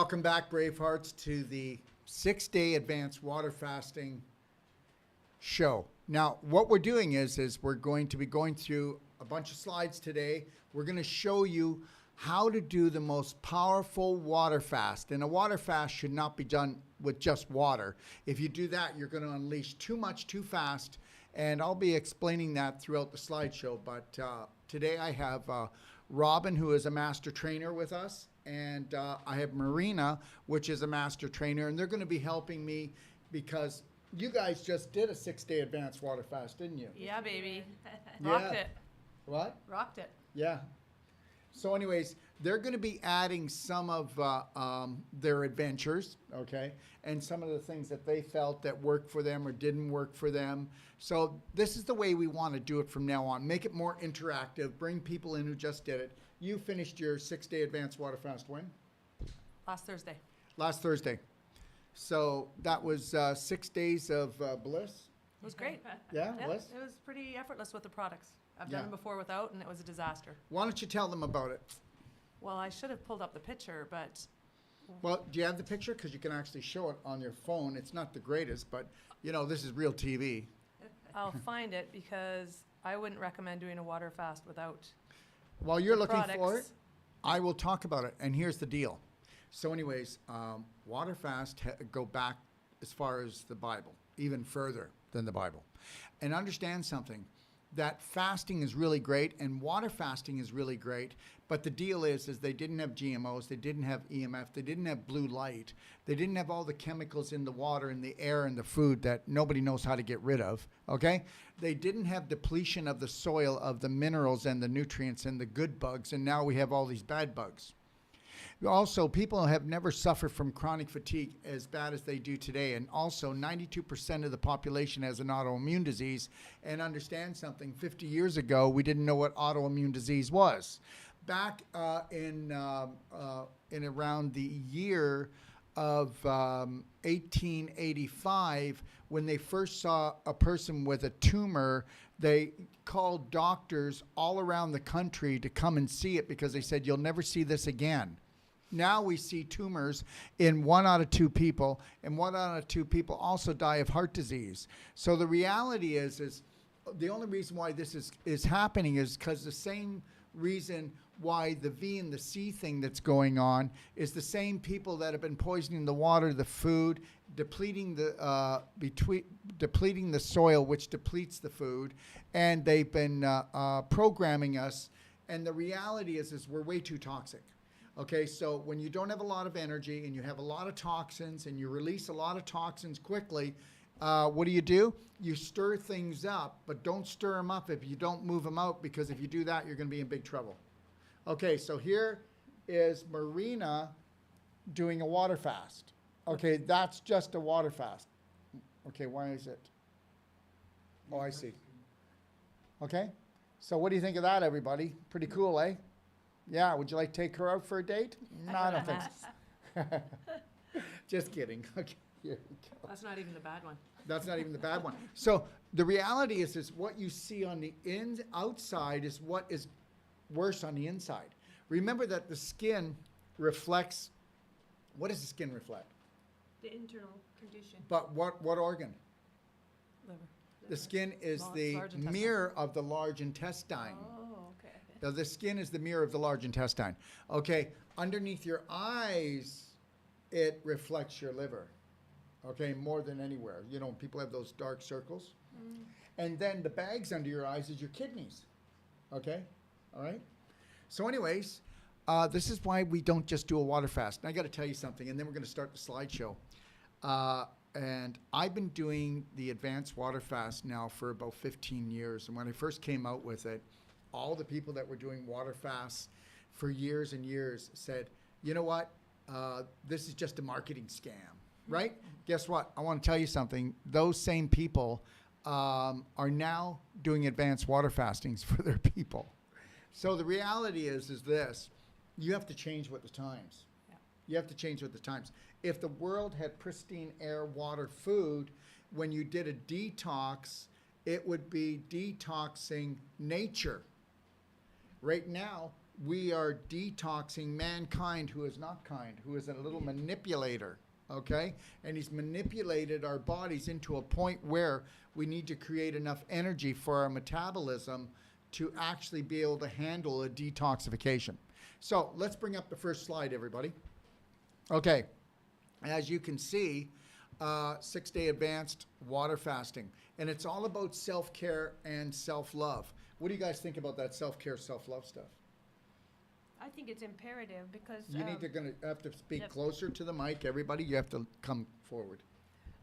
Welcome back, Bravehearts, to the 6-day advanced water fasting show. Now, what we're doing is we're going to be going through a bunch of slides today. We're going to show you how to do the most powerful water fast. And a water fast should not be done with just water. If you do that, you're going to unleash too much too fast. And I'll be explaining that throughout the slideshow. But today I have Robin, who is a master trainer with us. And I have Marina, which is a master trainer. And they're going to be helping me because you guys just did a 6-day advanced water fast, didn't you? Yeah, baby. Rocked it. What? Rocked it. Yeah. So anyways, they're going to be adding some of their adventures, okay, and some of the things that they felt that worked for them or didn't work for them. So this is the way we want to do it from now on. Make it more interactive. Bring people in who just did it. You finished your 6-day advanced water fast when? Last Thursday. Last Thursday. So that was 6 days of bliss? It was great. Yeah, bliss? It was pretty effortless with the products. I've Yeah. done them before without, and it was a disaster. Why don't you tell them about it? Well, I should have pulled up the picture, but Well, do you have the picture? Because you can actually show it on your phone. It's not the greatest, but, you know, this is real TV. I'll find it because I wouldn't recommend doing a water fast without While you're the looking for it, products. I will talk about it. And here's the deal. So anyways, water fast go back as far as the Bible, even further than the Bible. And understand something, that fasting is really great and water fasting is really great. But the deal is they didn't have GMOs, they didn't have EMF, they didn't have blue light, they didn't have all the chemicals in the water and the air and the food that nobody knows how to get rid of, okay? They didn't have depletion of the soil of the minerals and the nutrients and the good bugs, and now we have all these bad bugs. Also, people have never suffered from chronic fatigue as bad as they do today. And also, 92% of the population has an autoimmune disease. And understand something, 50 years ago, we didn't know what autoimmune disease was. Back in around the year of 1885, when they first saw a person with a tumor, they called doctors all around the country to come and see it because they said, you'll never see this again. Now we see tumors in 1 out of 2 people, and 1 out of 2 people also die of heart disease. So the reality is the only reason why this is happening is because the same reason why the V and the C thing that's going on is the same people that have been poisoning the water, the food, depleting the soil, which depletes the food, and they've been programming us. And the reality is we're way too toxic. Okay, so when you don't have a lot of energy and you have a lot of toxins and you release a lot of toxins quickly, what do? You stir things up, but don't stir them up if you don't move them out, because if you do that, you're going to be in big trouble. Okay, so here is Marina doing a water fast. Okay, that's just a water fast. Okay, why is it? Oh, I see. Okay, so what do you think of that, everybody? Pretty cool, eh? Yeah, would you like to take her out for a date? No, I don't think so. Just kidding. Okay, here we go. That's not even the bad one. That's not even the bad one. So the reality is what you see on the outside is what is worse on the inside. Remember that the skin reflects, what does the skin reflect? The internal condition. But what organ? Liver. The skin is Large the intestine. mirror of the large intestine. Oh, okay. Now, the skin is the mirror of the large intestine. Okay, underneath your eyes, it reflects your liver. Okay, more than anywhere. You know, people have those dark circles. Mm. And then the bags under your eyes is your kidneys. Okay, all right? So anyways, this is why we don't just do a water fast. And I got to tell you something, and then we're going to start the slideshow. And I've been doing the advanced water fast now for about 15 years. And when I first came out with it, all the people that were doing water fasts for years and years said, you know what, this is just a marketing scam, right? Guess what? I want to tell you something. Those same people are now doing advanced water fastings for their people. So the reality is this, you have to change with the times. Yeah. You have to change with the times. If the world had pristine air, water, food, when you did a detox, it would be detoxing nature. Right now, we are detoxing mankind who is not kind, who is a little manipulator, okay? And he's manipulated our bodies into a point where we need to create enough energy for our metabolism to actually be able to handle a detoxification. So let's bring up the first slide, everybody. Okay, as you can see, 6-day advanced water fasting. And it's all about self-care and self-love. What do you guys think about that self-care, self-love stuff? I think it's imperative because. You need to have to speak Yep. closer to the mic, everybody. You have to come forward.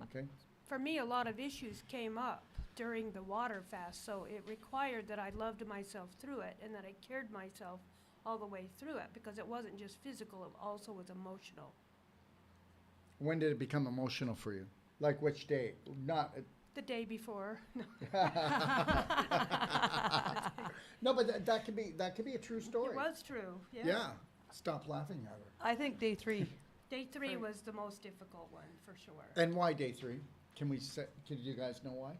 Okay? For me, a lot of issues came up during the water fast, so it required that I loved myself through it and that I cared myself all the way through it because it wasn't just physical, it also was emotional. When did it become emotional for you? Like which day? Not. The day before. No, but that could be a true story. It was true, yeah. Yeah. Stop laughing at her. I think day 3. Day 3 was the most difficult one, for sure. And why day 3? Can you guys know why?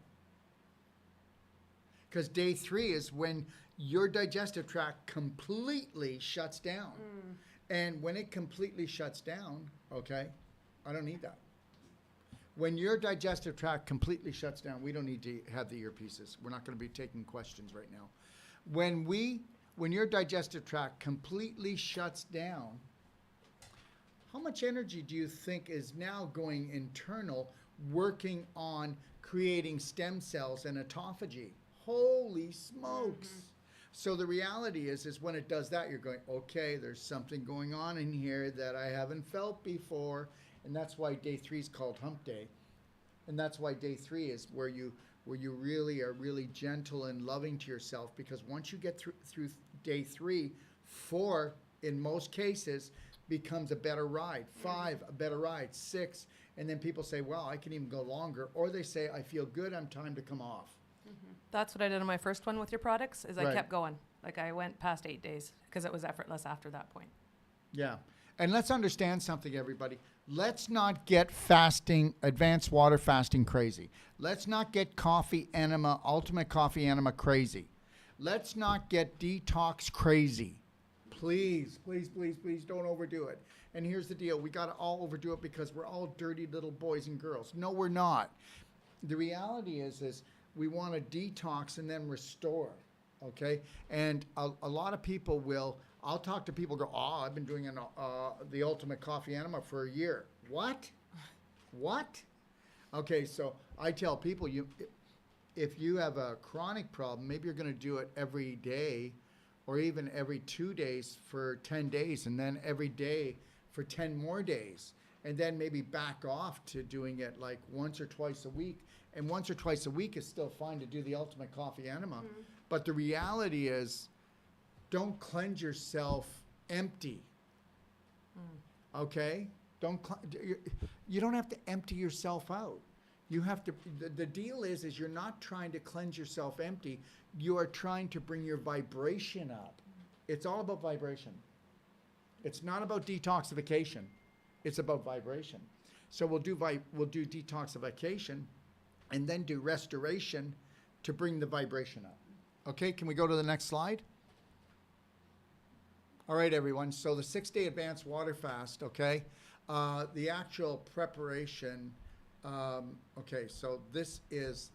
Because day 3 is when your digestive tract completely shuts down. And when it completely shuts down, okay, I don't need that. When your digestive tract completely shuts down, we don't need to have the earpieces. We're not going to be taking questions right now. When your digestive tract completely shuts down, how much energy do you think is now going internal, working on creating stem cells and autophagy? Holy smokes. So the reality is when it does that, you're going, okay, there's something going on in here that I haven't felt before. And that's why day 3 is called hump day. And that's why day 3 is where you really are really gentle and loving to yourself, because once you get through day 3, 4, in most cases, becomes a better ride. 5, a better ride. 6, and then people say, well, I can even go longer. Or they say, I feel good, I'm time to come off. That's what I did on my first one with your products, is I Right. kept going. Like I went past 8 days because it was effortless after that point. Yeah. And let's understand something, everybody. Let's not get fasting, advanced water fasting crazy. Let's not get coffee enema, ultimate coffee enema crazy. Let's not get detox crazy. Please, please, please, please don't overdo it. And here's the deal. We got to all overdo it because we're all dirty little boys and girls. No, we're not. The reality is we want to detox and then restore, okay? And a lot of people will, I'll talk to people go, oh, I've been doing the ultimate coffee enema for a year. What? What? Okay, so I tell people, if you have a chronic problem, maybe you're going to do it every day or even every 2 days for 10 days and then every day for 10 more days. And then maybe back off to doing it like once or twice a week. And once or twice a week is still fine to do the ultimate coffee enema. But the reality is, don't cleanse yourself empty. Okay? You don't have to empty yourself out. You have to, the deal is you're not trying to cleanse yourself empty. You are trying to bring your vibration up. It's all about vibration. It's not about detoxification. It's about vibration. So we'll do detoxification and then do restoration to bring the vibration up. Okay, can we go to the next slide? All right, everyone. So the 6-day advanced water fast, okay? The actual preparation, okay, so this is,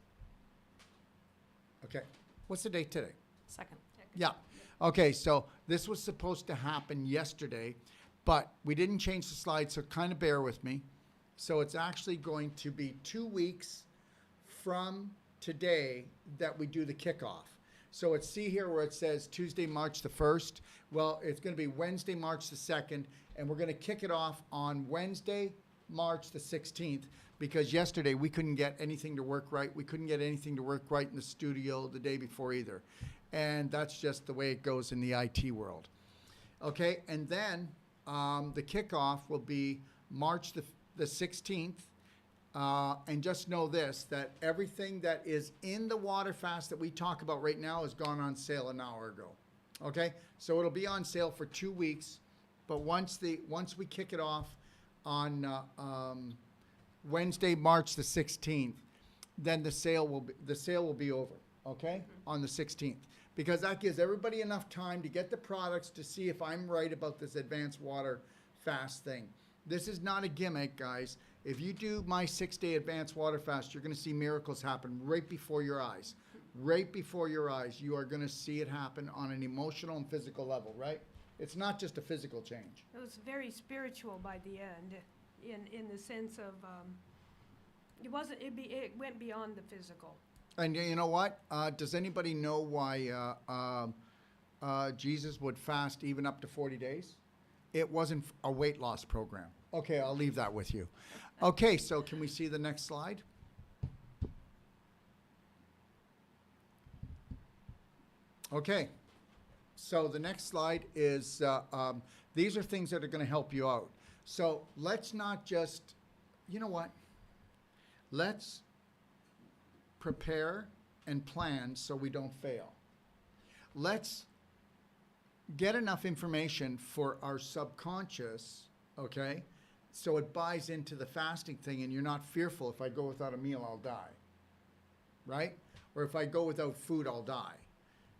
okay, what's the date today? 2nd. Yeah. Okay, so this was supposed to happen yesterday, but we didn't change the slide, so kind of bear with me. So it's actually going to be 2 weeks from today that we do the kickoff. So it's, see here where it says Tuesday, March the 1st. Well, it's going to be Wednesday, March the 2nd, and we're going to kick it off on Wednesday, March the 16th, because yesterday we couldn't get anything to work right. We couldn't get anything to work right in the studio the day before either. And that's just the way it goes in the IT world. Okay, and then the kickoff will be March the 16th. And just know this, that everything that is in the water fast that we talk about right now has gone on sale an hour ago. Okay, so it'll be on sale for 2 weeks, but once we kick it off on Wednesday, March the 16th, then the sale will be over. Okay, on the 16th, because that gives everybody enough time to get the products to see if I'm right about this advanced water fast thing. This is not a gimmick, guys. If you do my 6-day advanced water fast, you're going to see miracles happen right before your eyes. Right before your eyes, you are going to see it happen on an emotional and physical level, right? It's not just a physical change. It was very spiritual by the end, in the sense of, it went beyond the physical. And you know what? Does anybody know why Jesus would fast even up to 40 days? It wasn't a weight loss program. Okay, I'll leave that with you. Okay, so can we see the next slide? Okay, so the next slide is, these are things that are going to help you out. So let's not just, you know what? Let's prepare and plan so we don't fail. Let's get enough information for our subconscious, okay, so it buys into the fasting thing and you're not fearful, if I go without a meal, I'll die, right? Or if I go without food, I'll die.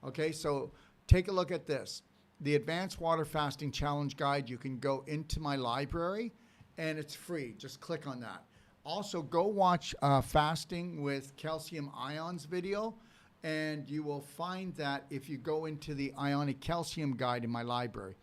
Okay, so take a look at this. The Advanced Water Fasting Challenge Guide, you can go into my library and it's free. Just click on that. Also, go watch Fasting with Calcium Ions video, and you will find that if you go into the Ionic Calcium Guide in my library.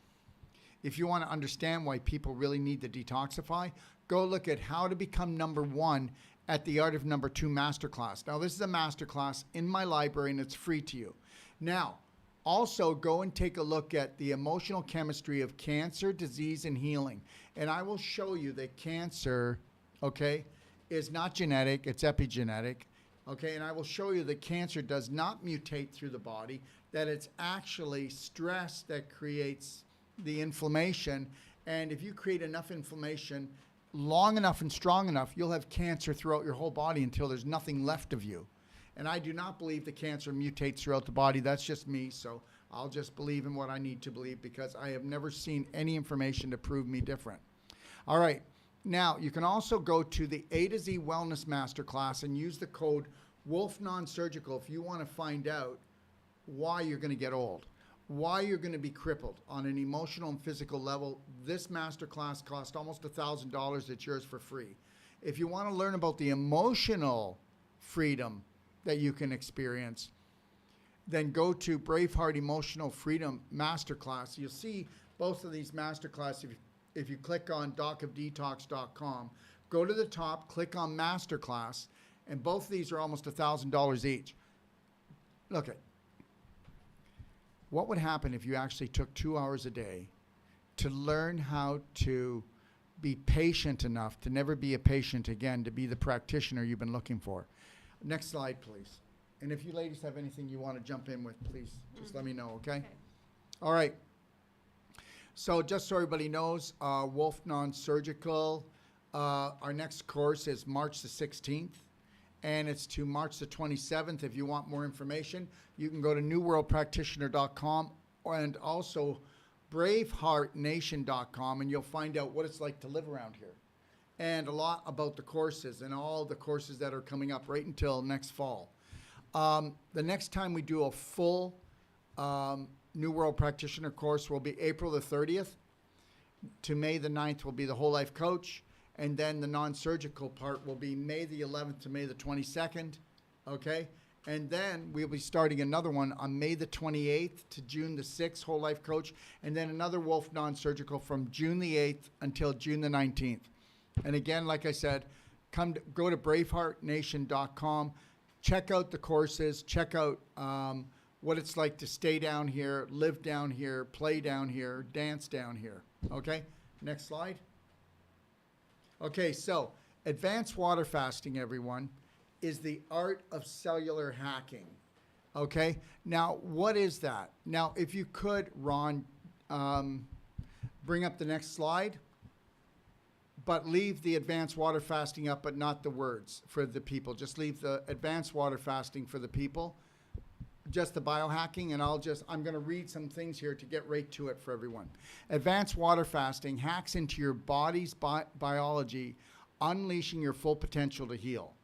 If you want to understand why people really need to detoxify, go look at How to Become Number 1 at the Art of Number 2 Masterclass. Now, this is a masterclass in my library, and it's free to you. Now, also go and take a look at the emotional chemistry of cancer, disease, and healing. And I will show you that cancer, okay, is not genetic, it's epigenetic. Okay, and I will show you that cancer does not mutate through the body, that it's actually stress that creates the inflammation. And if you create enough inflammation long enough and strong enough, you'll have cancer throughout your whole body until there's nothing left of you. And I do not believe the cancer mutates throughout the body. That's just me, so I'll just believe in what I need to believe because I have never seen any information to prove me different. All right. Now, you can also go to the A to Z Wellness Masterclass and use the code Wolf Non-Surgical if you want to find out why you're going to get old, why you're going to be crippled on an emotional and physical level. This masterclass cost almost $1,000. It's yours for free. If you want to learn about the emotional freedom that you can experience, then go to Braveheart Emotional Freedom Masterclass. You'll see both of these masterclasses if you click on docofdetox.com. Go to the top, click on Masterclass, and both of these are almost $1,000 each. Look at what would happen if you actually took 2 hours a day to learn how to be patient enough to never be a patient again, to be the practitioner you've been looking for. Next slide, please. And if you ladies have anything you want to jump in with, please just let me know, okay? All right. So just so everybody knows, Wolf Non-Surgical, our next course is March the 16th, and it's to March the 27th. If you want more information, you can go to newworldpractitioner.com and also braveheartnation.com, and you'll find out what it's like to live around here and a lot about the courses and all the courses that are coming up right until next fall. The next time we do a full New World Practitioner course will be April the 30th to May the 9th will be the Whole Life Coach. And then the non-surgical part will be May the 11th to May the 22nd. Okay. And then we'll be starting another one on May the 28th to June the 6th, Whole Life Coach. And then another Wolf Non-Surgical from June the 8th until June the 19th. And again, like I said, go to braveheartnation.com, check out the courses, check out what it's like to stay down here, live down here, play down here, dance down here. Okay, next slide. Okay, so advanced water fasting, everyone, is the art of cellular hacking. Okay, now what is that? Now, if you could, Ron, bring up the next slide, but leave the advanced water fasting up, but not the words for the people. Just leave the advanced water fasting for the people, just the biohacking, and I'm going to read some things here to get right to it for everyone. Advanced water fasting hacks into your body's biology, unleashing your full potential to heal.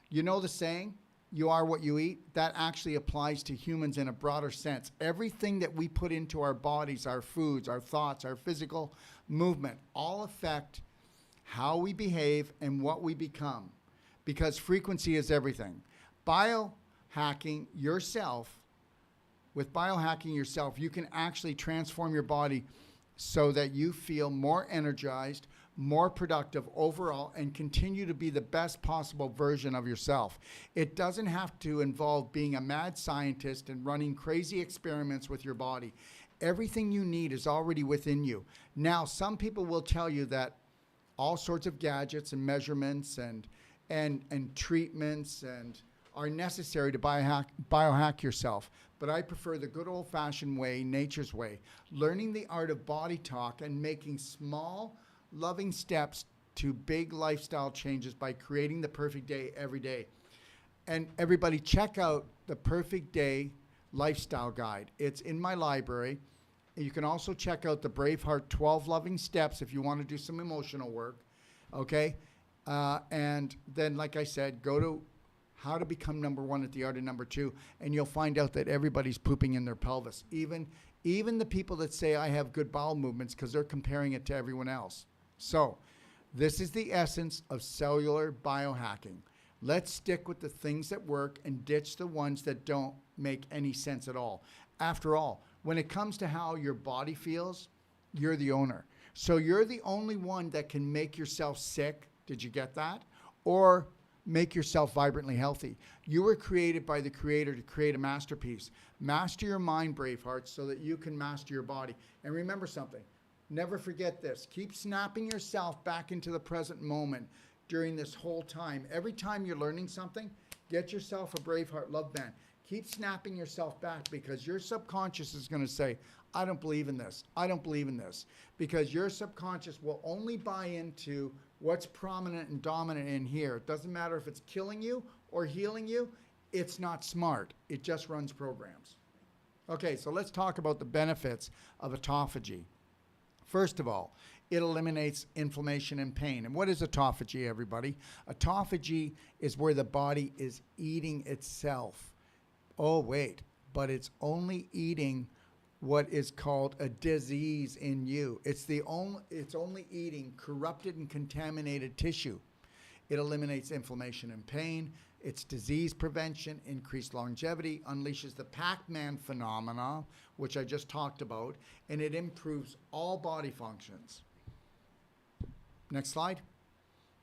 You know the saying, you are what you eat, that actually applies to humans in a broader sense. Everything that we put into our bodies, our foods, our thoughts, our physical movement, all affect how we behave and what we become, because frequency is everything. Biohacking yourself, with biohacking yourself, you can actually transform your body so that you feel more energized, more productive overall, and continue to be the best possible version of yourself. It doesn't have to involve being a mad scientist and running crazy experiments with your body. Everything you need is already within you. Now, some people will tell you that all sorts of gadgets and measurements and treatments and are necessary to biohack yourself. But I prefer the good old-fashioned way, nature's way, learning the art of body talk and making small, loving steps to big lifestyle changes by creating the perfect day every day. And everybody, check out the Perfect Day Lifestyle Guide. It's in my library. You can also check out the Braveheart 12 Loving Steps if you want to do some emotional work, okay? And then, like I said, go to How to Become Number One at the Art of Number Two, and you'll find out that everybody's pooping in their pelvis. Even the people that say I have good bowel movements, because they're comparing it to everyone else. So this is the essence of cellular biohacking. Let's stick with the things that work and ditch the ones that don't make any sense at all. After all, when it comes to how your body feels, you're the owner. So you're the only one that can make yourself sick. Did you get that? Or make yourself vibrantly healthy. You were created by the Creator to create a masterpiece. Master your mind, Braveheart, so that you can master your body. And remember something. Never forget this. Keep snapping yourself back into the present moment during this whole time. Every time you're learning something, get yourself a Braveheart love band. Keep snapping yourself back, because your subconscious is going to say, I don't believe in this. I don't believe in this. Because your subconscious will only buy into what's prominent and dominant in here. It doesn't matter if it's killing you or healing you. It's not smart. It just runs programs. Okay, so let's talk about the benefits of autophagy. First of all, it eliminates inflammation and pain. And what is autophagy, everybody? Autophagy is where the body is eating itself. Oh, wait, but it's only eating what is called a disease in you. It's only eating corrupted and contaminated tissue. It eliminates inflammation and pain. It's disease prevention, increased longevity, unleashes the Pac-Man phenomena, which I just talked about, and it improves all body functions. Next slide.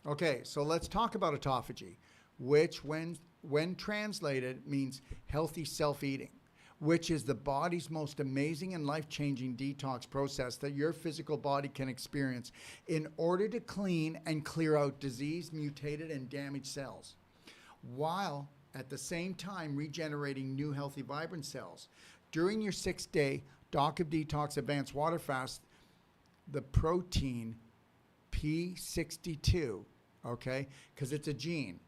Okay, so let's talk about autophagy, which when translated means healthy self-eating, which is the body's most amazing and life-changing detox process that your physical body can experience in order to clean and clear out diseased, mutated, and damaged cells, while at the same time regenerating new, healthy, vibrant cells. During your 6-day Doc of Detox Advanced Water Fast, the protein P62, okay, because it's a gene,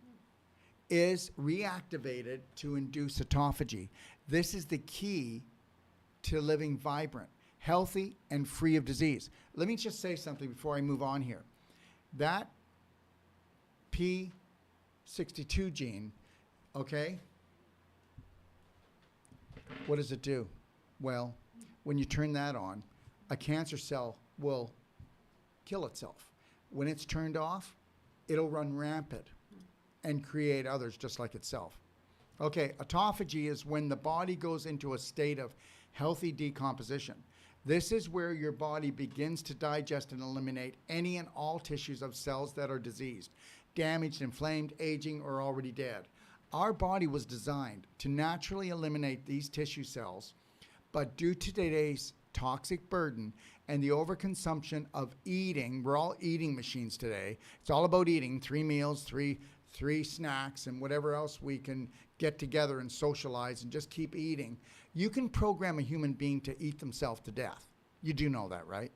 is reactivated to induce autophagy. This is the key to living vibrant, healthy, and free of disease. Let me just say something before I move on here. That P62 gene, okay, what does it do? Well, when you turn that on, a cancer cell will kill itself. When it's turned off, it'll run rampant and create others just like itself. Okay, autophagy is when the body goes into a state of healthy decomposition. This is where your body begins to digest and eliminate any and all tissues of cells that are diseased, damaged, inflamed, aging, or already dead. Our body was designed to naturally eliminate these tissue cells, but due to today's toxic burden and the overconsumption of eating, we're all eating machines today. It's all about eating, 3 meals, three snacks, and whatever else we can get together and socialize and just keep eating. You can program a human being to eat themselves to death. You do know that, right?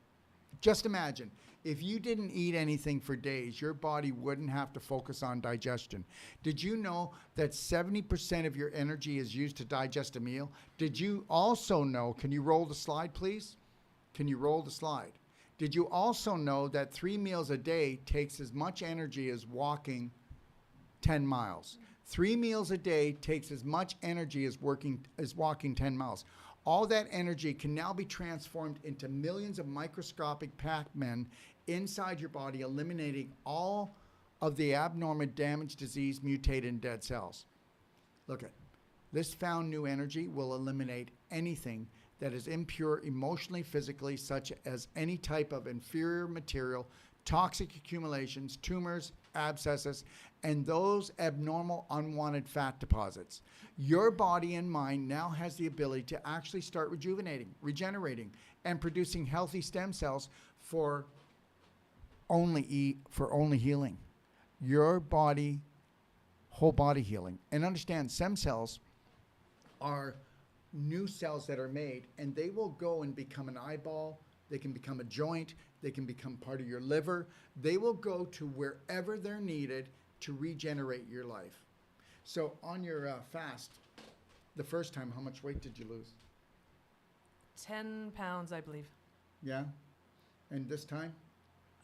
Just imagine, if you didn't eat anything for days, your body wouldn't have to focus on digestion. Did you know that 70% of your energy is used to digest a meal? Did you also know, can you roll the slide, please? Can you roll the slide? Did you also know that 3 meals a day takes as much energy as walking 10 miles? 3 meals a day takes as much energy as walking 10 miles. All that energy can now be transformed into millions of microscopic Pac-Men inside your body, eliminating all of the abnormal, damaged, diseased, mutated, and dead cells. Look at this found new energy will eliminate anything that is impure emotionally, physically, such as any type of inferior material, toxic accumulations, tumors, abscesses, and those abnormal, unwanted fat deposits. Your body and mind now has the ability to actually start rejuvenating, regenerating, and producing healthy stem cells for only healing. Your body, whole body healing. And understand, stem cells are new cells that are made, and they will go and become an eyeball. They can become a joint. They can become part of your liver. They will go to wherever they're needed to regenerate your life. So on your fast, the first time, how much weight did you lose? 10 pounds, I believe. Yeah? And this time?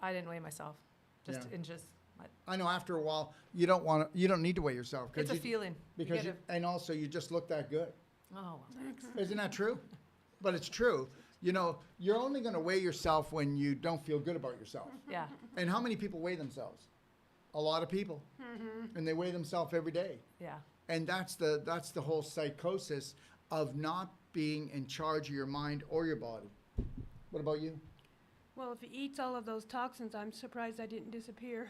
I didn't weigh myself, just Yeah. inches. I know after a while, you don't need to weigh yourself. It's a feeling. And also you just look that good. Oh, well, thanks. Isn't that true? But it's true. You know, you're only going to weigh yourself when you don't feel good about yourself. Yeah. And how many people weigh themselves? A lot of people. And they weigh themselves every day. Yeah. And that's the whole psychosis of not being in charge of your mind or your body. What about you? Well, if he eats all of those toxins, I'm surprised I didn't disappear.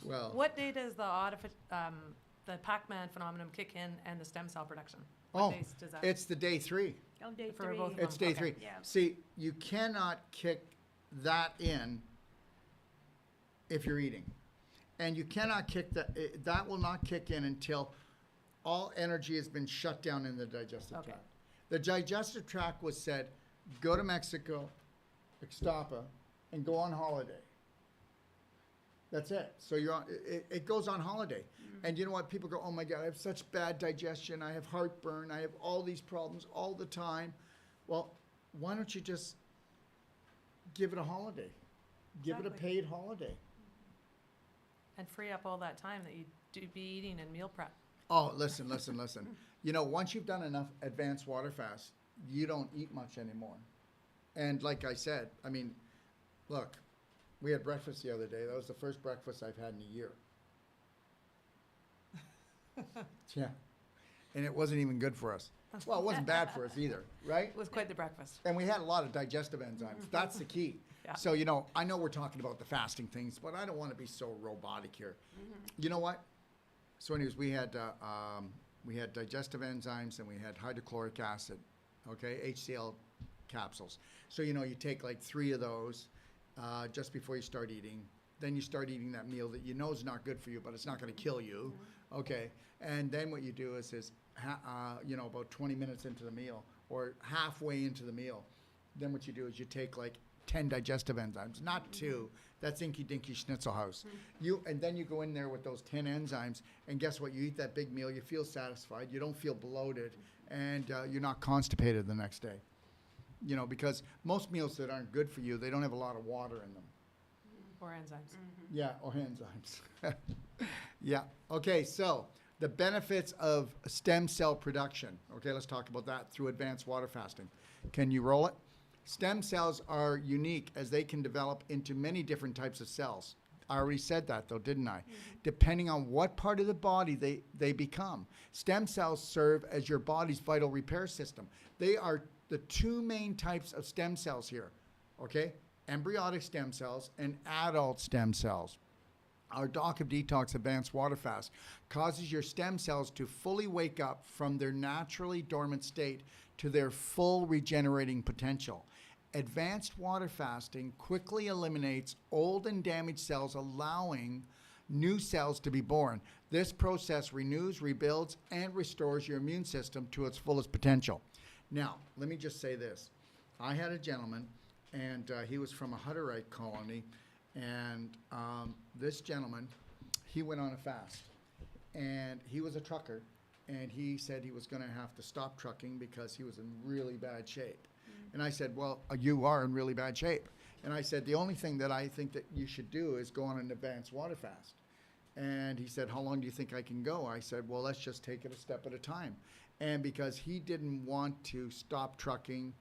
Well, What day does the Pac-Man phenomenon kick in and the stem cell production? oh, What days does that? it's the day 3. Oh, day For 3. both of It's them. day Okay. 3. Yeah. See, you cannot kick that in if you're eating. And you cannot kick that will not kick in until all energy has been shut down in the digestive Okay. tract. The digestive tract was said, go to Mexico, Ixtapa, and go on holiday. That's it. So it goes on holiday. And you know what? People go, oh my God, I have such bad digestion. I have heartburn. I have all these problems all the time. Well, why don't you just give it a holiday? Give it a Exactly. paid holiday. And free up all that time that you do be eating and meal prep. Oh, listen. You know, once you've done enough advanced water fast, you don't eat much anymore. And like I said, I mean, look, we had breakfast the other day. That was the first breakfast I've had in a year. Yeah. And it wasn't even good for us. Well, it wasn't bad for us either, right? It was quite the breakfast. And we had a lot of digestive enzymes. That's the key. Yeah. So, you know, I know we're talking about the fasting things, but I don't want to be so robotic here. You know what? So anyways, we had digestive enzymes and we had hydrochloric acid, okay, HCl capsules. So, you know, you take like 3 of those just before you start eating. Then you start eating that meal that you know is not good for you, but it's not going to kill you, okay? And then what you do is you know, about 20 minutes into the meal or halfway into the meal, then what you do is you take like 10 digestive enzymes, not 2. That's Inky Dinky Schnitzel House. And then you go in there with those 10 enzymes, and guess what? You eat that big meal, you feel satisfied, you don't feel bloated, and you're not constipated the next day. You know, because most meals that aren't good for you, they don't have a lot of water in them. Or enzymes. Yeah, or enzymes. Yeah. Okay, so the benefits of stem cell production. Okay, let's talk about that through advanced water fasting. Can you roll it? Stem cells are unique as they can develop into many different types of cells. I already said that though, didn't I? Depending on what part of the body they become. Stem cells serve as your body's vital repair system. They are the 2 main types of stem cells here, okay? Embryonic stem cells and adult stem cells. Our Doc of Detox Advanced Water Fast causes your stem cells to fully wake up from their naturally dormant state to their full regenerating potential. Advanced water fasting quickly eliminates old and damaged cells, allowing new cells to be born. This process renews, rebuilds, and restores your immune system to its fullest potential. Now, let me just say this. I had a gentleman, and he was from a Hutterite colony, and this gentleman, he went on a fast, and he was a trucker, and he said he was going to have to stop trucking because he was in really bad shape. And I said, well, you are in really bad shape. And I said, the only thing that I think that you should do is go on an advanced water fast. And he said, how long do you think I can go? I said, well, let's just take it a step at a time. And because he didn't want to stop trucking,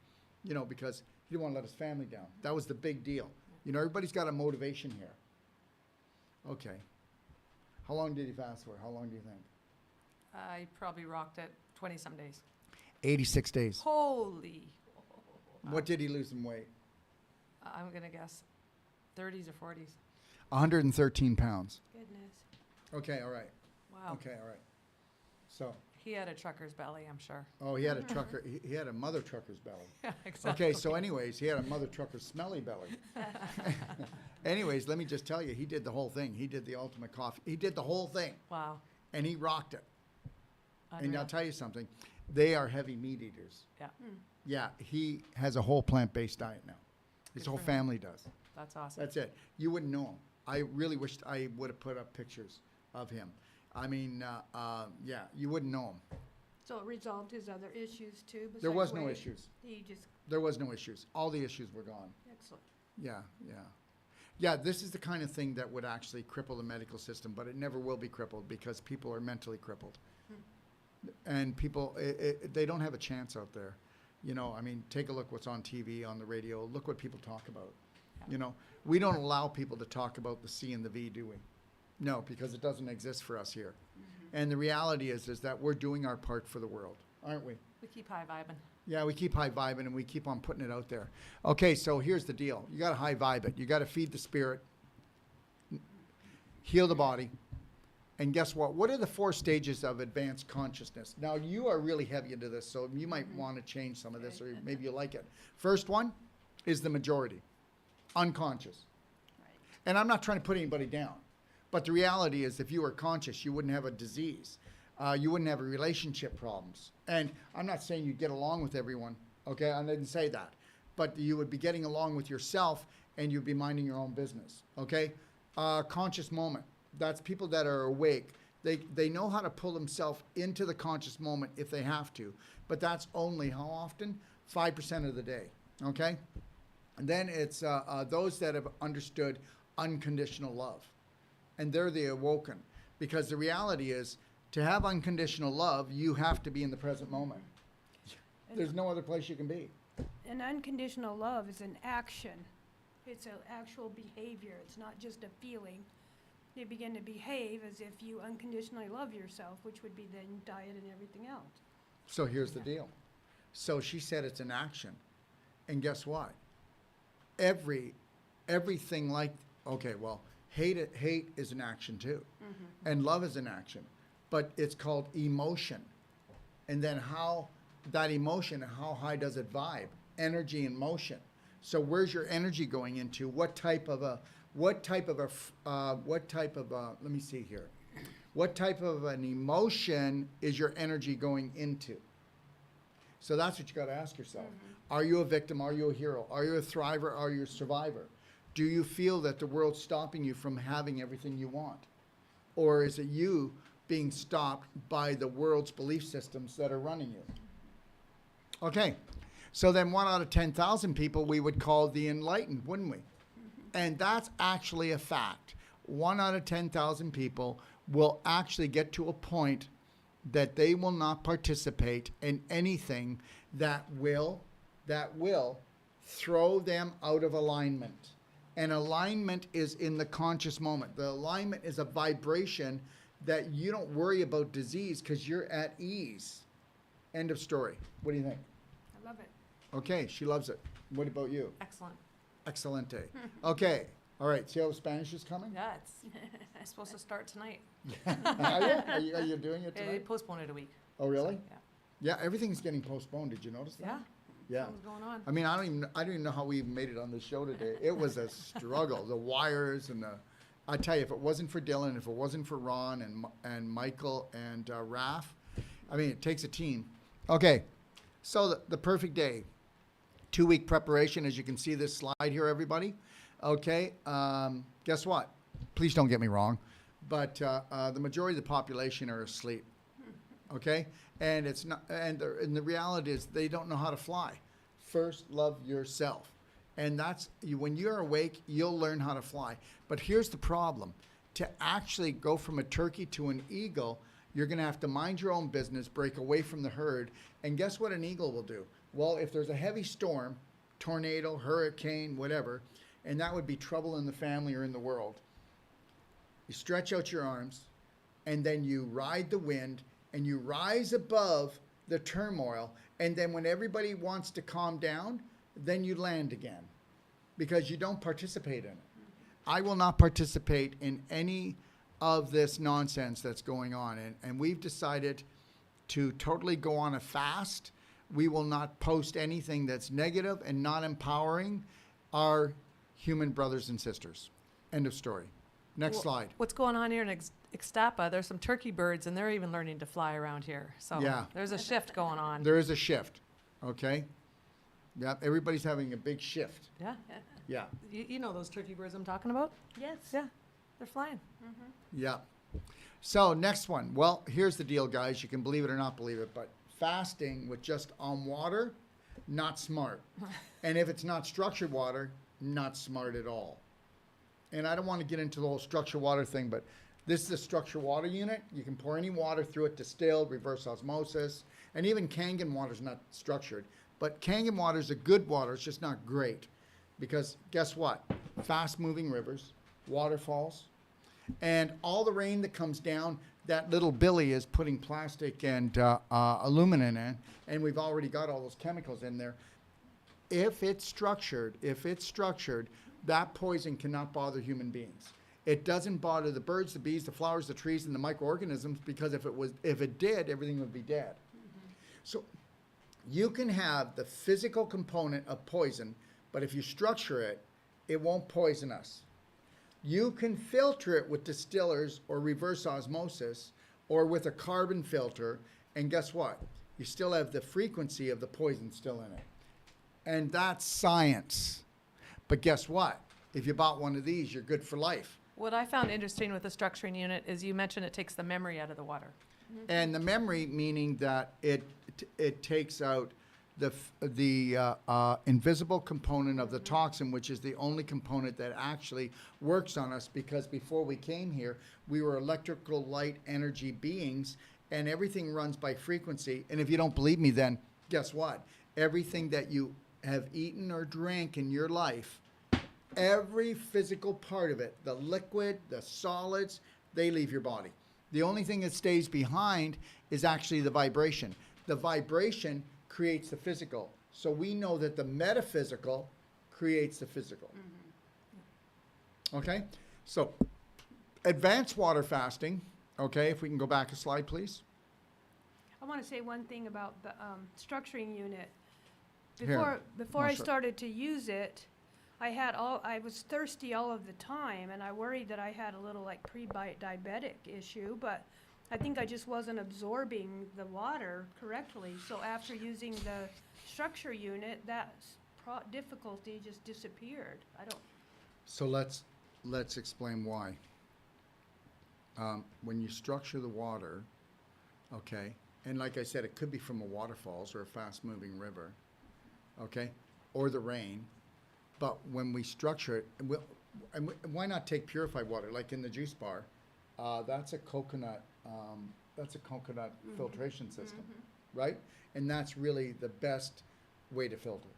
you know, because he didn't want to let his family down. That was the big deal. You know, everybody's got a motivation here. Okay. How long did he fast for? How long do you think? I probably rocked it 20-some days. 86 days. Holy. What did he lose in weight? I'm going to guess 30s or 40s. 113 pounds. Goodness. Okay, all right. Wow. Okay, all right. So, He had a trucker's belly, I'm sure. oh, he had a trucker. He had a mother trucker's belly. Yeah, exactly. Okay, so anyways, he had a mother trucker's smelly belly. Anyways, let me just tell you, he did the whole thing. He did the ultimate coffee. He did the whole thing, Wow. and he rocked it. And Unreal. I'll tell you something. They are heavy meat eaters. Yeah, Yeah, he has a whole plant-based diet now. His Good whole for him. family does. that's awesome. That's it. You wouldn't know him. I really wished I would have put up pictures of him. I mean, yeah, you wouldn't know him. So it resolved his other issues too? There besides was no weight? issues. He just, There was no issues. All the issues were gone. excellent. Yeah, yeah. Yeah, this is the kind of thing that would actually cripple the medical system, but it never will be crippled because people are mentally crippled. And people, they don't have a chance out there. You know, I mean, take a look what's on TV, on the radio. Look what people talk about. You know, we don't allow people to talk about the C and the V, do we? No, because it doesn't exist for us here. And the reality is that we're doing our part for the world, aren't we? We keep high vibing. Yeah, we keep high vibing and we keep on putting it out there. Okay, so here's the deal. You got to high vibe it. You got to feed the spirit, heal the body. And guess what? What are the 4 stages of advanced consciousness? Now, you are really heavy into this, so you might want to change some of this, or maybe you like it. First one is the majority, unconscious. Right. And I'm not trying to put anybody down, but the reality is if you were conscious, you wouldn't have a disease. You wouldn't have relationship problems. And I'm not saying you'd get along with everyone, okay? I didn't say that. But you would be getting along with yourself and you'd be minding your own business, okay? Conscious moment. That's people that are awake. They know how to pull themselves into the conscious moment if they have to. But that's only how often? 5% of the day, okay? And then it's those that have understood unconditional love. And they're the awoken. Because the reality is, to have unconditional love, you have to be in the present moment. There's no other place you can be. And unconditional love is an action. It's an actual behavior. It's not just a feeling. You begin to behave as if you unconditionally love yourself, which would be then diet and everything else. So here's the deal. So she said it's an action. And guess what? Everything like, okay, well, hate is an action too. And love is an action. But it's called emotion. And then how that emotion, how high does it vibe? Energy and motion. So where's your energy going into? What type of let me see here. What type of an emotion is your energy going into? So that's what you got to ask yourself. Are you a victim? Are you a hero? Are you a thriver? Are you a survivor? Do you feel that the world's stopping you from having everything you want? Or is it you being stopped by the world's belief systems that are running you? Okay. So then 1 out of 10,000 people we would call the enlightened, wouldn't we? And that's actually a fact. 1 out of 10,000 people will actually get to a point that they will not participate in anything that will throw them out of alignment. And alignment is in the conscious moment. The alignment is a vibration that you don't worry about disease because you're at ease. End of story. What do you think? I love it. Okay, she loves it. What about you? Excellent. Excelente. Okay. All right. See how Spanish is coming? Yeah, it's supposed to start tonight. Are you doing it They tonight? postponed it a week. Oh, really? So, Yeah, everything's getting postponed. Did you notice that? yeah. Yeah. What's going on? I mean, I don't even know how we made it on this show today. It was a struggle. The wires and I tell you, if it wasn't for Dylan, if it wasn't for Ron and Michael and Raph, I mean, it takes a team. Okay. So the perfect day. 2-week preparation, as you can see this slide here, everybody. Okay, guess what? Please don't get me wrong, but the majority of the population are asleep. Okay, and it's not, and the reality is they don't know how to fly. First, love yourself, and that's when you're awake, you'll learn how to fly. But here's the problem: to actually go from a turkey to an eagle, you're going to have to mind your own business, break away from the herd. And guess what an eagle will do? Well, if there's a heavy storm, tornado, hurricane, whatever, and that would be trouble in the family or in the world, you stretch out your arms, and then you ride the wind, and you rise above the turmoil. And then when everybody wants to calm down, then you land again, because you don't participate in it. I will not participate in any of this nonsense that's going on. And we've decided to totally go on a fast. We will not post anything that's negative and not empowering our human brothers and sisters. End of story. Next slide. What's going on here in Ixtapa? There's some turkey birds, and they're even learning to fly around here. So Yeah. there's a shift going on. There is a shift, okay? Yeah, everybody's having a big shift. Yeah. Yeah, You know those turkey birds I'm talking about? Yes. Yeah, they're flying. yeah. So next one. Well, here's the deal, guys. You can believe it or not believe it, but fasting with just on water, not smart. And if it's not structured water, not smart at all. And I don't want to get into the whole structured water thing, but this is a structured water unit. You can pour any water through it, distilled, reverse osmosis, and even Kangen water is not structured. But Kangen water is a good water. It's just not great. Because guess what? Fast-moving rivers, waterfalls, and all the rain that comes down, that little Billy is putting plastic and aluminum in, and we've already got all those chemicals in there. If it's structured, that poison cannot bother human beings. It doesn't bother the birds, the bees, the flowers, the trees, and the microorganisms, because if it did, everything would be dead. So you can have the physical component of poison, but if you structure it, it won't poison us. You can filter it with distillers or reverse osmosis or with a carbon filter, and guess what? You still have the frequency of the poison still in it. And that's science. But guess what? If you bought one of these, you're good for life. What I found interesting with the structuring unit is you mentioned it takes the memory out of the water. And the memory, meaning that it takes out the invisible component of the toxin, which is the only component that actually works on us, because before we came here, we were electrical light energy beings, and everything runs by frequency. And if you don't believe me, then guess what? Everything that you have eaten or drank in your life, every physical part of it, the liquid, the solids, they leave your body. The only thing that stays behind is actually the vibration. The vibration creates the physical. So we know that the metaphysical creates the physical. Okay? So advanced water fasting, okay, if we can go back a slide, please. I want to say one thing about the structuring unit. Here, Before I Marsha. started to use it, I was thirsty all of the time, and I worried that I had a little like pre-diabetic issue, but I think I just wasn't absorbing the water correctly. So after using the structure unit, that difficulty just disappeared. So let's explain why. When you structure the water, okay, and like I said, it could be from a waterfalls or a fast-moving river, okay, or the rain. But when we structure it, and why not take purified water, like in the juice bar? That's a coconut filtration system, right? And that's really the best way to filter.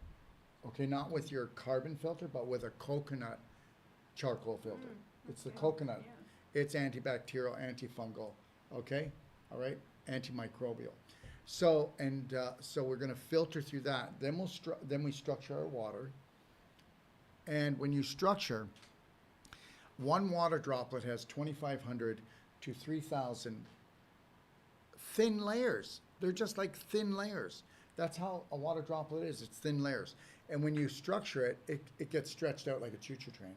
Okay, not with your carbon filter, but with a coconut charcoal filter. It's the coconut. Yeah. It's antibacterial, antifungal, okay? All right, antimicrobial. So so we're going to filter through that. Then we structure our water. And when you structure, one water droplet has 2,500 to 3,000 thin layers. They're just like thin layers. That's how a water droplet is. It's thin layers. And when you structure it, it gets stretched out like a choo-choo train.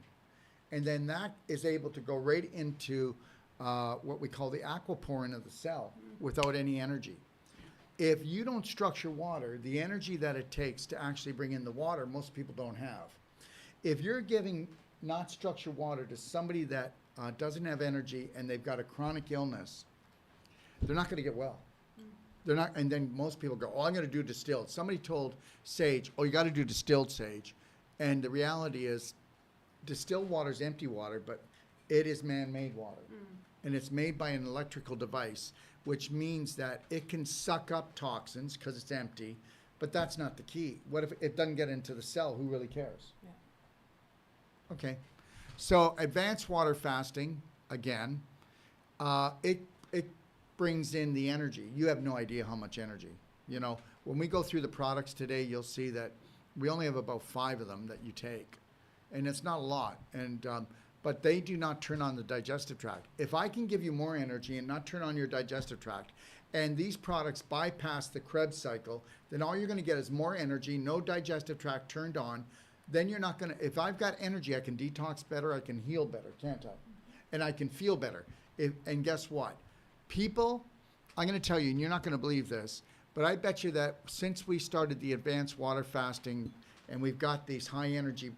And then that is able to go right into what we call the aquaporin of the cell without any energy. If you don't structure water, the energy that it takes to actually bring in the water, most people don't have. If you're giving not structured water to somebody that doesn't have energy and they've got a chronic illness, they're not going to get well. They're not, and then most people go, oh, I'm going to do distilled. Somebody told Sage, oh, you got to do distilled, Sage. And the reality is, distilled water is empty water, but It is man-made water. And it's made by an electrical device, which means that it can suck up toxins because it's empty, but that's not the key. What if it doesn't get into the cell? Who really cares? Yeah. Okay. So advanced water fasting, again, it brings in the energy. You have no idea how much energy. You know, when we go through the products today, you'll see that we only have about 5 of them that you take. And it's not a lot. And but they do not turn on the digestive tract. If I can give you more energy and not turn on your digestive tract, and these products bypass the Krebs cycle, then all you're going to get is more energy, no digestive tract turned on. Then you're not going to, if I've got energy, I can detox better, I can heal better, can't I? And I can feel better. And guess what? People, I'm going to tell you, and you're not going to believe this, but I bet you that since we started the advanced water fasting and we've got these high energy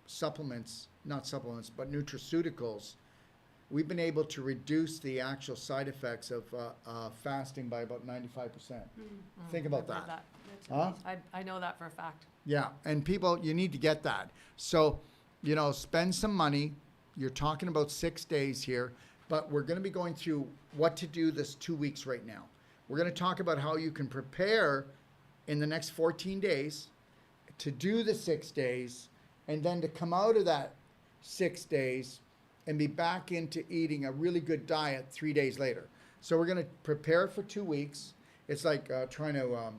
supplements, not supplements, but nutraceuticals, we've been able to reduce the actual side effects of fasting by about 95%. Think about I've heard that. That's Huh? amazing. I know that for a fact. Yeah, and people, you need to get that. So, you know, spend some money. You're talking about 6 days here, but we're going to be going through what to do this 2 weeks right now. We're going to talk about how you can prepare in the next 14 days to do the 6 days and then to come out of that 6 days and be back into eating a really good diet 3 days later. So we're going to prepare for 2 weeks. It's like trying to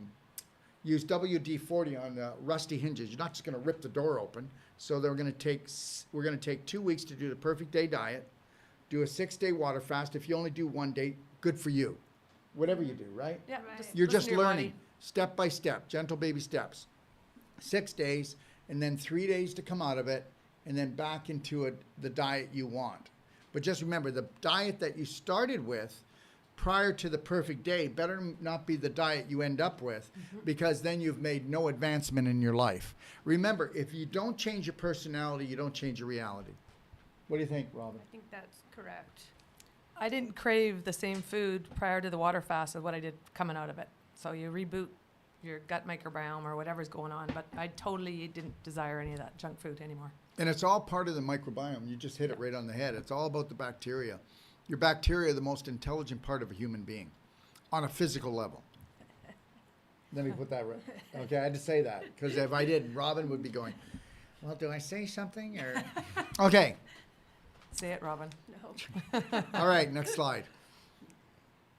use WD-40 on rusty hinges. You're not just going to rip the door open. So we're going to take 2 weeks to do the perfect day diet, do a 6-day water fast. If you only do 1 day, good for you. Whatever you do, right? Yeah, Right. You're listen just to your learning body. step by step, gentle baby steps. 6 days, and then 3 days to come out of it, and then back into the diet you want. But just remember, the diet that you started with prior to the perfect day better not be the diet you end up with, because then you've made no advancement in your life. Remember, if you don't change your personality, you don't change your reality. What do you think, Robin? I think that's correct. I didn't crave the same food prior to the water fast as what I did coming out of it. So you reboot your gut microbiome or whatever's going on, but I totally didn't desire any of that junk food anymore. And it's all part of the microbiome. You just hit it right on the head. It's all about the bacteria. Your bacteria are the most intelligent part of a human being on a physical level. Let me put that right. Okay, I had to say that because if I didn't, Robin would be going, well, do I say something? Or okay. Say it, Robin. No. All right, next slide.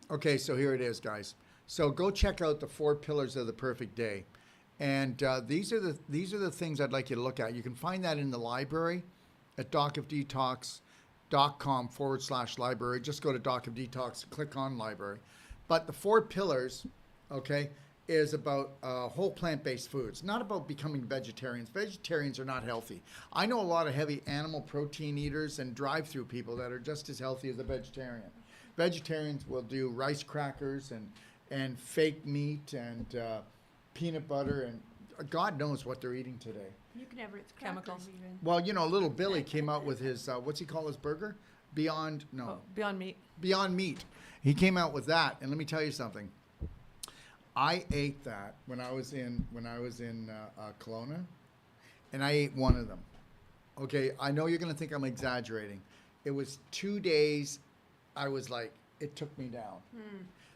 Okay, so here it is, guys. So go check out the 4 pillars of the perfect day. And these are the things I'd like you to look at. You can find that in the library at docofdetox.com/library. Just go to Doc of Detox, click on library. But the 4 pillars, okay, is about whole plant-based foods, not about becoming vegetarians. Vegetarians are not healthy. I know a lot of heavy animal protein eaters and drive-through people that are just as healthy as a vegetarian. Vegetarians will do rice crackers and fake meat and peanut butter and God knows what they're eating today. You can have Ritz Chemicals. crackers even. Well, you know, little Billy came out with his, what's he call his burger? Beyond Beyond Meat. He came out with that, and let me tell you something. I ate that when I was in Kelowna, and I ate one of them. Okay, I know you're going to think I'm exaggerating. It was 2 days. I was like, it took me down.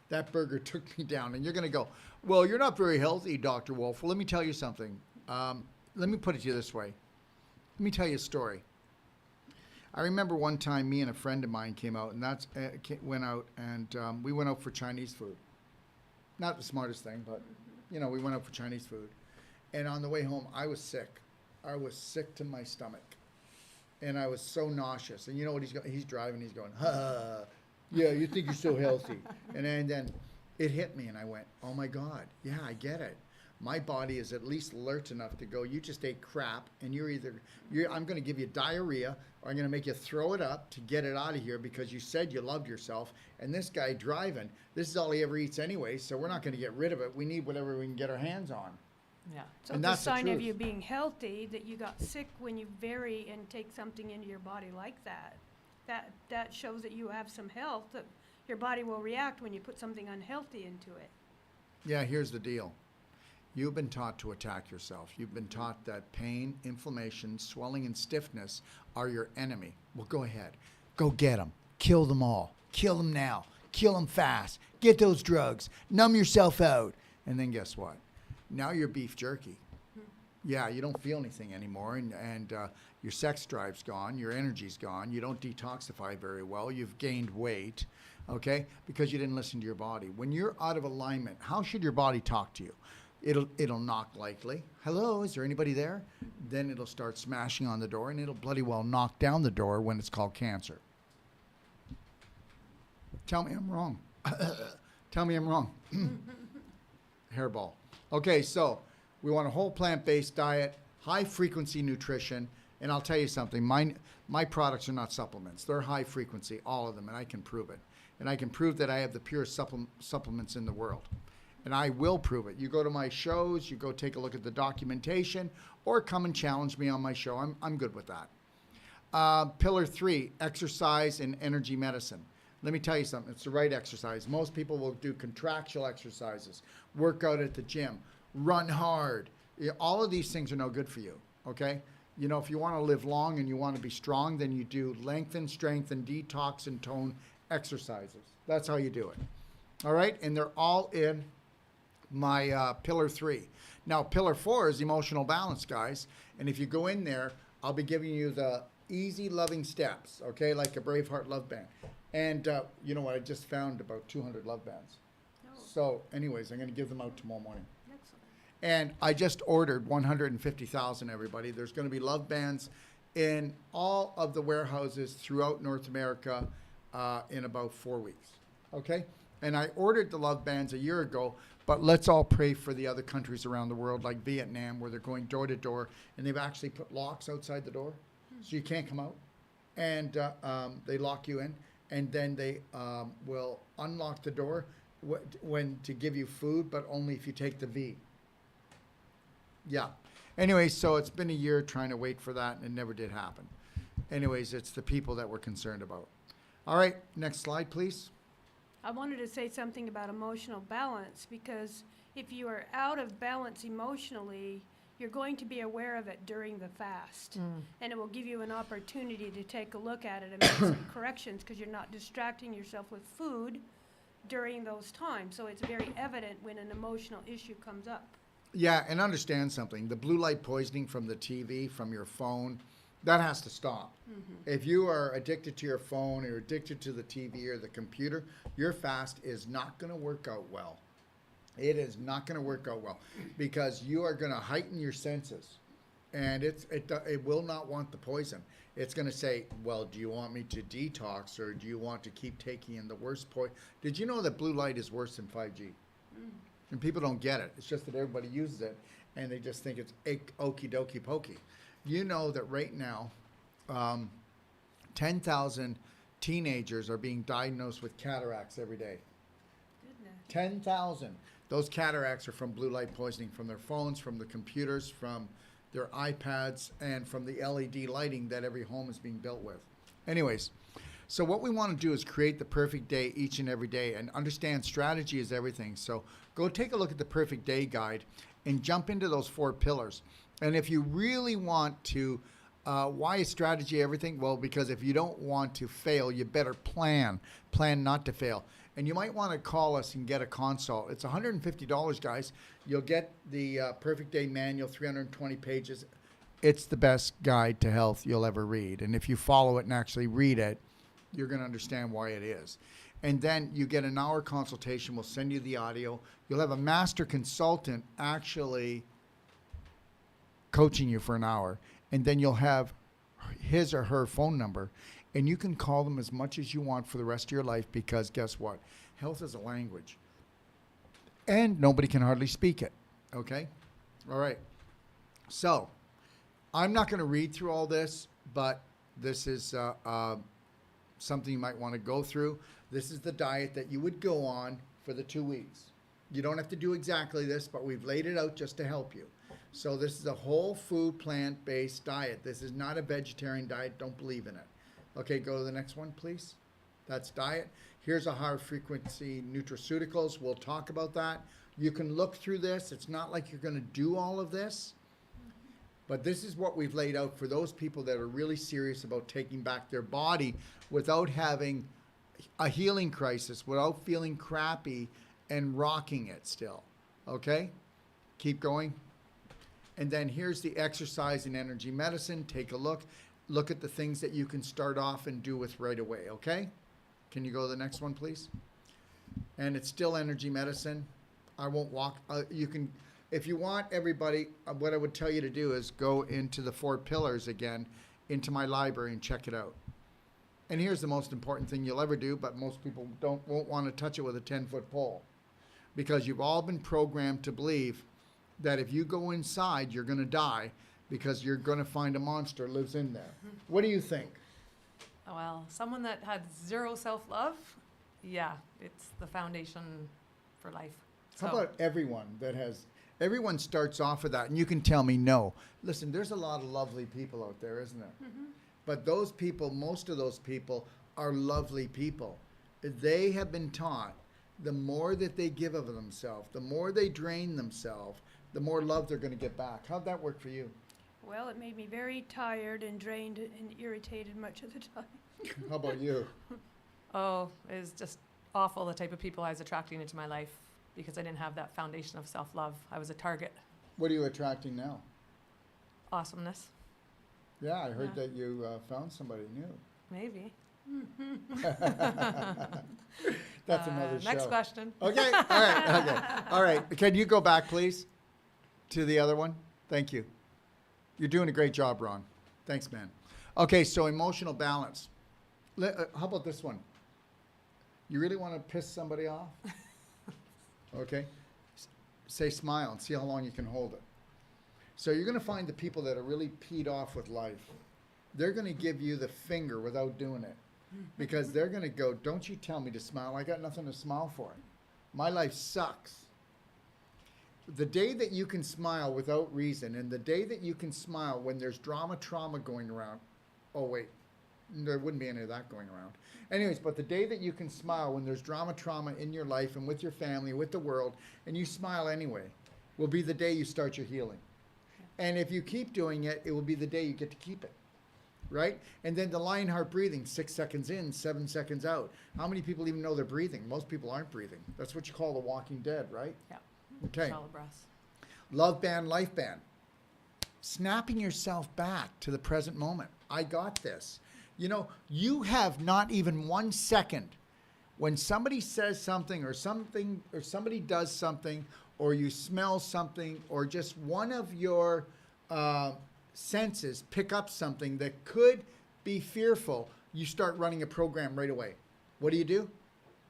That burger took me down, and you're going to go, well, you're not very healthy, Dr. Wolf. Well, let me tell you something. Let me put it to you this way. Let me tell you a story. I remember one time me and a friend of mine came out, and went out, and we went out for Chinese food. Not the smartest thing, but, you know, we went out for Chinese food. And on the way home, I was sick. I was sick to my stomach. And I was so nauseous. And you know what he's driving, he's going, ha, yeah, you think you're so healthy. And then it hit me, and I went, oh, my God, yeah, I get it. My body is at least alert enough to go, you just ate crap, and I'm going to give you diarrhea, or I'm going to make you throw it up to get it out of here because you said you loved yourself. And this guy driving, this is all he ever eats anyway, so we're not going to get rid of it. We need whatever we can get our hands on. Yeah. So And it's a that's the sign of truth. you being healthy that you got sick when you vary and take something into your body like that. That shows that you have some health, that your body will react when you put something unhealthy into it. Yeah, here's the deal. You've been taught to attack yourself. You've been taught that pain, inflammation, swelling, and stiffness are your enemy. Well, go ahead. Go get them. Kill them all. Kill them now. Kill them fast. Get those drugs. Numb yourself out. And then guess what? Now you're beef jerky. Yeah, you don't feel anything anymore, and your sex drive's gone, your energy's gone, you don't detoxify very well, you've gained weight, okay, because you didn't listen to your body. When you're out of alignment, how should your body talk to you? It'll knock lightly. Hello, is there anybody there? Then it'll start smashing on the door, and it'll bloody well knock down the door when it's called cancer. Tell me I'm wrong. Tell me I'm wrong. Hairball. Okay, so we want a whole plant-based diet, high-frequency nutrition, and I'll tell you something. My products are not supplements. They're high-frequency, all of them, and I can prove it. And I can prove that I have the purest supplements in the world. And I will prove it. You go to my shows, you go take a look at the documentation, or come and challenge me on my show. I'm good with that. Pillar 3, exercise and energy medicine. Let me tell you something. It's the right exercise. Most people will do contractual exercises, work out at the gym, run hard. All of these things are no good for you, okay? You know, if you want to live long and you want to be strong, then you do lengthen, strengthen, detox, and tone exercises. That's how you do it. All right? And they're all in my pillar 3. Now, pillar 4 is emotional balance, guys. And if you go in there, I'll be giving you the easy loving steps, okay? Like a Braveheart love band. And you know what? I just found about 200 love bands. Oh. So anyways, I'm going to give them out tomorrow morning. Excellent. And I just ordered 150,000, everybody. There's going to be love bands in all of the warehouses throughout North America in about 4 weeks. Okay? And I ordered the love bands a year ago, but let's all pray for the other countries around the world, like Vietnam, where they're going door to door, and they've actually put locks outside the door, so you can't come out. And they lock you in, and then they will unlock the door when to give you food, but only if you take the V. Yeah. Anyways, so it's been a year trying to wait for that, and it never did happen. Anyways, it's the people that we're concerned about. All right, next slide, please. I wanted to say something about emotional balance, because if you are out of balance emotionally, you're going to be aware of it during the fast. And it will give you an opportunity to take a look at it and make some corrections, because you're not distracting yourself with food during those times. So it's very evident when an emotional issue comes up. Yeah, and understand something. The blue light poisoning from the TV, from your phone, that has to stop. If you are addicted to your phone or addicted to the TV or the computer, your fast is not going to work out well. It is not going to work out well, because you are going to heighten your senses, and it will not want the poison. It's going to say, well, do you want me to detox, or do you want to keep taking in the worst poison? Did you know that blue light is worse than 5G? And people don't get it. It's just that everybody uses it, and they just think it's okie dokie pokey. You know that right now, 10,000 teenagers are being diagnosed with cataracts every day. Goodness. 10,000. Those cataracts are from blue light poisoning, from their phones, from the computers, from their iPads, and from the LED lighting that every home is being built with. Anyways, so what we want to do is create the perfect day each and every day, and understand strategy is everything. So go take a look at the perfect day guide and jump into those 4 pillars. And if you really want to, why is strategy everything? Well, because if you don't want to fail, you better plan not to fail. And you might want to call us and get a consult. It's $150, guys. You'll get the Perfect Day Manual, 320 pages. It's the best guide to health you'll ever read. And if you follow it and actually read it, you're going to understand why it is. And then you get an hour consultation. We'll send you the audio. You'll have a master consultant actually coaching you for an hour. And then you'll have his or her phone number. And you can call them as much as you want for the rest of your life, because guess what? Health is a language. And nobody can hardly speak it. Okay? All right. So, I'm not going to read through all this, but this is something you might want to go through. This is the diet that you would go on for the 2 weeks. You don't have to do exactly this, but we've laid it out just to help you. So this is a whole food, plant-based diet. This is not a vegetarian diet. Don't believe in it. Okay, go to the next one, please. That's diet. Here's a higher frequency nutraceuticals. We'll talk about that. You can look through this. It's not like you're going to do all of this. But this is what we've laid out for those people that are really serious about taking back their body without having a healing crisis, without feeling crappy and rocking it still. Okay? Keep going. And then here's the exercise and energy medicine. Take a look. Look at the things that you can start off and do with right away. Okay? Can you go to the next one, please? And it's still energy medicine. I won't walk. You can, if you want, everybody, what I would tell you to do is go into the 4 pillars again, into my library and check it out. And here's the most important thing you'll ever do, but most people won't want to touch it with a 10-foot pole, because you've all been programmed to believe that if you go inside, you're going to die because you're going to find a monster lives in there. What do you think? Well, someone that had 0 self-love, yeah, it's the foundation for life. How about everyone that has, everyone starts off with that, and you can tell me no. Listen, there's a lot of lovely people out there, isn't there? Mm-hmm. But those people, most of those people are lovely people. They have been taught the more that they give of themselves, the more they drain themselves, the more love they're going to get back. How'd that work for you? Well, it made me very tired and drained and irritated much of the time. How about you? Oh, it was just awful, the type of people I was attracting into my life, because I didn't have that foundation of self-love. I was a target. What are you attracting now? Awesomeness. Yeah, I heard Yeah. that you found somebody new. Maybe. That's another show. Next question. Okay, all right, okay. All right, can you go back, please, to the other one? Thank you. You're doing a great job, Ron. Thanks, man. Okay, so emotional balance. How about this one? You really want to piss somebody off? Okay. Say smile and see how long you can hold it. So you're going to find the people that are really peed off with life. They're going to give you the finger without doing it, because they're going to go, don't you tell me to smile. I got nothing to smile for. My life sucks. The day that you can smile without reason, and the day that you can smile when there's trauma going around, oh wait, there wouldn't be any of that going around. Anyways, but the day that you can smile when there's trauma in your life and with your family, with the world, and you smile anyway, will be the day you start your healing. And if you keep doing it, it will be the day you get to keep it, right? And then the lion heart breathing, 6 seconds in, 7 seconds out. How many people even know they're breathing? Most people aren't breathing. That's what you call the walking dead, right? Yeah. Okay. Shallow breaths. Love band, life band. Snapping yourself back to the present moment. I got this. You know, you have not even 1 second when somebody says something or somebody does something, or you smell something, or just one of your senses pick up something that could be fearful, you start running a program right away. What do?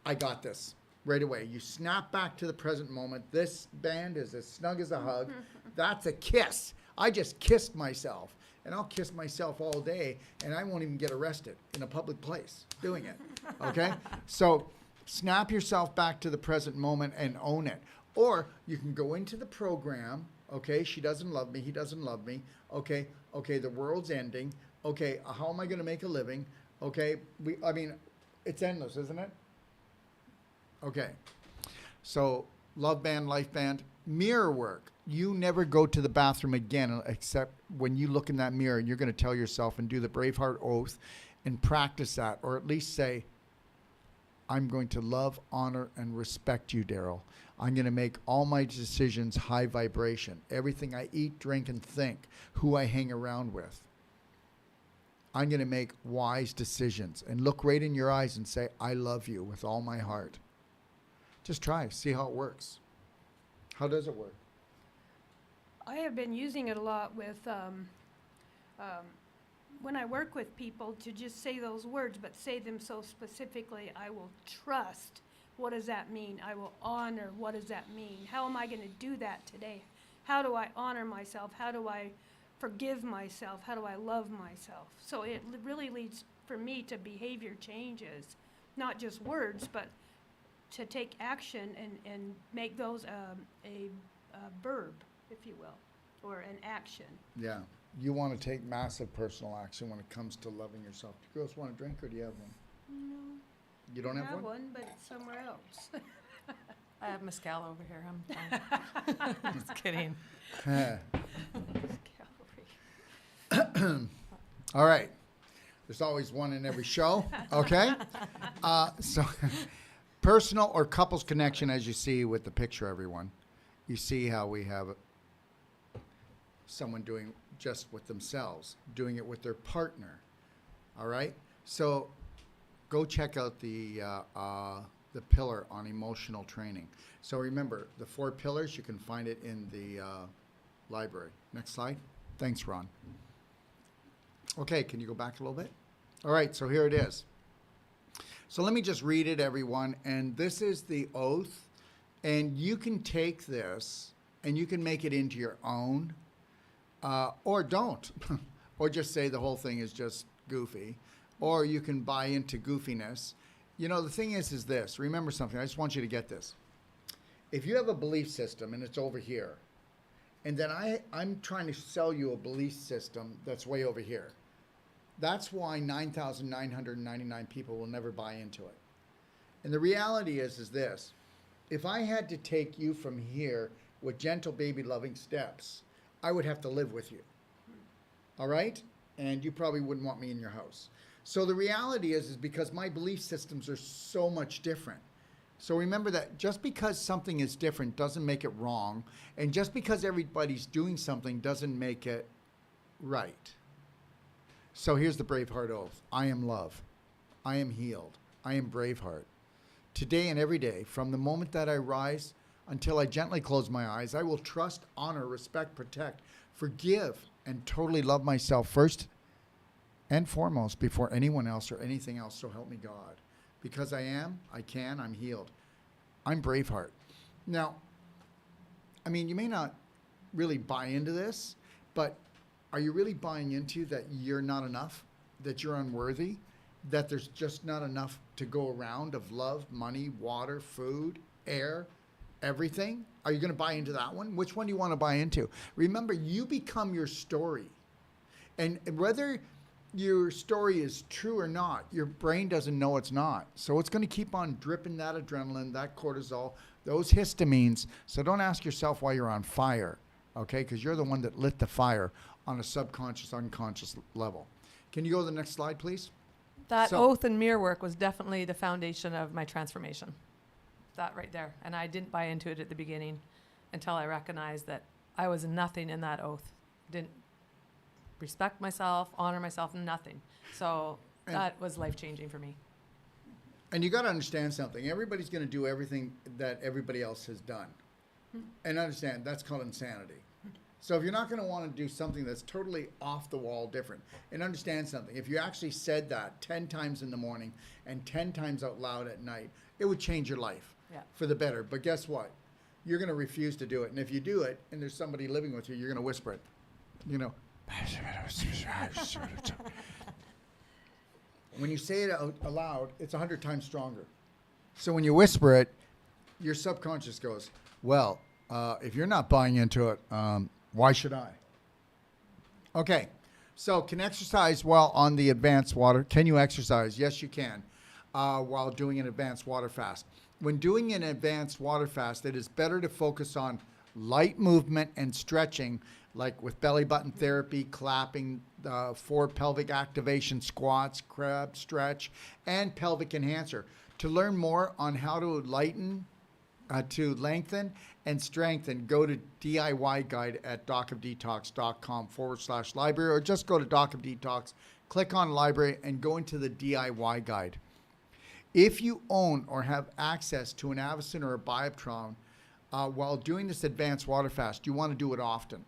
I got this. Right away. You snap back to the present moment. This band is as snug as a hug. That's a kiss. I just kissed myself. And I'll kiss myself all day, and I won't even get arrested in a public place doing it. Okay? So snap yourself back to the present moment and own it. Or you can go into the program. Okay, she doesn't love me. He doesn't love me. Okay, the world's ending. Okay, how am I going to make a living? Okay, it's endless, isn't it? Okay, so love band, life band, mirror work. You never go to the bathroom again except when you look in that mirror, and you're going to tell yourself and do the Braveheart oath and practice that, or at least say, I'm going to love, honor, and respect you, Daryl. I'm going to make all my decisions high vibration. Everything I eat, drink, and think, who I hang around with. I'm going to make wise decisions and look right in your eyes and say, I love you with all my heart. Just try, see how it works. How does it work? I have been using it a lot with, when I work with people, to just say those words, but say them so specifically. I will trust. What does that mean? I will honor. What does that mean? How am I going to do that today? How do I honor myself? How do I forgive myself? How do I love myself? So it really leads for me to behavior changes, not just words, but to take action and make those a verb, if you will, or an action. Yeah. You want to take massive personal action when it comes to loving yourself. Do you girls want a drink, or do you have one? No. You don't I have have one? one, but it's somewhere else. I have mescal over here. I'm fine. Just kidding. All right. There's always one in every show, okay? So personal or couples connection, as you see with the picture, everyone. You see how we have someone doing just with themselves, doing it with their partner, all right? So go check out the pillar on emotional training. So remember, the 4 pillars, you can find it in the library. Next slide. Thanks, Ron. Okay, can you go back a little bit? All right, so here it is. So let me just read it, everyone. And this is the oath. And you can take this and you can make it into your own, or don't. Or just say the whole thing is just goofy. Or you can buy into goofiness. You know, the thing is this. Remember something. I just want you to get this. If you have a belief system and it's over here, and then I'm trying to sell you a belief system that's way over here, that's why 9,999 people will never buy into it. And the reality is this. If I had to take you from here with gentle baby loving steps, I would have to live with you. All right? And you probably wouldn't want me in your house. So the reality is because my belief systems are so much different. So remember that just because something is different doesn't make it wrong. And just because everybody's doing something doesn't make it right. So here's the Braveheart oath. I am love. I am healed. I am Braveheart. Today and every day, from the moment that I rise until I gently close my eyes, I will trust, honor, respect, protect, forgive, and totally love myself first and foremost before anyone else or anything else, so help me God. Because I am, I can, I'm healed. I'm Braveheart. Now, I mean, you may not really buy into this, but are you really buying into that you're not enough, that you're unworthy, that there's just not enough to go around of love, money, water, food, air, everything? Are you going to buy into that one? Which one do you want to buy into? Remember, you become your story. And whether your story is true or not, your brain doesn't know it's not. So it's going to keep on dripping that adrenaline, that cortisol, those histamines. So don't ask yourself why you're on fire, okay? Because you're the one that lit the fire on a subconscious, unconscious level. Can you go to the next slide, please? That oath and mirror work was definitely the foundation of my transformation. That right there. And I didn't buy into it at the beginning until I recognized that I was nothing in that oath. Didn't respect myself, honor myself, nothing. So that was life-changing for me. And you got to understand something. Everybody's going to do everything that everybody else has done. And understand, that's called insanity. So if you're not going to want to do something that's totally off the wall different, and understand something, if you actually said that 10 times in the morning and 10 times out loud at night, it would change your life for the better. But guess what? You're going to refuse to do it. And if you do it and there's somebody living with you, you're going to whisper it. You know. When you say it out aloud, it's 100 times stronger. So when you whisper it, your subconscious goes, well, if you're not buying into it, why should I? Okay, so can exercise while on the advanced water? Can you exercise? Yes, you can, while doing an advanced water fast. When doing an advanced water fast, it is better to focus on light movement and stretching, like with belly button therapy, clapping, 4 pelvic activation squats, crab stretch, and pelvic enhancer. To learn more on how to lengthen and strengthen, go to DIY guide at docofdetox.com/library, or just go to Doc of Detox, click on library, and go into the DIY guide. If you own or have access to an Avicen or a Bioptron while doing this advanced water fast, you want to do it often.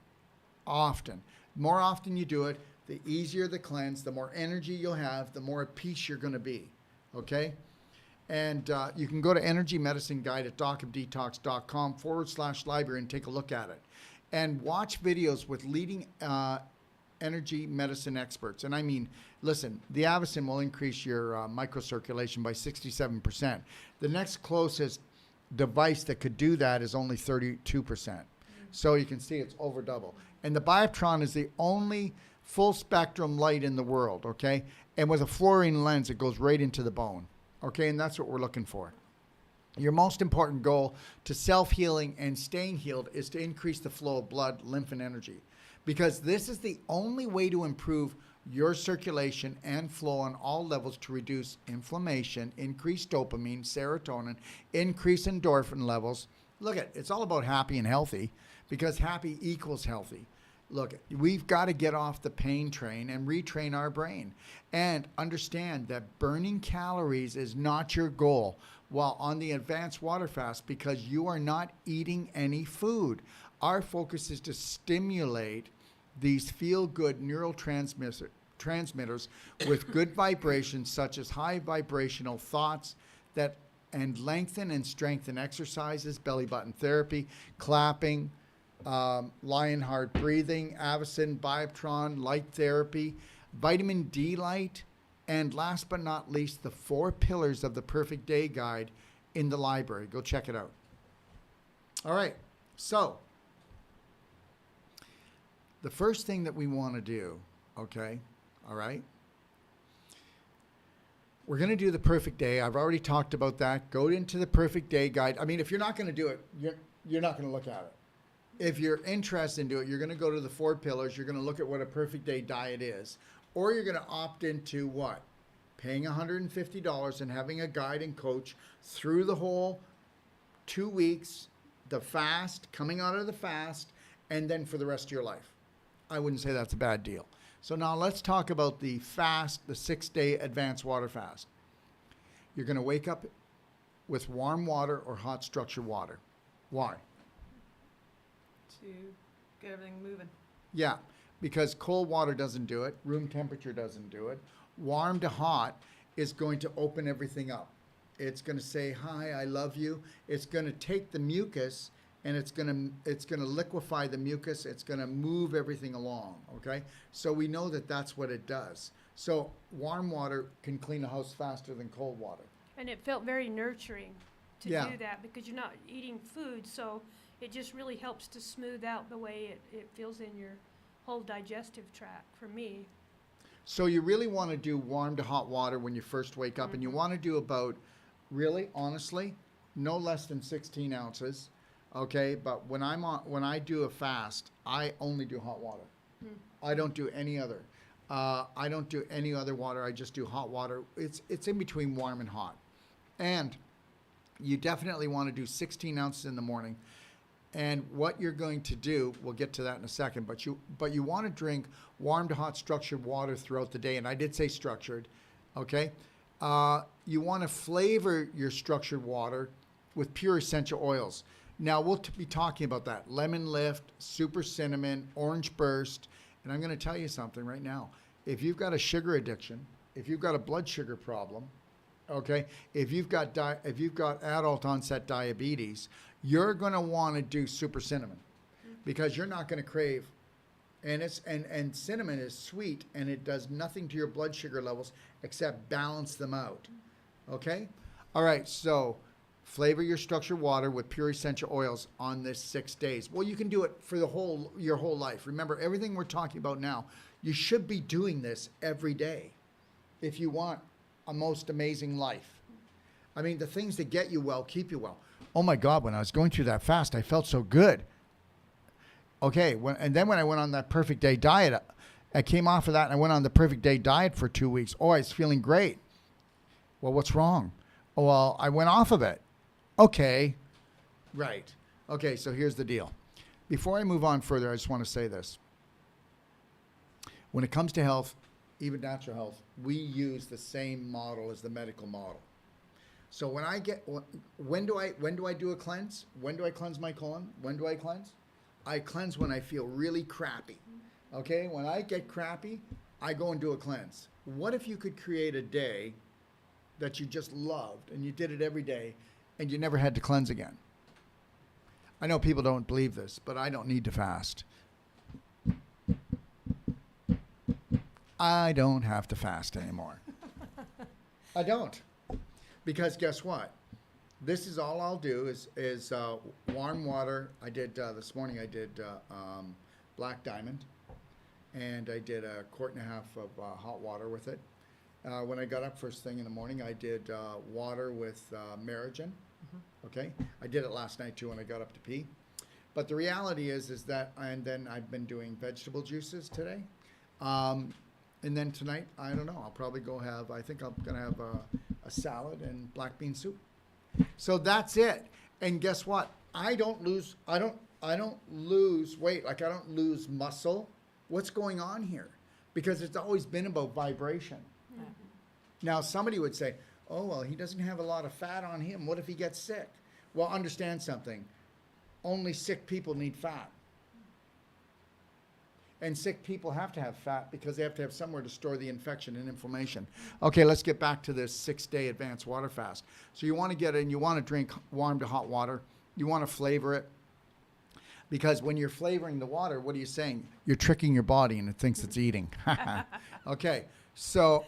Often. The more often you do it, the easier the cleanse, the more energy you'll have, the more at peace you're going to be. Okay? And you can go to Energy Medicine Guide at docofdetox.com/library and take a look at it. And watch videos with leading energy medicine experts. And I mean, listen, the Avicen will increase your microcirculation by 67%. The next closest device that could do that is only 32%. So you can see it's over double. And the Bioptron is the only full spectrum light in the world, okay? And with a fluorine lens, it goes right into the bone. Okay, and that's what we're looking for. Your most important goal to self-healing and staying healed is to increase the flow of blood, lymph, and energy. Because this is the only way to improve your circulation and flow on all levels to reduce inflammation, increase dopamine, serotonin, increase endorphin levels. Look, it's all about happy and healthy, because happy equals healthy. Look, we've got to get off the pain train and retrain our brain and understand that burning calories is not your goal while on the advanced water fast, because you are not eating any food. Our focus is to stimulate these feel-good neurotransmitters with good vibrations, such as high vibrational thoughts and lengthen and strengthen exercises, belly button therapy, clapping, Lionheart breathing, Avicin, Bioptron, light therapy, vitamin D light, and last but not least, the 4 pillars of the Perfect Day Guide in the library. Go check it out. All right, so the first thing that we want to do, okay, all right, we're going to do the Perfect Day. I've already talked about that. Go into the Perfect Day Guide. I mean, if you're not going to do it, you're not going to look at it. If you're interested in doing it, you're going to go to the 4 pillars. You're going to look at what a perfect day diet is. Or you're going to opt into what? Paying $150 and having a guide and coach through the whole 2 weeks, the fast, coming out of the fast, and then for the rest of your life. I wouldn't say that's a bad deal. So now let's talk about the fast, the 6-day advanced water fast. You're going to wake up with warm water or hot structured water. Why? To get everything moving. Yeah, because cold water doesn't do it. Room temperature doesn't do it. Warm to hot is going to open everything up. It's going to say, hi, I love you. It's going to take the mucus and it's going to liquefy the mucus. It's going to move everything along, okay? So we know that that's what it does. So warm water can clean a house faster than cold water. And it felt very nurturing to Yeah. do that, because you're not eating food, so it just really helps to smooth out the way it feels in your whole digestive tract for me. So you really want to do warm to hot water when you first wake up, and you want to do about, really, honestly, no less than 16 ounces, okay? But when I do a fast, I only do hot water. I don't do any other. I don't do any other water. I just do hot water. It's in between warm and hot. And you definitely want to do 16 ounces in the morning. And what you're going to do, we'll get to that in a second, but you want to drink warm to hot structured water throughout the day. And I did say structured, okay? You want to flavor your structured water with pure essential oils. Now, we'll be talking about that. Lemon Lift, Super Cinnamon, Orange Burst. And I'm going to tell you something right now. If you've got a sugar addiction, if you've got a blood sugar problem, okay, if you've got adult onset diabetes, you're going to want to do Super Cinnamon, because you're not going to crave. And cinnamon is sweet, and it does nothing to your blood sugar levels except balance them out. Okay? All right, so flavor your structured water with pure essential oils on this 6 days. Well, you can do it for your whole life. Remember, everything we're talking about now, you should be doing this every day if you want a most amazing life. I mean, the things that get you well keep you well. Oh my God, when I was going through that fast, I felt so good. Okay, and then when I went on that perfect day diet, I came off of that and I went on the perfect day diet for 2 weeks. Oh, I was feeling great. Well, what's wrong? Oh, well, I went off of it. Okay, right. Okay, so here's the deal. Before I move on further, I just want to say this. When it comes to health, even natural health, we use the same model as the medical model. So when do I do a cleanse? When do I cleanse my colon? When do I cleanse? I cleanse when I feel really crappy. Okay? When I get crappy, I go and do a cleanse. What if you could create a day that you just loved and you did it every day and you never had to cleanse again? I know people don't believe this, but I don't need to fast. I don't have to fast anymore. I don't. Because guess what? This is all I'll do is warm water. I did this morning. I did Black Diamond, and I did a quart and a half of hot water with it, When I got up first thing in the morning, I did water with Merigen. Okay, I did it last night too when I got up to pee. But the reality is that, and then I've been doing vegetable juices today. And then tonight, I don't know, I'll probably go have, I think I'm going to have a salad and black bean soup. So that's it. And guess what? I don't lose weight. Like I don't lose muscle. What's going on here? Because it's always been about vibration. Yeah. Now somebody would say, oh, well, he doesn't have a lot of fat on him. What if he gets sick? Well, understand something. Only sick people need fat. And sick people have to have fat because they have to have somewhere to store the infection and inflammation. Okay, let's get back to this 6-day advanced water fast. So you want to get in, you want to drink warm to hot water. You want to flavor it. Because when you're flavoring the water, what are you saying? You're tricking your body and it thinks it's eating. Okay, so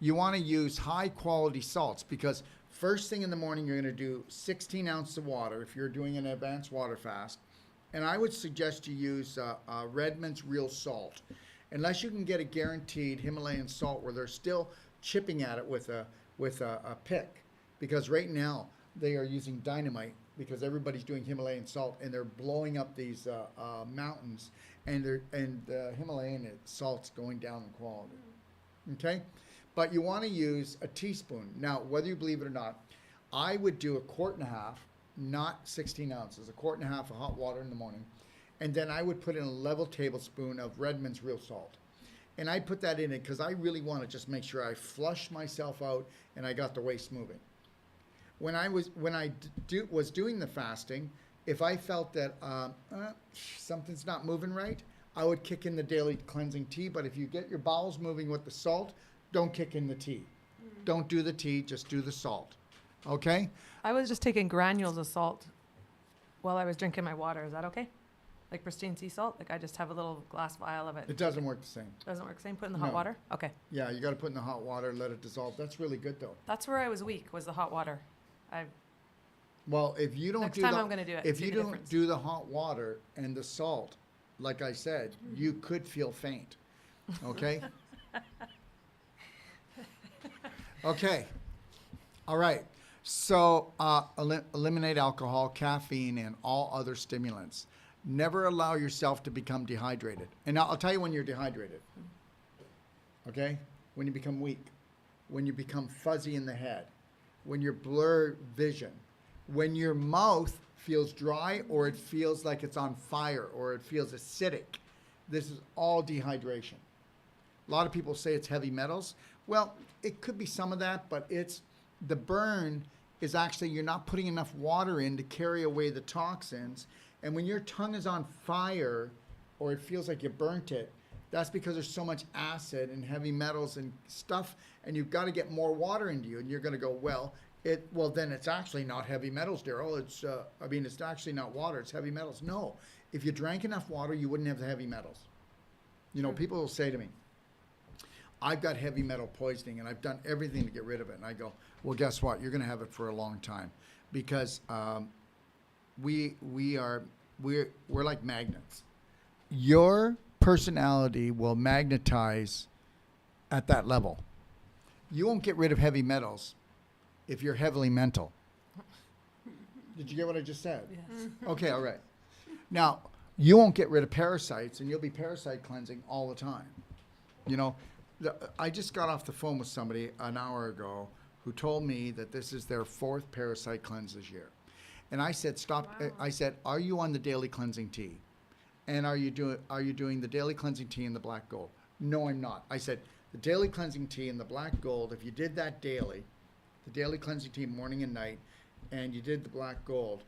you want to use high quality salts because first thing in the morning, you're going to do 16 ounces of water if you're doing an advanced water fast. And I would suggest you use Redmond's Real Salt. Unless you can get a guaranteed Himalayan salt where they're still chipping at it with a pick. Because right now they are using dynamite because everybody's doing Himalayan salt and they're blowing up these mountains and the Himalayan salt's going down in quality. Okay? But you want to use a teaspoon. Now, whether you believe it or not, I would do 1.5 quarts, not 16 ounces, 1.5 quarts of hot water in the morning. And then I would put in a level tablespoon of Redmond's Real Salt. And I put that in it because I really want to just make sure I flush myself out and I got the waste moving. When I was doing the fasting, if I felt that something's not moving right, I would kick in the daily cleansing tea. But if you get your bowels moving with the salt, don't kick in the tea. Don't do the tea, just do the salt. Okay? I was just taking granules of salt while I was drinking my water. Is that okay? Like pristine sea salt? Like I just have a little glass vial of it. It doesn't work the same. Doesn't work the same? Put in the hot No. water? Okay. Yeah, you got to put in the hot water, let it dissolve. That's really good though. That's where I was weak, was the hot water. Well, if you don't Next do time the, I'm gonna do it, if see you the don't difference. do the hot water and the salt, like I said, you could feel faint. Okay? Okay. All right. So eliminate alcohol, caffeine, and all other stimulants. Never allow yourself to become dehydrated. And I'll tell you when you're dehydrated. Okay? When you become weak. When you become fuzzy in the head. When you blur vision. When your mouth feels dry or it feels like it's on fire or it feels acidic. This is all dehydration. A lot of people say it's heavy metals. Well, it could be some of that, but it's the burn is actually you're not putting enough water in to carry away the toxins. And when your tongue is on fire or it feels like you burnt it, that's because there's so much acid and heavy metals and stuff, and you've got to get more water into you. And you're going to go, well, then it's actually not heavy metals, Daryl. It's actually not water, it's heavy metals. No, if you drank enough water, you wouldn't have the heavy metals. You know, people will say to me, I've got heavy metal poisoning and I've done everything to get rid of it. And I go, well, guess what? You're going to have it for a long time because we're like magnets. Your personality will magnetize at that level. You won't get rid of heavy metals if you're heavily mental. Did you get what I just said? Yes. Okay, all right. Now, you won't get rid of parasites and you'll be parasite cleansing all the time. You know, I just got off the phone with somebody an hour ago who told me that this is their 4th parasite cleanse this year. And I said, stop. Wow. I said, are you on the daily cleansing tea? And are you doing the daily cleansing tea in the black gold? No, I'm not. I said, the daily cleansing tea in the black gold, if you did that daily, the daily cleansing tea morning and night, and you did the black gold,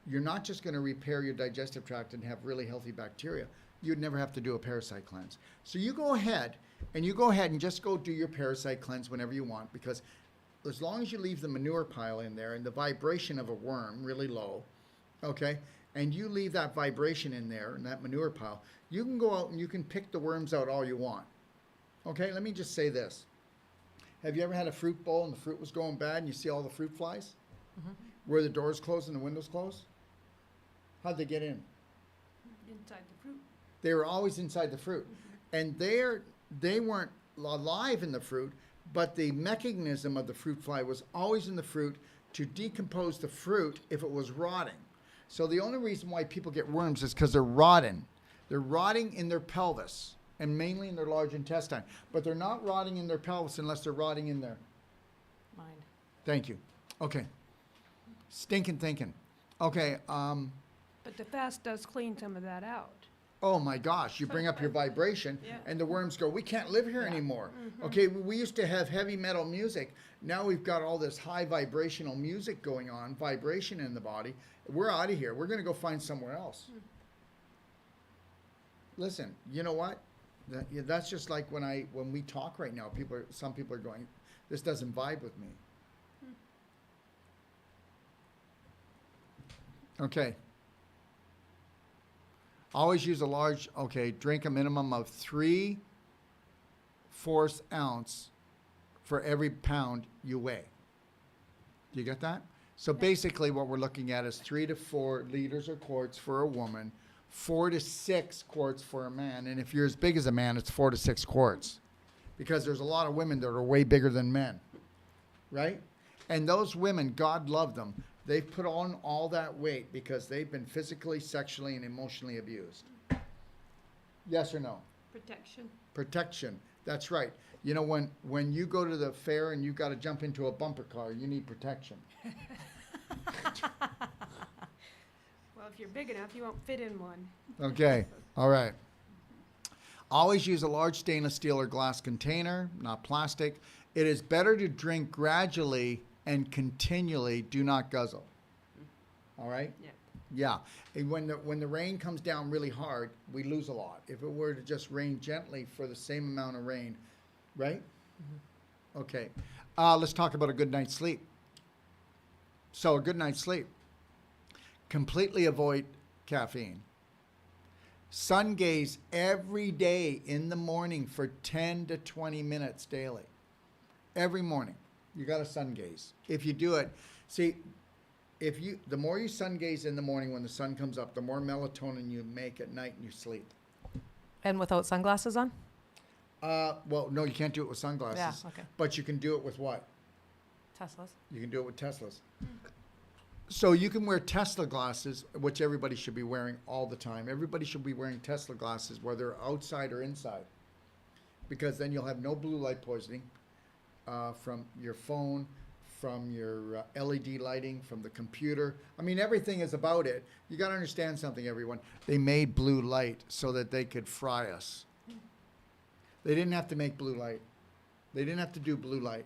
you're not just going to repair your digestive tract and have really healthy bacteria. You'd never have to do a parasite cleanse. So you go ahead and just go do your parasite cleanse whenever you want, because as long as you leave the manure pile in there and the vibration of a worm really low, okay, and you leave that vibration in there in that manure pile, you can go out and you can pick the worms out all you want. Okay, let me just say this. Have you ever had a fruit bowl and the fruit was going bad and you see all the fruit flies? Mm-hmm. Where the doors closed and the windows closed? How'd they get in? Inside the fruit. They were always inside the fruit. And they weren't alive in the fruit, But the mechanism of the fruit fly was always in the fruit to decompose the fruit if it was rotting. So the only reason why people get worms is because they're rotting. They're rotting in their pelvis and mainly in their large intestine. But they're not rotting in their pelvis unless they're rotting in their Mind. Thank you. Okay. Stinking thinking. Okay. But the fast does clean some of that out. Oh my gosh, you bring up your vibration Yeah. and the worms go, we can't live here anymore. Okay, we used to have heavy metal music. Now we've got all this high vibrational music going on, vibration in the body. We're out of here. We're going to go find somewhere else. Listen, you know what? That's just like when we talk right now, some people are going, this doesn't vibe with me. Okay. Always use a large, drink a minimum of 3/4 ounce for every pound you weigh. Do you get that? So basically what we're looking at is 3 to 4 liters or quarts for a woman, 4 to 6 quarts for a man. And if you're as big as a man, it's 4 to 6 quarts. Because there's a lot of women that are way bigger than men, right? And those women, God love them. They've put on all that weight because they've been physically, sexually, and emotionally abused. Yes or no? Protection. Protection. That's right. You know, when you go to the fair and you got to jump into a bumper car, you need protection. Well, if you're big enough, you won't fit in one. Okay. All right. Always use a large stainless steel or glass container, not plastic. It is better to drink gradually and continually. Do not guzzle. All right? Yeah. Yeah. And when the rain comes down really hard, we lose a lot. If it were to just rain gently for the same amount of rain, right? Mm-hmm. Okay. Let's talk about a good night's sleep. So a good night's sleep. Completely avoid caffeine. Sun gaze every day in the morning for 10 to 20 minutes daily. Every morning. You got to sun gaze. If you do it, see, the more you sun gaze in the morning when the sun comes up, the more melatonin you make at night and you sleep. And without sunglasses on? Well, no, you can't do it with sunglasses. Yeah, okay. But you can do it with what? Teslas. You can do it with Teslas. So you can wear Tesla glasses, which everybody should be wearing all the time. Everybody should be wearing Tesla glasses, whether outside or inside, because then you'll have no blue light poisoning from your phone, from your LED lighting, from the computer. I mean, everything is about it. You got to understand something, everyone. They made blue light so that they could fry us. They didn't have to make blue light. They didn't have to do blue light.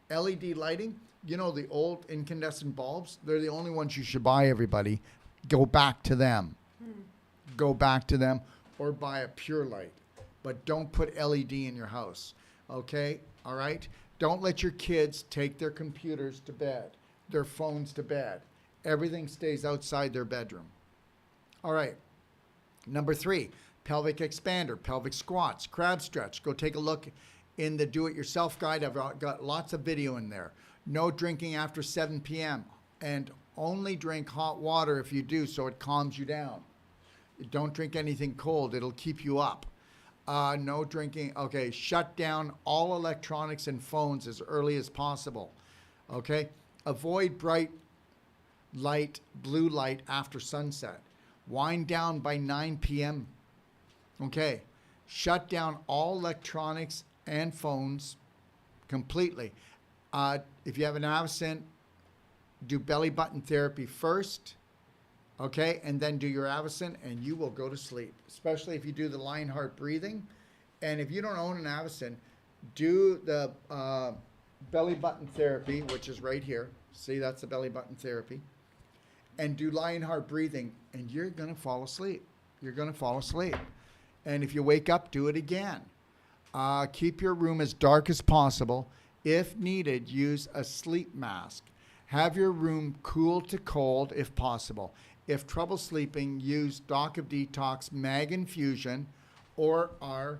LED lighting, you know, the old incandescent bulbs, they're the only ones you should buy, everybody. Go back to them. Go back to them or buy a pure light. But don't put LED in your house, okay? All right? Don't let your kids take their computers to bed, their phones to bed. Everything stays outside their bedroom. All right. Number 3, pelvic expander, pelvic squats, crab stretch. Go take a look in the do-it-yourself guide. I've got lots of video in there. No drinking after 7 p.m. and only drink hot water if you do, so it calms you down. Don't drink anything cold. It'll keep you up. No drinking. Okay, shut down all electronics and phones as early as possible. Okay, avoid bright light, blue light after sunset. Wind down by 9 p.m. Okay, shut down all electronics and phones completely. If you have an Avicent, do belly button therapy first. Okay, and then do your Avicent and you will go to sleep, especially if you do the Lionheart breathing. And if you don't own an Avicent, do the belly button therapy, which is right here. See, that's the belly button therapy. And do Lionheart breathing and you're going to fall asleep. You're going to fall asleep. And if you wake up, do it again. Keep your room as dark as possible. If needed, use a sleep mask. Have your room cool to cold if possible. If trouble sleeping, use Doc of Detox Mag Infusion or our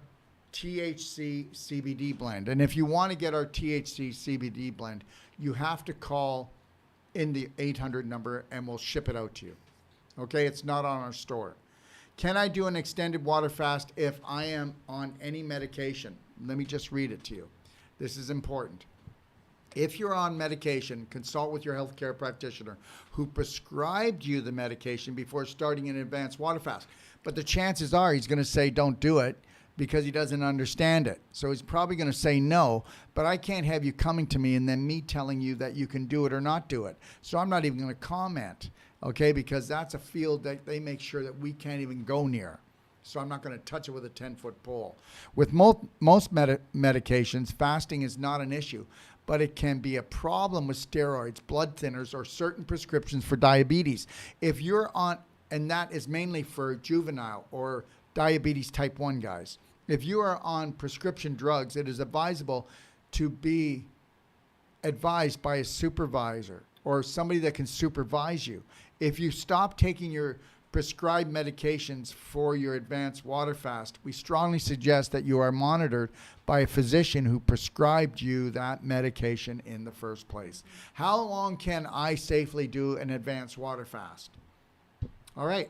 THC CBD blend. And if you want to get our THC CBD blend, you have to call in the 800 number and we'll ship it out to you. Okay, it's not on our store. Can I do an extended water fast if I am on any medication? Let me just read it to you. This is important. If you're on medication, consult with your healthcare practitioner who prescribed you the medication before starting an advanced water fast. But the chances are he's going to say don't do it because he doesn't understand it. So he's probably going to say no, but I can't have you coming to me and then me telling you that you can do it or not do it. So I'm not even going to comment, okay, because that's a field that they make sure that we can't even go near. So I'm not going to touch it with a 10-foot pole. With most medications, fasting is not an issue, but it can be a problem with steroids, blood thinners, or certain prescriptions for diabetes. If you're on, and that is mainly for juvenile or diabetes type 1 guys. If you are on prescription drugs, it is advisable to be advised by a supervisor or somebody that can supervise you. If you stop taking your prescribed medications for your advanced water fast, we strongly suggest that you are monitored by a physician who prescribed you that medication in the first place. How long can I safely do an advanced water fast? All right.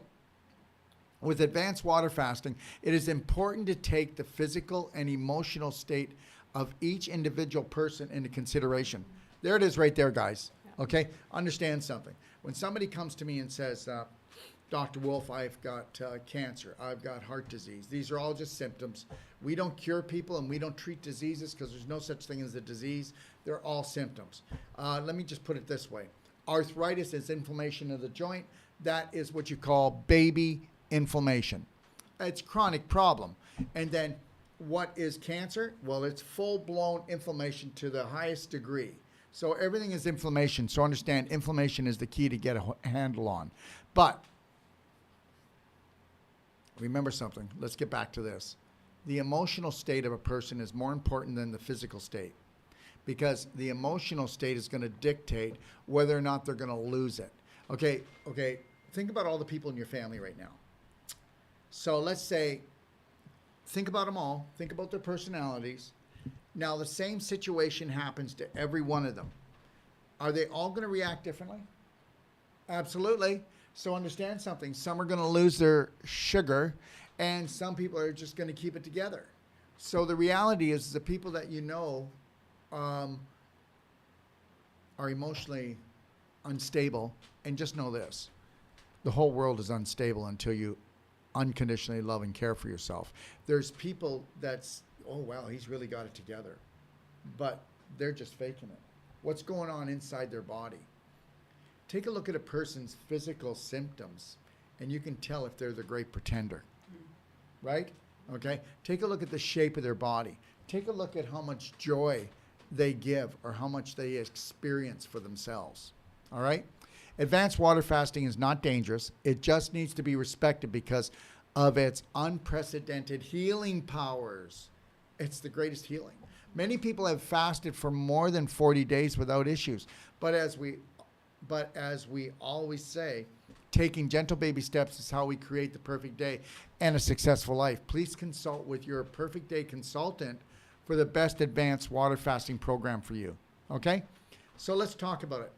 With advanced water fasting, it is important to take the physical and emotional state of each individual person into consideration. There it is right there, guys. Okay? Understand something. When somebody comes to me and says, Dr. Wolf, I've got cancer, I've got heart disease. These are all just symptoms. We don't cure people and we don't treat diseases because there's no such thing as a disease. They're all symptoms. Let me just put it this way. Arthritis is inflammation of the joint. That is what you call baby inflammation. It's a chronic problem. And then what is cancer? Well, it's full-blown inflammation to the highest degree. So everything is inflammation. So understand, inflammation is the key to get a handle on. But remember something. Let's get back to this. The emotional state of a person is more important than the physical state, because the emotional state is going to dictate whether or not they're going to lose it. Okay. Think about all the people in your family right now. So let's say, think about them all. Think about their personalities. Now, the same situation happens to every one of them. Are they all going to react differently? Absolutely. So understand something. Some are going to lose their sugar, and some people are just going to keep it together. So the reality is the people that you know are emotionally unstable, and just know this. The whole world is unstable until you unconditionally love and care for yourself. There's people that's, oh, wow, he's really got it together. But they're just faking it. What's going on inside their body? Take a look at a person's physical symptoms, and you can tell if they're the great pretender. Right? Okay? Take a look at the shape of their body. Take a look at how much joy they give or how much they experience for themselves. All right? Advanced water fasting is not dangerous. It just needs to be respected because of its unprecedented healing powers. It's the greatest healing. Many people have fasted for more than 40 days without issues. But as we always say, taking gentle baby steps is how we create the perfect day and a successful life. Please consult with your perfect day consultant for the best advanced water fasting program for you. Okay? So let's talk about it.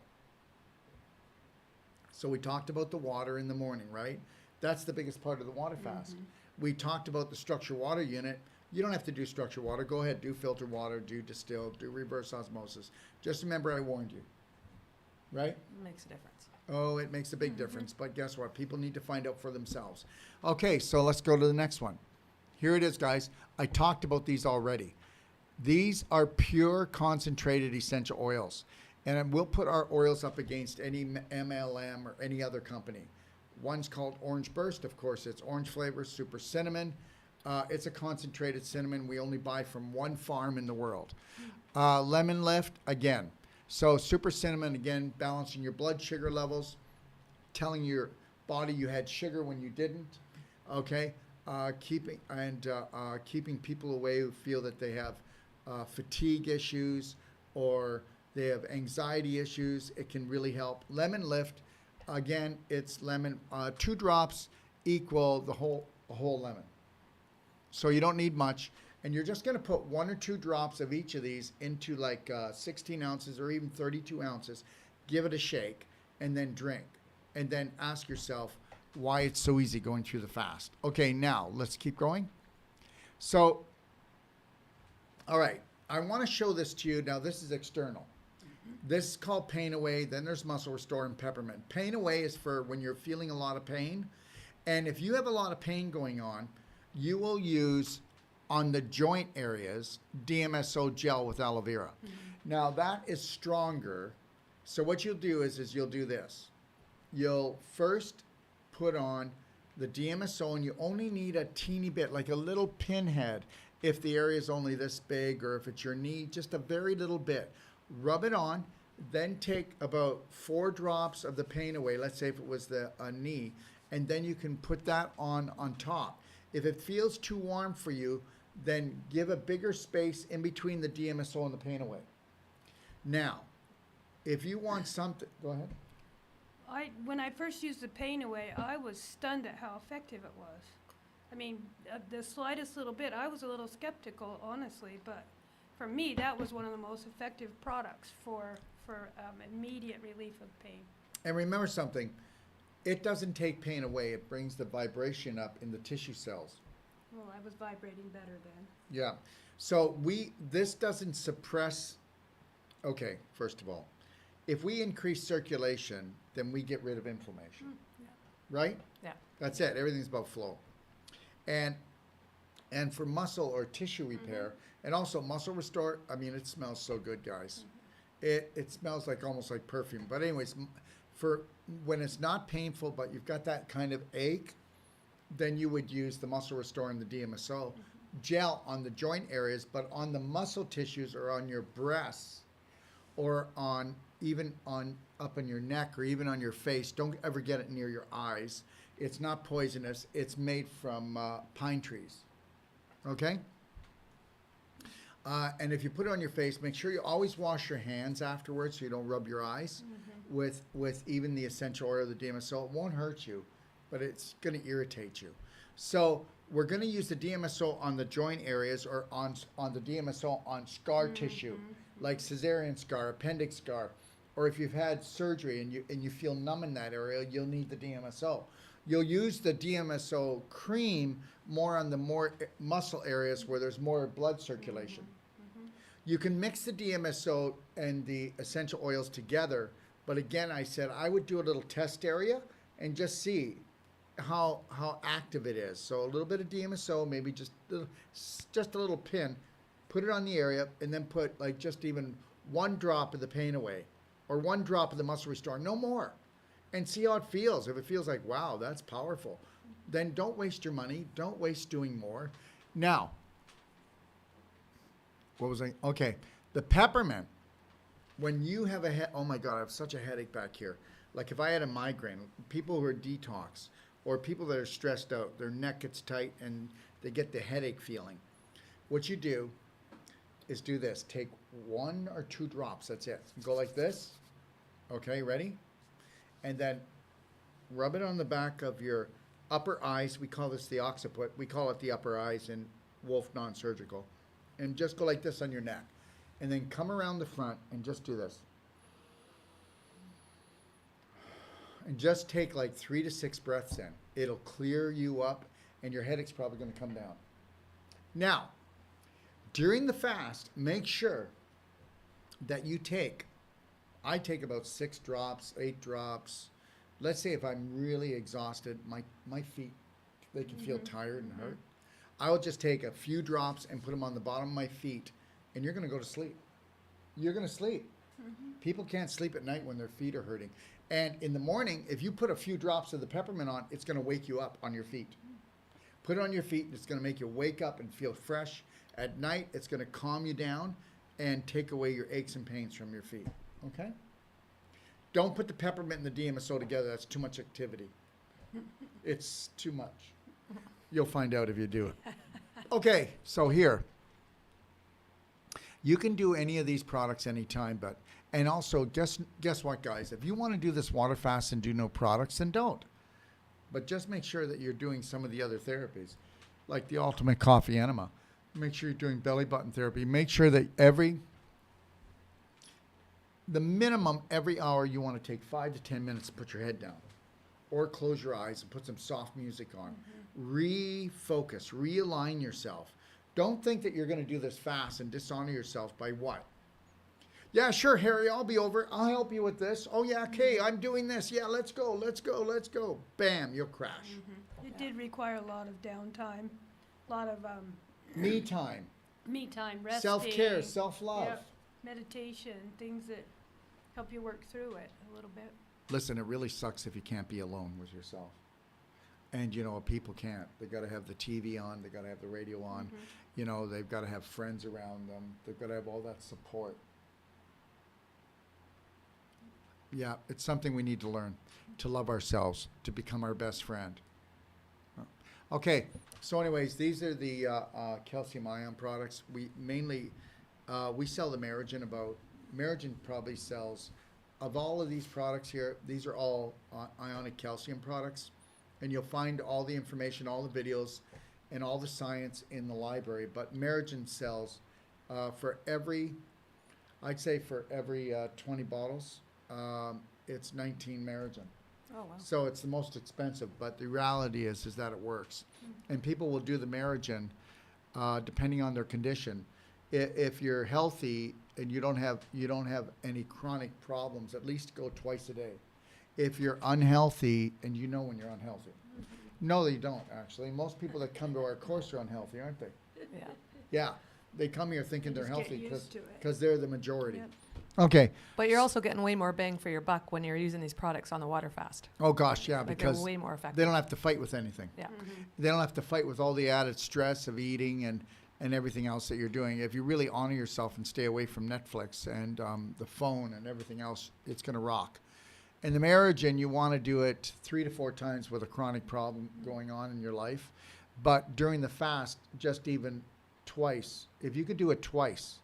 So we talked about the water in the morning, right? That's the biggest part of the water fast. Mm-hmm. We talked about the structured water unit. You don't have to do structured water. Go ahead, do filtered water, do distilled, do reverse osmosis. Just remember I warned you, right? It makes a difference. Oh, it makes a big difference. But guess what? People need to find out for themselves. Okay, so let's go to the next one. Here it is, guys. I talked about these already. These are pure concentrated essential oils. And we'll put our oils up against any MLM or any other company. One's called Orange Burst, of course. It's orange flavor, super cinnamon. It's a concentrated cinnamon we only buy from one farm in the world. Lemon Lift, again. So super cinnamon, again, balancing your blood sugar levels, telling your body you had sugar when you didn't. Okay, keeping people away who feel that they have fatigue issues or they have anxiety issues. It can really help. Lemon Lift, again, it's lemon. 2 drops equal the whole lemon. So you don't need much. And you're just going to put 1 or 2 drops of each of these into like 16 ounces or even 32 ounces. Give it a shake and then drink. And then ask yourself why it's so easy going through the fast. Okay, now let's keep going. So, all right. I want to show this to you. Now, this is external. This is called Pain Away. Then there's Muscle Restore and Peppermint. Pain Away is for when you're feeling a lot of pain. And if you have a lot of pain going on, you will use on the joint areas DMSO gel with aloe vera. Now, that is stronger. So what you'll do is you'll do this. You'll first put on the DMSO, and you only need a teeny bit, like a little pinhead, if the area is only this big, or if it's your knee, just a very little bit. Rub it on, then take about 4 drops of the Pain Away, let's say if it was the knee, and then you can put that on top. If it feels too warm for you, then give a bigger space in between the DMSO and the Pain Away. Now, if you want something, go ahead. When I first used the Pain Away, I was stunned at how effective it was. I mean, the slightest little bit, I was a little skeptical, honestly, but for me, that was one of the most effective products for immediate relief of pain. And remember something, it doesn't take pain away, it brings the vibration up in the tissue cells. Well, I was vibrating better then. Yeah, so this doesn't suppress, okay, first of all, if we increase circulation, then we get rid of inflammation, right? Yeah. That's it, everything's about flow. And for muscle or tissue repair, and also muscle restore, I mean, it smells so good, guys. It smells like almost like perfume. But anyways, for when it's not painful, but you've got that kind of ache, then you would use the Muscle Restore and the DMSO gel on the joint areas, but on the muscle tissues or on your breasts or on even on up on your neck or even on your face. Don't ever get it near your eyes. It's not poisonous. It's made from pine trees. Okay? And if you put it on your face, make sure you always wash your hands afterwards so you don't rub your eyes with even the essential oil, the DMSO. It won't hurt you, but it's going to irritate you. So we're going to use the DMSO on the joint areas or on the DMSO on scar tissue, like cesarean scar, appendix scar, or if you've had surgery and you feel numb in that area, you'll need the DMSO. You'll use the DMSO cream more on the more muscle areas where there's more blood circulation. You can mix the DMSO and the essential oils together, but again, I said I would do a little test area and just see how active it is. So a little bit of DMSO, maybe just a little pin, put it on the area, and then put like just even 1 drop of the Pain Away or 1 drop of the Muscle Restore, no more, and see how it feels. If it feels like, wow, that's powerful, then don't waste your money. Don't waste doing more. Now, what was I? Okay, the peppermint. When you have a head, oh my God, I have such a headache back here. Like if I had a migraine, people who are detox or people that are stressed out, their neck gets tight and they get the headache feeling. What you do is do this. Take 1 or 2 drops, that's it. Go like this. Okay, ready? And then rub it on the back of your upper eyes. We call this the occiput. We call it the upper eyes in Wolf Non-Surgical. And just go like this on your neck. And then come around the front and just do this. And just take like 3 to 6 breaths in. It'll clear you up and your headache's probably going to come down. Now, during the fast, make sure that you I take about 6 drops, 8 drops. Let's say if I'm really exhausted, my feet, they can feel tired and hurt. I will just take a few drops and put them on the bottom of my feet, and you're going to go to sleep. You're going to sleep. People can't sleep at night when their feet are hurting. And in the morning, if you put a few drops of the peppermint on, it's going to wake you up on your feet. Put it on your feet, and it's going to make you wake up and feel fresh. At night, it's going to calm you down and take away your aches and pains from your feet. Okay? Don't put the peppermint and the DMSO together. That's too much activity. It's too much. You'll find out if you do it. Okay, so here. You can do any of these products anytime, and also guess what, guys? If you want to do this water fast and do no products, then don't. But just make sure that you're doing some of the other therapies, like the ultimate coffee enema. Make sure you're doing belly button therapy. Make sure that the minimum every hour you want to take 5 to 10 minutes to put your head down or close your eyes and put some soft music on. Refocus, realign yourself. Don't think that you're going to do this fast and dishonor yourself by what? Yeah, sure, Harry, I'll be over. I'll help you with this. Oh, yeah, okay, I'm doing this. Yeah, let's go, let's go, let's go. Bam, you'll crash. It did require a lot of downtime, a lot of Me time, me time, resting. self-care, self-love. Yep. Meditation, things that help you work through it a little bit. Listen, it really sucks if you can't be alone with yourself. And, you know, people can't. They got to have the TV on. They got to have the radio on. You know, they've got to have friends around them. They've got to have all that support. Yeah, it's something we need to learn, to love ourselves, to become our best friend. Okay, so anyways, these are the calcium ion products. We mainly, we sell the Merigen about, Merigen probably sells, of all of these products here, these are all ionic calcium products. And you'll find all the information, all the videos, and all the science in the library. But Merigen sells for every, I'd say for every 20 bottles, it's 19 Merigen. Oh, wow. So it's the most expensive, but the reality is that it works. And people will do the Merigen depending on their condition. If you're healthy and you don't have any chronic problems, at least go twice a day. If you're unhealthy, and you know when you're unhealthy. No, they don't, actually. Most people that come to our course are unhealthy, aren't they? Yeah. Yeah. They come here thinking they're just get healthy used to it. because they're the majority. Yep. Okay. But you're also getting way more bang for your buck when you're using these products on the water fast. Oh, gosh, yeah, Like because they're way more effective. they don't have to fight with anything. Yeah. They don't have to fight with all the added stress of eating and everything else that you're doing. If you really honor yourself and stay away from Netflix and the phone and everything else, it's going to rock. In the Merigen, you want to do it 3 to 4 times with a chronic problem going on in your life. But during the fast, just even twice. If you could do it twice,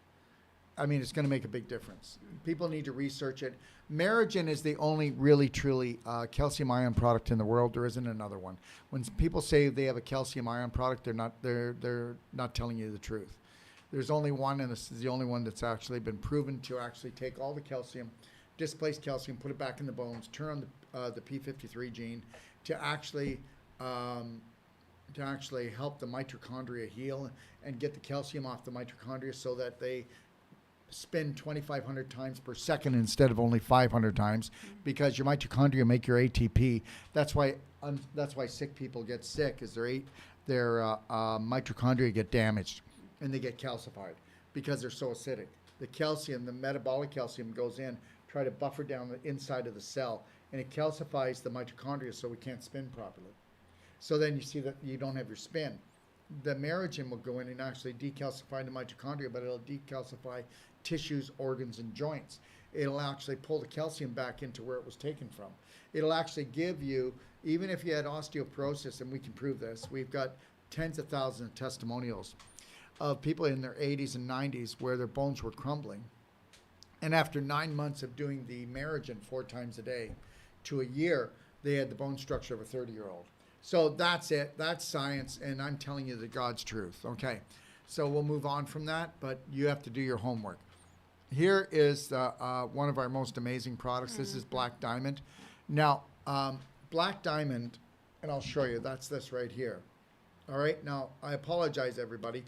I mean, it's going to make a big difference. People need to research it. Merigen is the only really, truly calcium ion product in the world. There isn't another one. When people say they have a calcium ion product, they're not telling you the truth. There's only one, and this is the only one that's actually been proven to actually take all the calcium, displace calcium, put it back in the bones, turn on the P53 gene to actually help the mitochondria heal and get the calcium off the mitochondria so that they spin 2,500 times per second instead of only 500 times, because your mitochondria make your ATP. That's why sick people get sick, is their mitochondria get damaged and they get calcified because they're so acidic. The calcium, the metabolic calcium, goes in, try to buffer down the inside of the cell, and it calcifies the mitochondria so we can't spin properly. So then you see that you don't have your spin. The Merigen will go in and actually decalcify the mitochondria, but it'll decalcify tissues, organs, and joints. It'll actually pull the calcium back into where it was taken from. It'll actually give you, even if you had osteoporosis, and we can prove this, we've got tens of thousands of testimonials of people in their 80s and 90s where their bones were crumbling. And after 9 months of doing the Merigen 4 times a day to a year, they had the bone structure of a 30-year-old. So that's it. That's science, and I'm telling you the God's truth. Okay, so we'll move on from that, but you have to do your homework. Here is one of our most amazing products. This is Black Diamond. Now, Black Diamond, and I'll show you, that's this right here. All right, now, I apologize, everybody,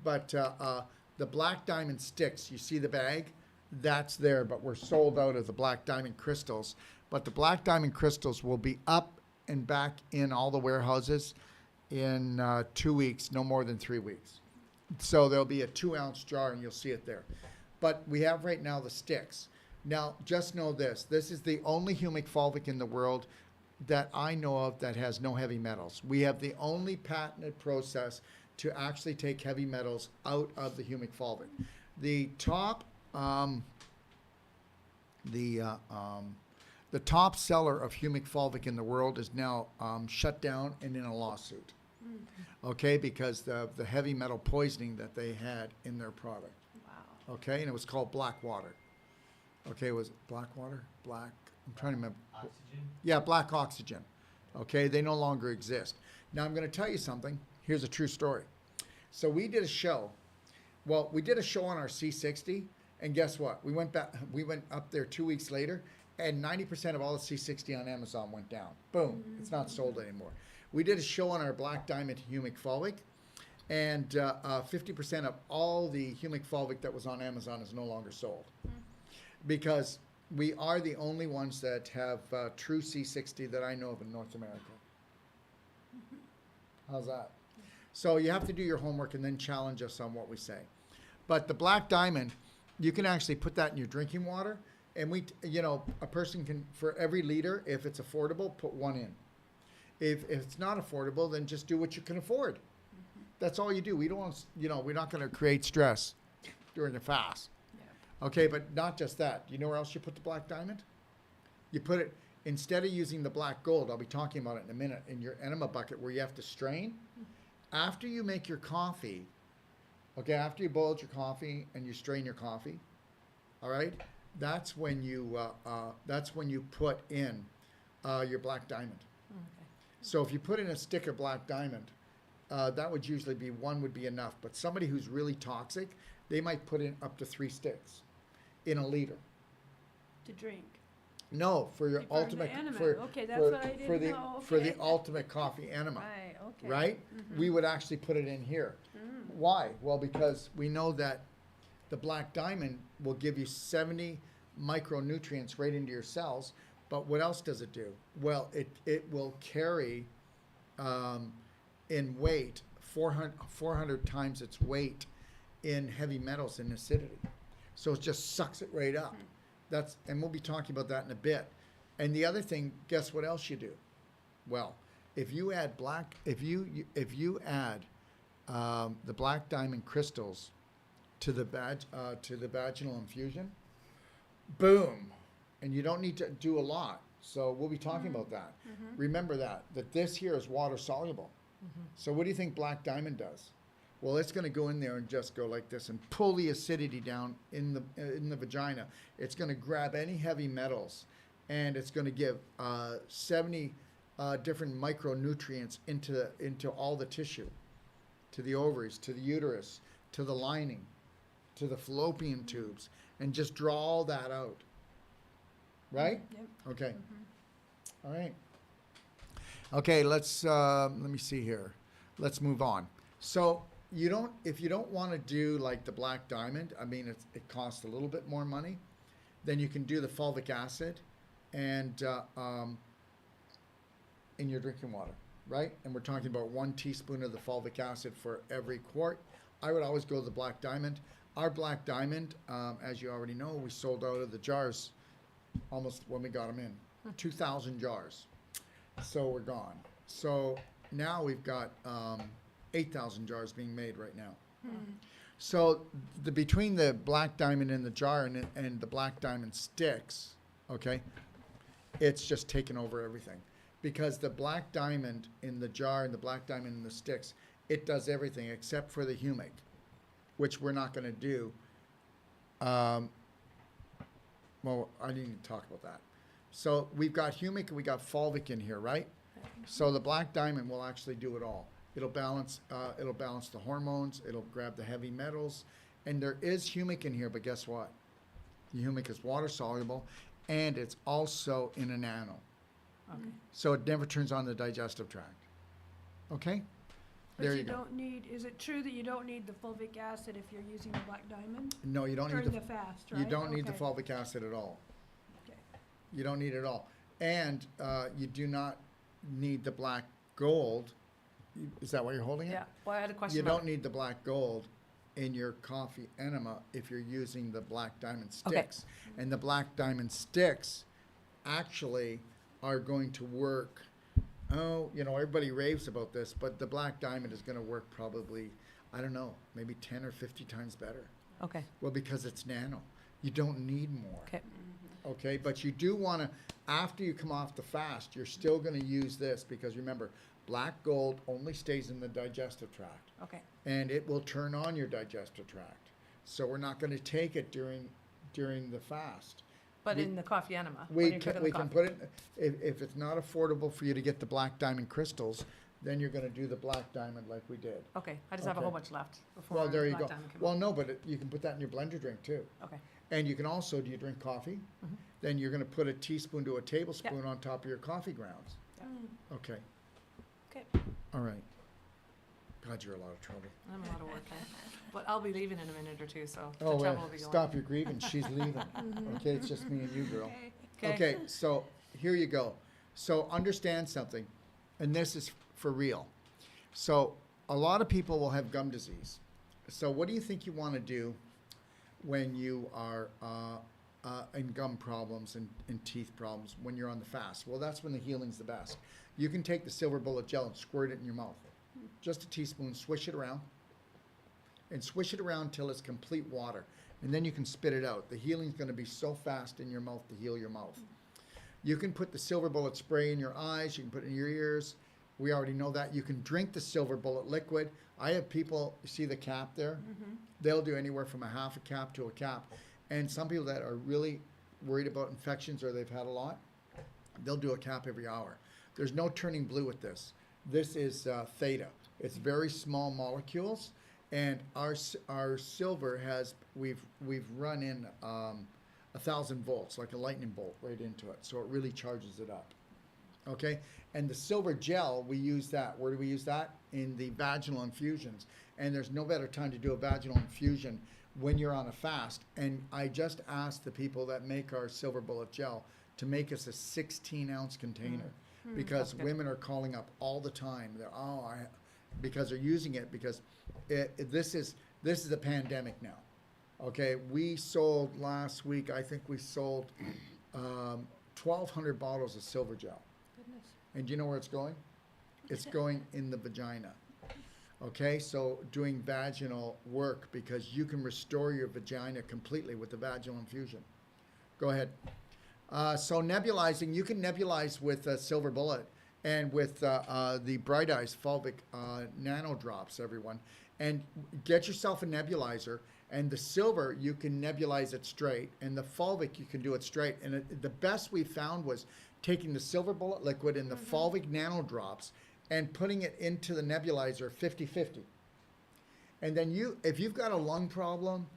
but the Black Diamond sticks, you see the bag? That's there, but we're sold out of the Black Diamond crystals. But the Black Diamond crystals will be up and back in all the warehouses in 2 weeks, no more than 3 weeks. So there'll be a 2-ounce jar, and you'll see it there. But we have right now the sticks. Now, just know this. This is the only humic fulvic in the world that I know of that has no heavy metals. We have the only patented process to actually take heavy metals out of the humic fulvic. The top the top seller of humic fulvic in the world is now shut down and in a lawsuit. Okay, because the heavy metal poisoning that they had in their product. Wow. Okay, and it was called black water. Okay, was it black water? Black, I'm trying to remember. Oxygen? Yeah, black oxygen. Okay, they no longer exist. Now I'm going to tell you something. Here's a true story. So we did a show. Well, we did a show on our C60, and guess what? We went up there 2 weeks later, and 90% of all the C60 on Amazon went down. Boom, it's not sold anymore. We did a show on our Black Diamond humic fulvic, And 50% of all the humic fulvic that was on Amazon is no longer sold. Because we are the only ones that have true C60 that I know of in North America. How's that? So you have to do your homework and then challenge us on what we say. But the black diamond, you can actually put that in your drinking water. And a person can, for every liter, if it's affordable, put one in. If it's not affordable, then just do what you can afford. That's all you do. We don't want, we're not going to create stress during the fast. Yeah. Okay, but not just that. You know where else you put the black diamond? You put it, instead of using the black gold, I'll be talking about it in a minute, in your enema bucket where you have to strain. After you make your coffee, okay, after you boil your coffee and you strain your coffee, all right, that's when you put in your black diamond. Okay. So if you put in a stick of black diamond, that would usually be one would be enough. But somebody who's really toxic, they might put in up to 3 sticks in a liter. To drink. No, for your For the ultimate enema. for Okay, that's for, what I didn't for the know. for the Okay. ultimate coffee enema. Right, okay. Right? We would actually put it in here. Why? Well, because we know that the black diamond will give you 70 micronutrients right into your cells. But what else does it do? Well, it will carry in weight 400 times its weight in heavy metals and acidity. So it just sucks it right up. And we'll be talking about that in a bit. And the other thing, guess what else you do? Well, if you add the black diamond crystals to the vaginal infusion, boom, and you don't need to do a lot. So we'll be talking about that. Remember that this here is water soluble. So what do you think black diamond does? Well, it's going to go in there and just go like this and pull the acidity down in the vagina. It's going to grab any heavy metals, and it's going to give 70 different micronutrients into all the tissue, to the ovaries, to the uterus, to the lining, to the fallopian tubes, and just draw all that out. Right? Yep. Okay. All right. Okay, let's let me see here. Let's move on. So if you don't want to do like the black diamond, I mean it costs a little bit more money, then you can do the fulvic acid and in your drinking water, right? And we're talking about 1 teaspoon of the fulvic acid for every quart. I would always go the black diamond. Our black diamond, as you already know, we sold out of the jars almost when we got them in. 2,000 jars. So we're gone. So now we've got 8,000 jars being made right now. So between the black diamond in the jar and the black diamond sticks, okay, it's just taken over everything. Because the black diamond in the jar and the black diamond in the sticks, it does everything except for the humic, which we're not going to do. Well, I need to talk about that. So we've got humic and we got fulvic in here, right? So the black diamond will actually do it all. It'll balance the hormones. It'll grab the heavy metals, and there is humic in here. But guess what? The humic is water soluble, and it's also in a nano. Okay. So it never turns on the digestive tract. Okay? But There you you go. don't need, is it true that you don't need the fulvic acid if you're using the black diamond? No, you don't During need the fast, right? you don't need the Okay. fulvic acid at all. Okay. You don't need it at all. And you do not need the black gold. Is that why you're holding it? Yeah. Well, I had a question. You about- don't need the black gold in your coffee enema if you're using the black diamond Okay. sticks. And the black diamond sticks actually are going to work. Oh, everybody raves about this, but the black diamond is going to work probably, I don't know, maybe 10 or 50 times better. Okay. Well, because it's nano. You don't need more. Okay. Okay, but you do want to, after you come off the fast, you're still going to use this because remember, black gold only stays in the digestive tract. Okay. And it will turn on your digestive tract. So we're not going to take it during the fast. But We- in the coffee enema, when We you're can, cooking we the can coffee. put it, if it's not affordable for you to get the black diamond crystals, then you're going to do the black diamond like we did. Okay. I just have a Okay. whole bunch left before Well, there you black go. diamond came Well, out. no, but you can put that in your blender drink too. Okay. And you can also, do you drink coffee? Mhm. Then you're going to put a teaspoon to a tablespoon on top of your coffee grounds. Yeah. Mm. Okay. Okay. All right. God, you're a lot of trouble. I'm a lot of work. But I'll be leaving in a minute or two, so the Oh, trouble will be going. stop your grieving. She's leaving. Okay, it's just me and you, girl. Okay, so here you go. So understand something, and this is for real. So a lot of people will have gum disease. So what do you think you want to do when you are in gum problems and teeth problems when you're on the fast? Well, that's when the healing's the best. You can take the silver bullet gel and squirt it in your mouth. Just a teaspoon, swish it around, and swish it around till it's complete water. And then you can spit it out. The healing's going to be so fast in your mouth to heal your mouth. You can put the silver bullet spray in your eyes. You can put it in your ears. We already know that. You can drink the silver bullet liquid. I have people, you see the cap there? They'll do anywhere from a half a cap to a cap. And some people that are really worried about infections or they've had a lot, they'll do a cap every hour. There's no turning blue with this. This is theta. It's very small molecules. And our silver has, we've run in 1,000 volts, like a lightning bolt right into it. So it really charges it up. Okay, and the silver gel, we use that. Where do we use that? In the vaginal infusions. And there's no better time to do a vaginal infusion when you're on a fast. And I just asked the people that make our silver bullet gel to make us a 16-ounce container because women are calling up all the time. They're, because they're using it because this is a pandemic now. Okay, we sold last week, I think we sold 1,200 bottles of silver gel. And do you know where it's going? It's going in the vagina. Okay, so doing vaginal work because you can restore your vagina completely with the vaginal infusion. Go ahead. So nebulizing, you can nebulize with a silver bullet and with the Bright Eyes Fulvic nano drops, everyone. And get yourself a nebulizer. And the silver, you can nebulize it straight. And the Fulvic, you can do it straight. And the best we found was taking the silver bullet liquid and the Fulvic nano drops and putting it into the nebulizer 50-50. And then if you've got a lung problem,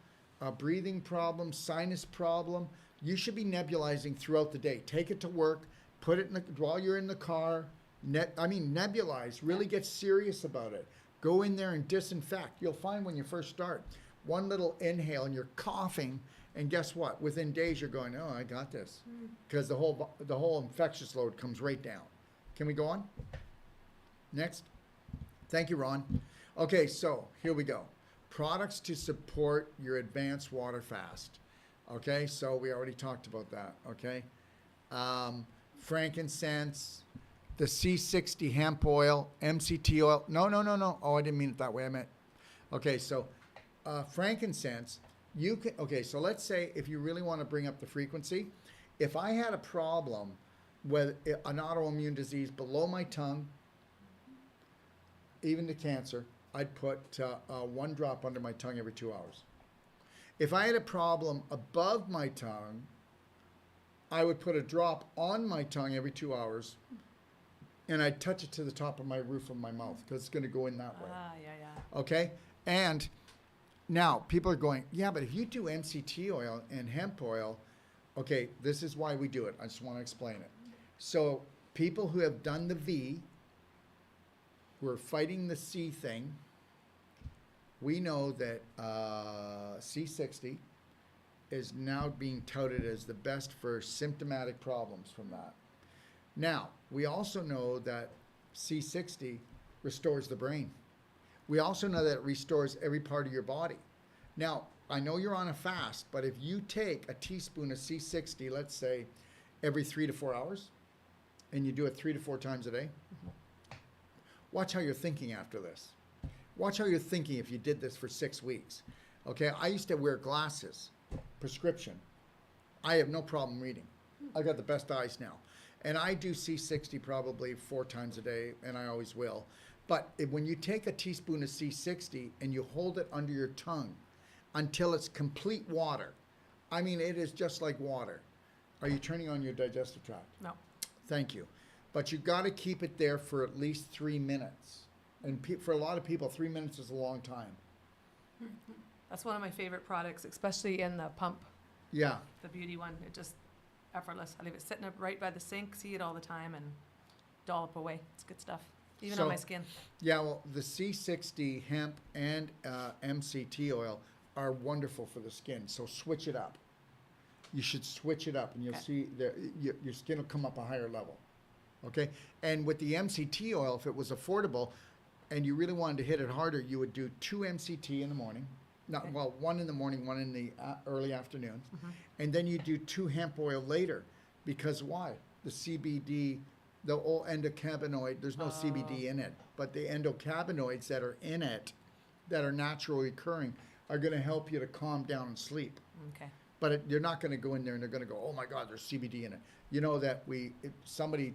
a breathing problem, sinus problem, you should be nebulizing throughout the day. Take it to work, put it while you're in the car. Nebulize, really get serious about it. Go in there and disinfect. You'll find when you first start, one little inhale and you're coughing, and guess what? Within days you're going, oh, I got this. Because the whole infectious load comes right down. Can we go on? Next. Thank you, Ron. Okay, so here we go. Products to support your advanced water fast. Okay, so we already talked about that. Okay. Frankincense, the C60 hemp oil, MCT oil. No. Oh, I didn't mean it that way. I meant, okay, so frankincense, you can, okay, so let's say if you really want to bring up the frequency, if I had a problem with an autoimmune disease below my tongue, even to cancer, I'd put 1 drop under my tongue every 2 hours. If I had a problem above my tongue, I would put a drop on my tongue every 2 hours, and I'd touch it to the top of my roof of my mouth because it's going to go in that way. Okay? And now people are going, yeah, but if you do MCT oil and hemp oil, okay, this is why we do it. I just want to explain it. So people who have done the V, who are fighting the C thing, we know that C60 is now being touted as the best for symptomatic problems from that. Now, we also know that C60 restores the brain. We also know that it restores every part of your body. Now, I know you're on a fast, but if you take a teaspoon of C60, let's say, every 3 to 4 hours, and you do it 3 to 4 times a day, watch how you're thinking after this. Watch how you're thinking if you did this for 6 weeks. Okay, I used to wear glasses, prescription. I have no problem reading. I got the best eyes now. And I do C60 probably 4 times a day, and I always will. But when you take a teaspoon of C60 and you hold it under your tongue until it's complete water, I mean, it is just like water. Are you turning on your digestive tract? No. Thank you. But you've got to keep it there for at least 3 minutes. And for a lot of people, 3 minutes is a long time. That's one of my favorite products, especially in the pump. Yeah. The beauty one. It just effortless. I leave it sitting up right by the sink, see it all the time, and dollop away. It's good stuff. Even So- on my skin. Yeah, well, the C60 hemp and MCT oil are wonderful for the skin. So switch it up. You should switch it up, and you'll Okay. see your skin will come up a higher level. Okay, and with the MCT oil, if it was affordable, and you really wanted to hit it harder, you would do 2 MCT in the morning. Not Okay. well, 1 in the morning, 1 in the early afternoon, Mhm. and then you do 2 hemp oil later. Because why? The CBD, the old endocannabinoid, there's no CBD in it, but the endocannabinoids that are in it, that are naturally occurring, are going to help you to calm down and sleep. Okay. But you're not going to go in there and they're going to go, oh my God, there's CBD in it. You know that we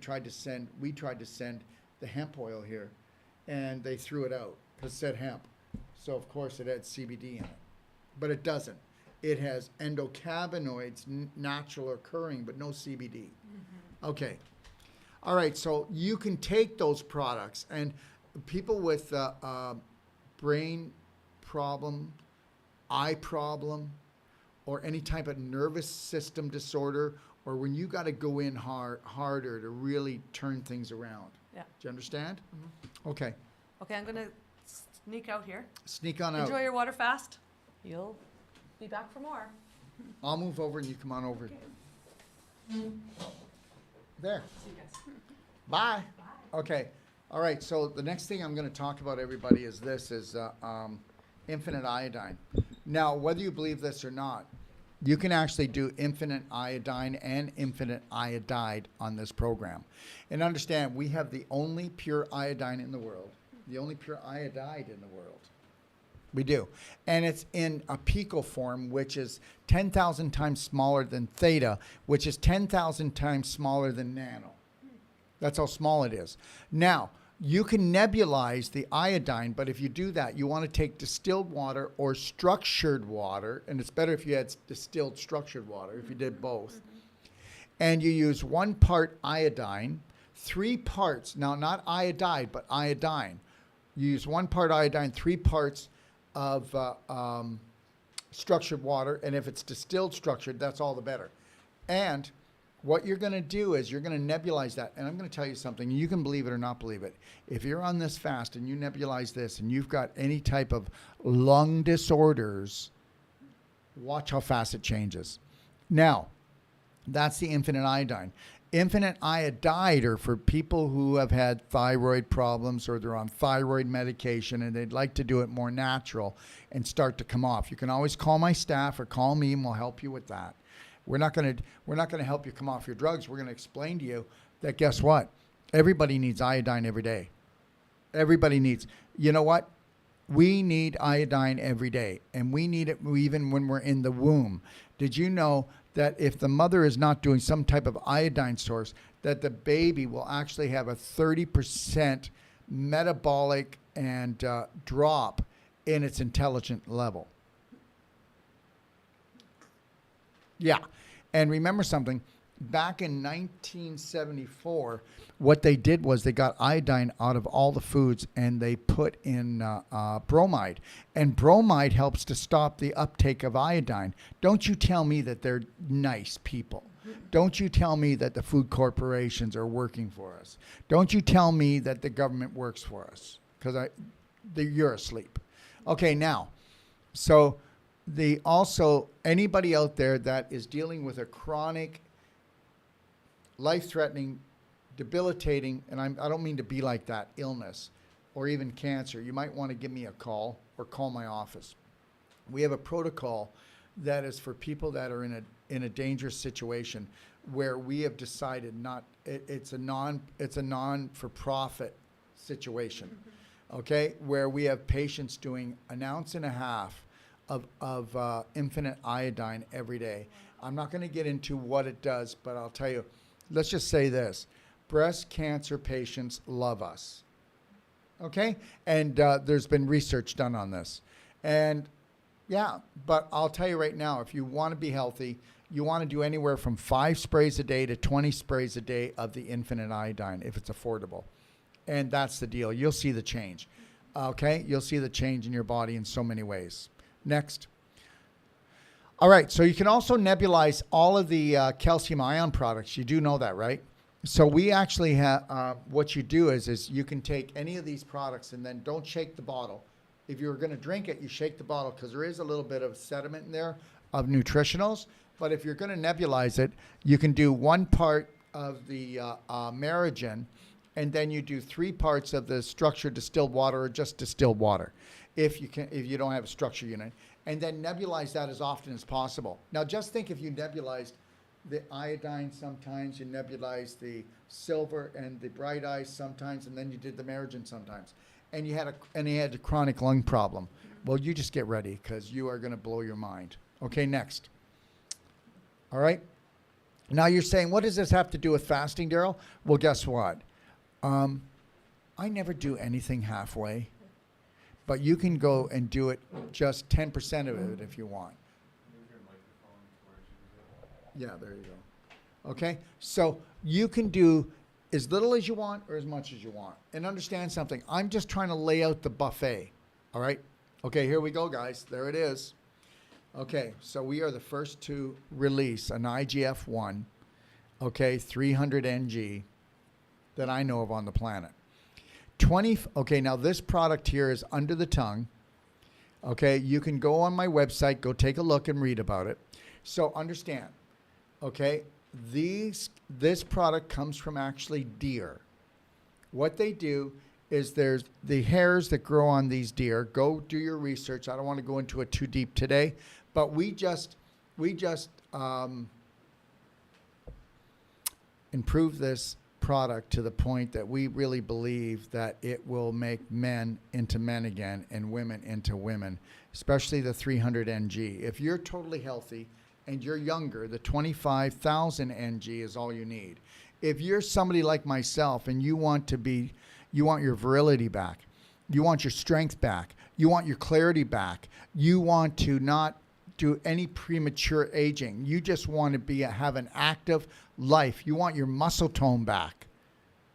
tried to send the hemp oil here, and they threw it out because it said hemp. So of course it had CBD in it, but it doesn't. It has endocannabinoids, natural occurring, but no CBD. Okay. All right. So you can take those products, and people with brain problem, eye problem, or any type of nervous system disorder, or when you got to go in harder to really turn things around. Yeah. Do you understand? Okay. Okay, I'm going to sneak out here. Sneak on out. Enjoy your water fast. You'll be back for more. I'll move over and you come on over. There. See you guys. Bye. Okay. All right. So the next thing I'm going to talk about, everybody, is infinite iodine. Now, whether you believe this or not, you can actually do infinite iodine and infinite iodide on this program. And understand, we have the only pure iodine in the world, the only pure iodide in the world. We do. And it's in a pico form, which is 10,000 times smaller than theta, which is 10,000 times smaller than nano. That's how small it is. Now, you can nebulize the iodine, but if you do that, you want to take distilled water or structured water, and it's better if you had distilled structured water, if you did both. And you use 1 part iodine, 3 parts, now not iodide, but iodine. You use 1 part iodine, 3 parts of structured water, and if it's distilled structured, that's all the better. And what you're going to do is you're going to nebulize that. And I'm going to tell you something. You can believe it or not believe it. If you're on this fast and you nebulize this and you've got any type of lung disorders, watch how fast it changes. Now, that's the infinite iodine. Infinite iodide are for people who have had thyroid problems or they're on thyroid medication and they'd like to do it more natural and start to come off. You can always call my staff or call me and we'll help you with that. We're not going to help you come off your drugs. We're going to explain to you that guess what? Everybody needs iodine every day. Everybody needs. You know what? We need iodine every day, and we need it even when we're in the womb. Did you know that if the mother is not doing some type of iodine source, that the baby will actually have a 30% metabolic and drop in its intelligent level? Yeah. And remember something, back in 1974, what they did was they got iodine out of all the foods and they put in bromide. And bromide helps to stop the uptake of iodine. Don't you tell me that they're nice people. Don't you tell me that the food corporations are working for us. Don't you tell me that the government works for us, because you're asleep. Okay, now, so anybody out there that is dealing with a chronic, life-threatening, debilitating, and I don't mean to be like that, illness or even cancer, you might want to give me a call or call my office. We have a protocol that is for people that are in a dangerous situation where we have decided it's a non-for-profit situation, okay, where we have patients doing 1.5 ounces of infinite iodine every day. I'm not going to get into what it does, but I'll tell you, let's just say this. Breast cancer patients love us. Okay? And there's been research done on this. And yeah, but I'll tell you right now, if you want to be healthy, you want to do anywhere from 5 sprays a day to 20 sprays a day of the infinite iodine if it's affordable. And that's the deal. You'll see the change. Okay? You'll see the change in your body in so many ways. Next. All right, so you can also nebulize all of the calcium ion products. You do know that, right? So we actually have, what you do is you can take any of these products and then don't shake the bottle. If you're going to drink it, you shake the bottle because there is a little bit of sediment in there of nutritionals. But if you're going to nebulize it, you can do 1 part of the Merigen, and then you do 3 parts of the structured distilled water or just distilled water, if you don't have a structure unit, and then nebulize that as often as possible. Now, just think if you nebulized the iodine sometimes, you nebulize the silver and the bright ice sometimes, and then you did the Merigen sometimes, and you had a chronic lung problem. Well, you just get ready because you are going to blow your mind. Okay, next. All right. Now you're saying, what does this have to do with fasting, Daryl? Well, guess what? I never do anything halfway, but you can go and do it just 10% of it if you want. Yeah, there you go. Okay, so you can do as little as you want or as much as you want. And understand something, I'm just trying to lay out the buffet, all right? Okay, here we go, guys. There it is. Okay, so we are the first to release an IGF-1, okay, 300 ng that I know of on the planet. Okay, now this product here is under the tongue. Okay, you can go on my website, go take a look and read about it. So understand, okay, this product comes from actually deer. What they do is there's the hairs that grow on these deer. Go do your research. I don't want to go into it too deep today, but we just improve this product to the point that we really believe that it will make men into men again and women into women, especially the 300 ng. If you're totally healthy and you're younger, the 25,000 ng is all you need. If you're somebody like myself and you want your virility back, you want your strength back, you want your clarity back, you want to not do any premature aging, you just want to have an active life, you want your muscle tone back,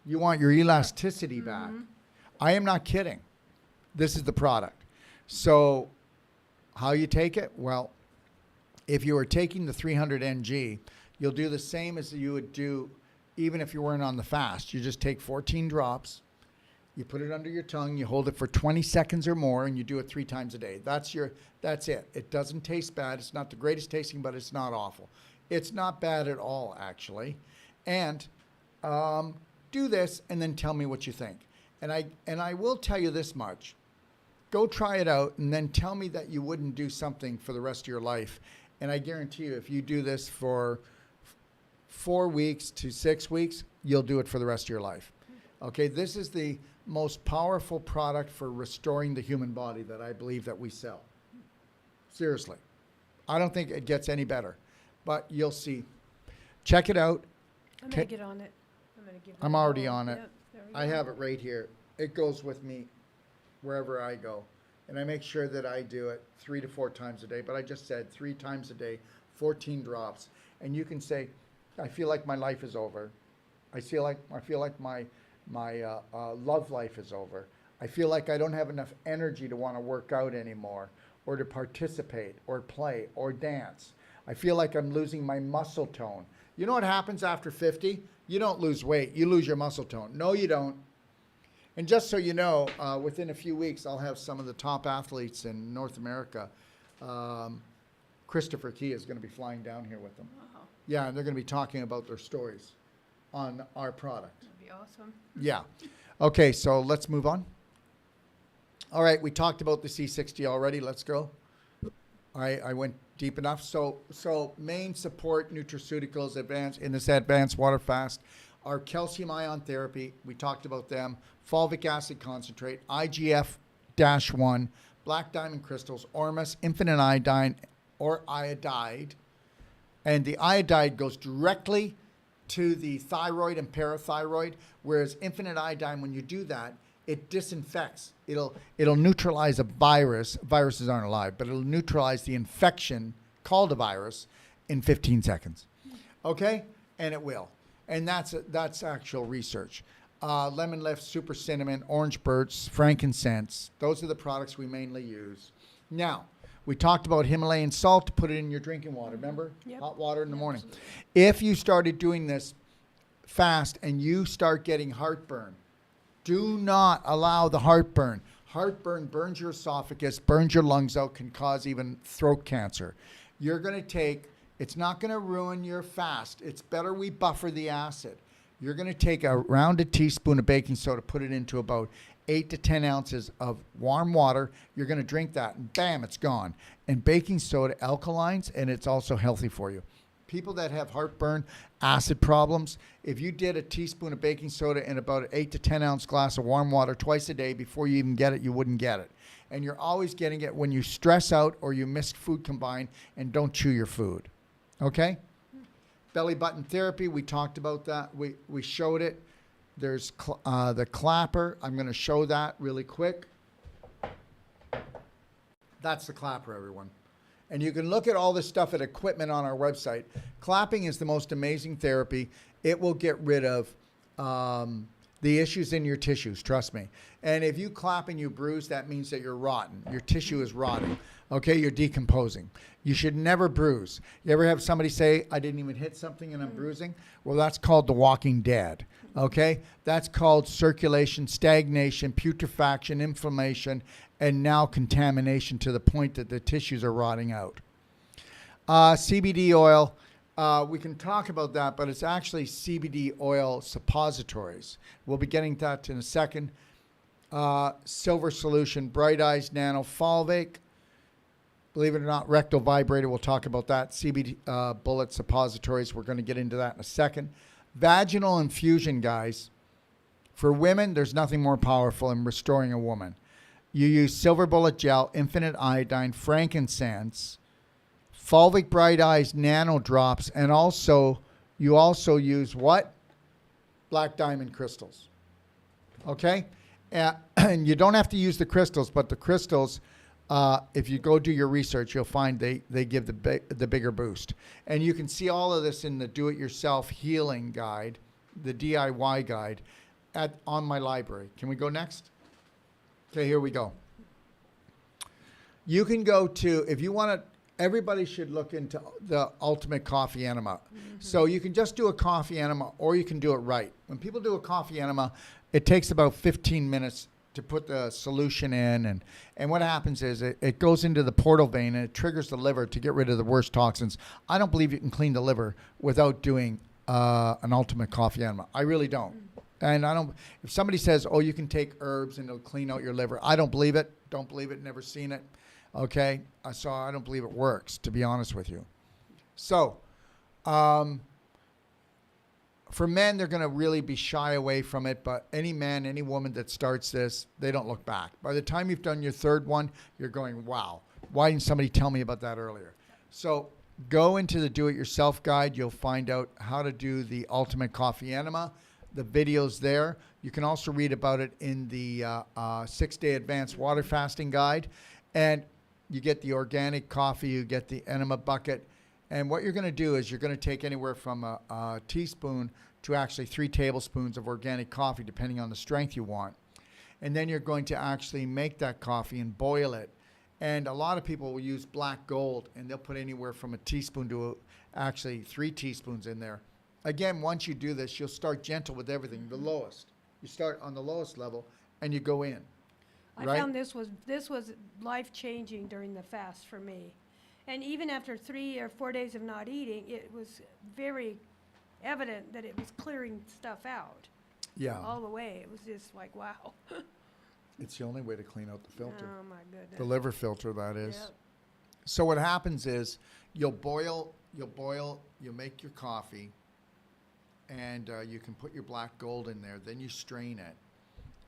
you want your elasticity back. I am not kidding. This is the product. So how you take it? Well, if you are taking the 300 ng, you'll do the same as you would do even if you weren't on the fast. You just take 14 drops, you put it under your tongue, you hold it for 20 seconds or more, and you do it 3 times a day. That's it. It doesn't taste bad. It's not the greatest tasting, but it's not awful. It's not bad at all, actually. And do this and then tell me what you think. And I will tell you this much. Go try it out and then tell me that you wouldn't do something for the rest of your life. And I guarantee you, if you do this for 4 weeks to 6 weeks, you'll do it for the rest of your life. Okay, this is the most powerful product for restoring the human body that I believe that we sell. Seriously. I don't think it gets any better, but you'll see. Check it out. I'm going to get on it. I'm already on it. Yep, there we I go. have it right here. It goes with me wherever I go. And I make sure that I do it 3 to 4 times a day. But I just said 3 times a day, 14 drops. And you can say, I feel like my life is over. I feel like my love life is over. I feel like I don't have enough energy to want to work out anymore or to participate or play or dance. I feel like I'm losing my muscle tone. You know what happens after 50? You don't lose weight. You lose your muscle tone. No, you don't. And just so you know, within a few weeks, I'll have some of the top athletes in North America. Christopher Key is going to be flying down here with them. Wow, Yeah, and they're going to be talking about their stories on our product. that'd be awesome. Yeah. Okay, so let's move on. All right, we talked about the C60 already. Let's go. I went deep enough. So main support nutraceuticals in this advanced water fast are calcium ion therapy. We talked about them. Fulvic acid concentrate, IGF-1, black diamond crystals, Ormus, infinite iodine or iodide. And the iodide goes directly to the thyroid and parathyroid, whereas infinite iodine, when you do that, it disinfects. It'll neutralize a virus. Viruses aren't alive, but it'll neutralize the infection called a virus in 15 seconds. Okay? And it will. And that's actual research. Lemon lift, super cinnamon, orange birch, frankincense. Those are the products we mainly use. Now, we talked about Himalayan salt to put it in your drinking water. Remember? Yep. Hot water in the morning. Absolutely. If you started doing this fast and you start getting heartburn, do not allow the heartburn. Heartburn burns your esophagus, burns your lungs out, can cause even throat cancer. You're going to take, it's not going to ruin your fast. It's better we buffer the acid. You're going to take around a teaspoon of baking soda, put it into about 8 to 10 ounces of warm water. You're going to drink that and bam, it's gone. And baking soda alkalines, and it's also healthy for you. People that have heartburn, acid problems, if you did a teaspoon of baking soda in about an 8 to 10 ounce glass of warm water twice a day before you even get it, you wouldn't get it. And you're always getting it when you stress out or you miss food combined and don't chew your food. Okay? Belly button therapy, we talked about that. We showed it. There's the clapper. I'm going to show that really quick. That's the clapper, everyone. And you can look at all this stuff at equipment on our website. Clapping is the most amazing therapy. It will get rid of the issues in your tissues, trust me. And if you clap and you bruise, that means that you're rotten. Your tissue is rotting. Okay, you're decomposing. You should never bruise. You ever have somebody say, I didn't even hit something and I'm bruising? Well, that's called the walking dead. Okay, that's called circulation, stagnation, putrefaction, inflammation, and now contamination to the point that the tissues are rotting out. CBD oil, we can talk about that, but it's actually CBD oil suppositories. We'll be getting that in a second. Silver solution, Bright Eyes Nano Fulvic. Believe it or not, rectal vibrator, we'll talk about that. CBD bullet suppositories, we're going to get into that in a second. Vaginal infusion, guys. For women, there's nothing more powerful in restoring a woman. You use silver bullet gel, infinite iodine, frankincense, fulvic bright eyes nano drops, and you also use what? Black diamond crystals. Okay? And you don't have to use the crystals, but the crystals, if you go do your research, you'll find they give the bigger boost. And you can see all of this in the do-it-yourself healing guide, the DIY guide, on my library. Can we go next? Okay, here we go. You can go to, if you want to, everybody should look into the ultimate coffee enema. Mm-hmm. So you can just do a coffee enema or you can do it right. When people do a coffee enema, it takes about 15 minutes to put the solution in. And what happens is it goes into the portal vein and it triggers the liver to get rid of the worst toxins. I don't believe you can clean the liver without doing an ultimate coffee enema. I really don't. And if somebody says, oh, you can take herbs and it'll clean out your liver, I don't believe it. Don't believe it. Never seen it. Okay. So I don't believe it works, to be honest with you. So, for men, they're going to really be shy away from it. But any man, any woman that starts this, they don't look back. By the time you've done your third one, you're going, wow, why didn't somebody tell me about that earlier? So go into the do-it-yourself guide. You'll find out how to do the ultimate coffee enema. The video's there. You can also read about it in the 6-day advanced water fasting guide. And you get the organic coffee, you get the enema bucket. And what you're going to do is you're going to take anywhere from a teaspoon to actually 3 tablespoons of organic coffee, depending on the strength you want. And then you're going to actually make that coffee and boil it. And a lot of people will use black gold, and they'll put anywhere from a teaspoon to actually 3 teaspoons in there. Again, once you do this, you'll start gentle with everything, the lowest. You start on the lowest level, and you go in. I found this was life-changing during the fast for me. And even after 3 or 4 days of not eating, it was very evident that it was clearing stuff out. Yeah. All the way. It was just like, wow. It's the only way to clean out the filter. Oh, my goodness. The liver filter, that is. Yep. So what happens is you'll make your coffee, and you can put your black gold in there. Then you strain it.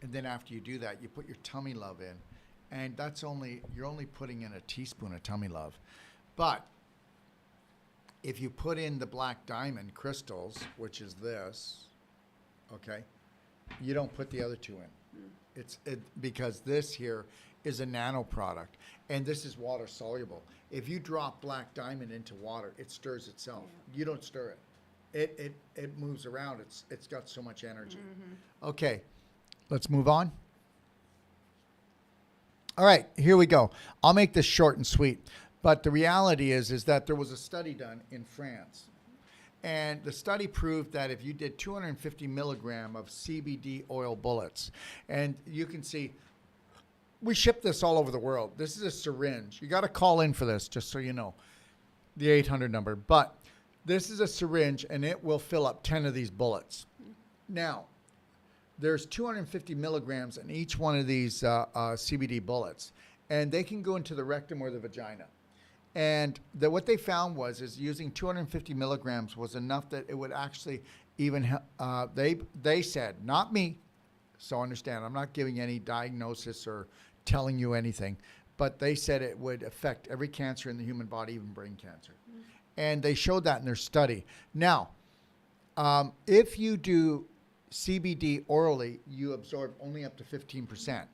And then after you do that, you put your tummy love in. And you're only putting in a teaspoon of tummy love. But if you put in the black diamond crystals, which is this, okay, you don't put the other 2 in. Because this here is a nano product, and this is water soluble. If you drop black diamond into water, it stirs itself. Yeah. You don't stir it. It moves around. It's got so much energy. Mm-hmm. Okay, let's move on. All right, here we go. I'll make this short and sweet. But the reality is that there was a study done in France. And the study proved that if you did 250 milligram of CBD oil bullets, and you can see, we ship this all over the world. This is a syringe. You got to call in for this, just so you know, the 800 number. But this is a syringe, and it will fill up 10 of these bullets. Now, there's 250 milligrams in each one of these CBD bullets, and they can go into the rectum or the vagina. And what they found is using 250 milligrams was enough that it would actually even, they said, not me, so understand, I'm not giving any diagnosis or telling you anything, but they said it would affect every cancer in the human body, even brain cancer. And they showed that in their study. Now, if you do CBD orally, you absorb only up to 15%.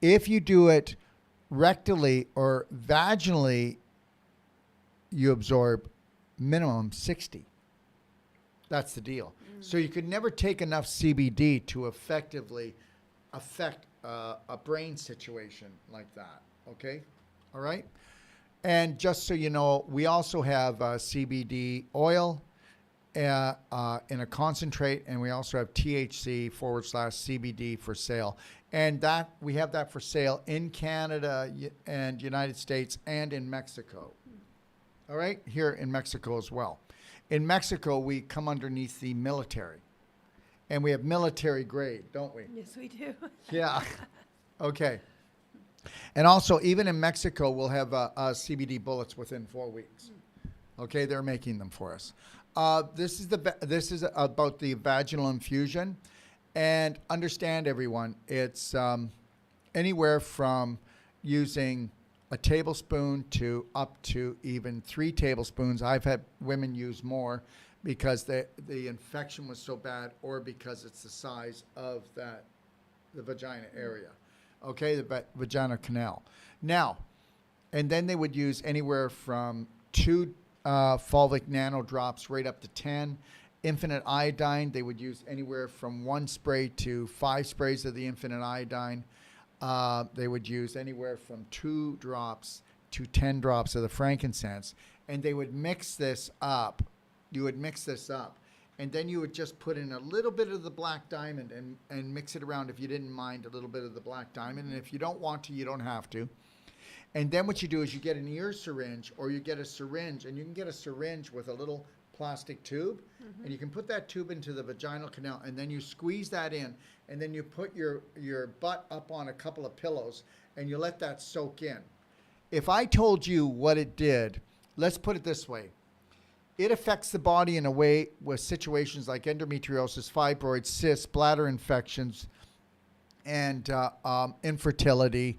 If you do it rectally or vaginally, you absorb minimum 60. That's the deal. So you could never take enough CBD to effectively affect a brain situation like that. Okay? All right? And just so you know, we also have CBD oil in a concentrate, and we also have THC/CBD for sale. And that we have that for sale in Canada and United States and in Mexico. All right? Here in Mexico as well. In Mexico, we come underneath the military. And we have military grade, don't we? Yes, we do. Yeah. Okay. And also, even in Mexico, we'll have CBD bullets within 4 weeks. Okay, they're making them for us. This is about the vaginal infusion, and understand, everyone, it's anywhere from using a tablespoon to up to even 3 tablespoons. I've had women use more because the infection was so bad, or because it's the size of the vagina area. Okay, the vaginal canal. Now, and then they would use anywhere from 2 fulvic nano drops right up to 10. Infinite iodine, they would use anywhere from 1 spray to 5 sprays of the infinite iodine. They would use anywhere from 2 drops to 10 drops of the frankincense. And they would mix this up. You would mix this up. And then you would just put in a little bit of the black diamond and mix it around if you didn't mind a little bit of the black diamond. And if you don't want to, you don't have to. And then what you do is you get an ear syringe, or you get a syringe, and you can get a syringe with a little plastic tube, and you can put that tube into the vaginal canal, and then you squeeze that in, and then you put your butt up on a couple of pillows, and you let that soak in. If I told you what it did, let's put it this way. It affects the body in a way with situations like endometriosis, fibroids, cysts, bladder infections, and infertility,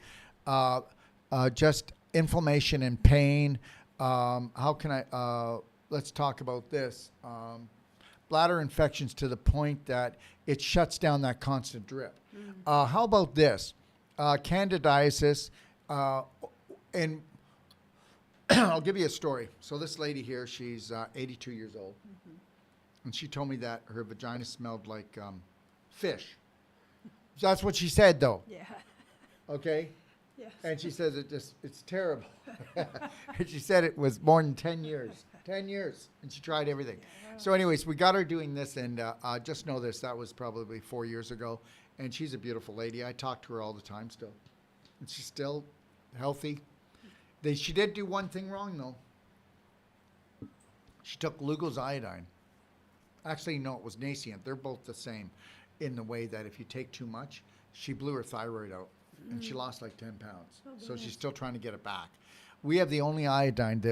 just inflammation and pain. How can I, let's talk about this. Bladder infections to the point that it shuts down that constant drip. How about this? Candidiasis, and I'll give you a story. So this lady here, she's 82 years old, and she told me that her vagina smelled like fish. That's what she said, though. Yeah. Okay? Yes. And she says it's terrible. And she said it was more than 10 years. 10 years. And she tried everything. Yeah. So anyways, we got her doing this, and just know this, that was probably 4 years ago. And she's a beautiful lady. I talk to her all the time still. And she's still healthy. She did do one thing wrong, though. She took Lugol's iodine. Actually, no, it was Nascent. They're both the same in the way that if you take too much, she blew her thyroid out, and she lost like 10 pounds. So she's still trying to get it back. We have the only iodine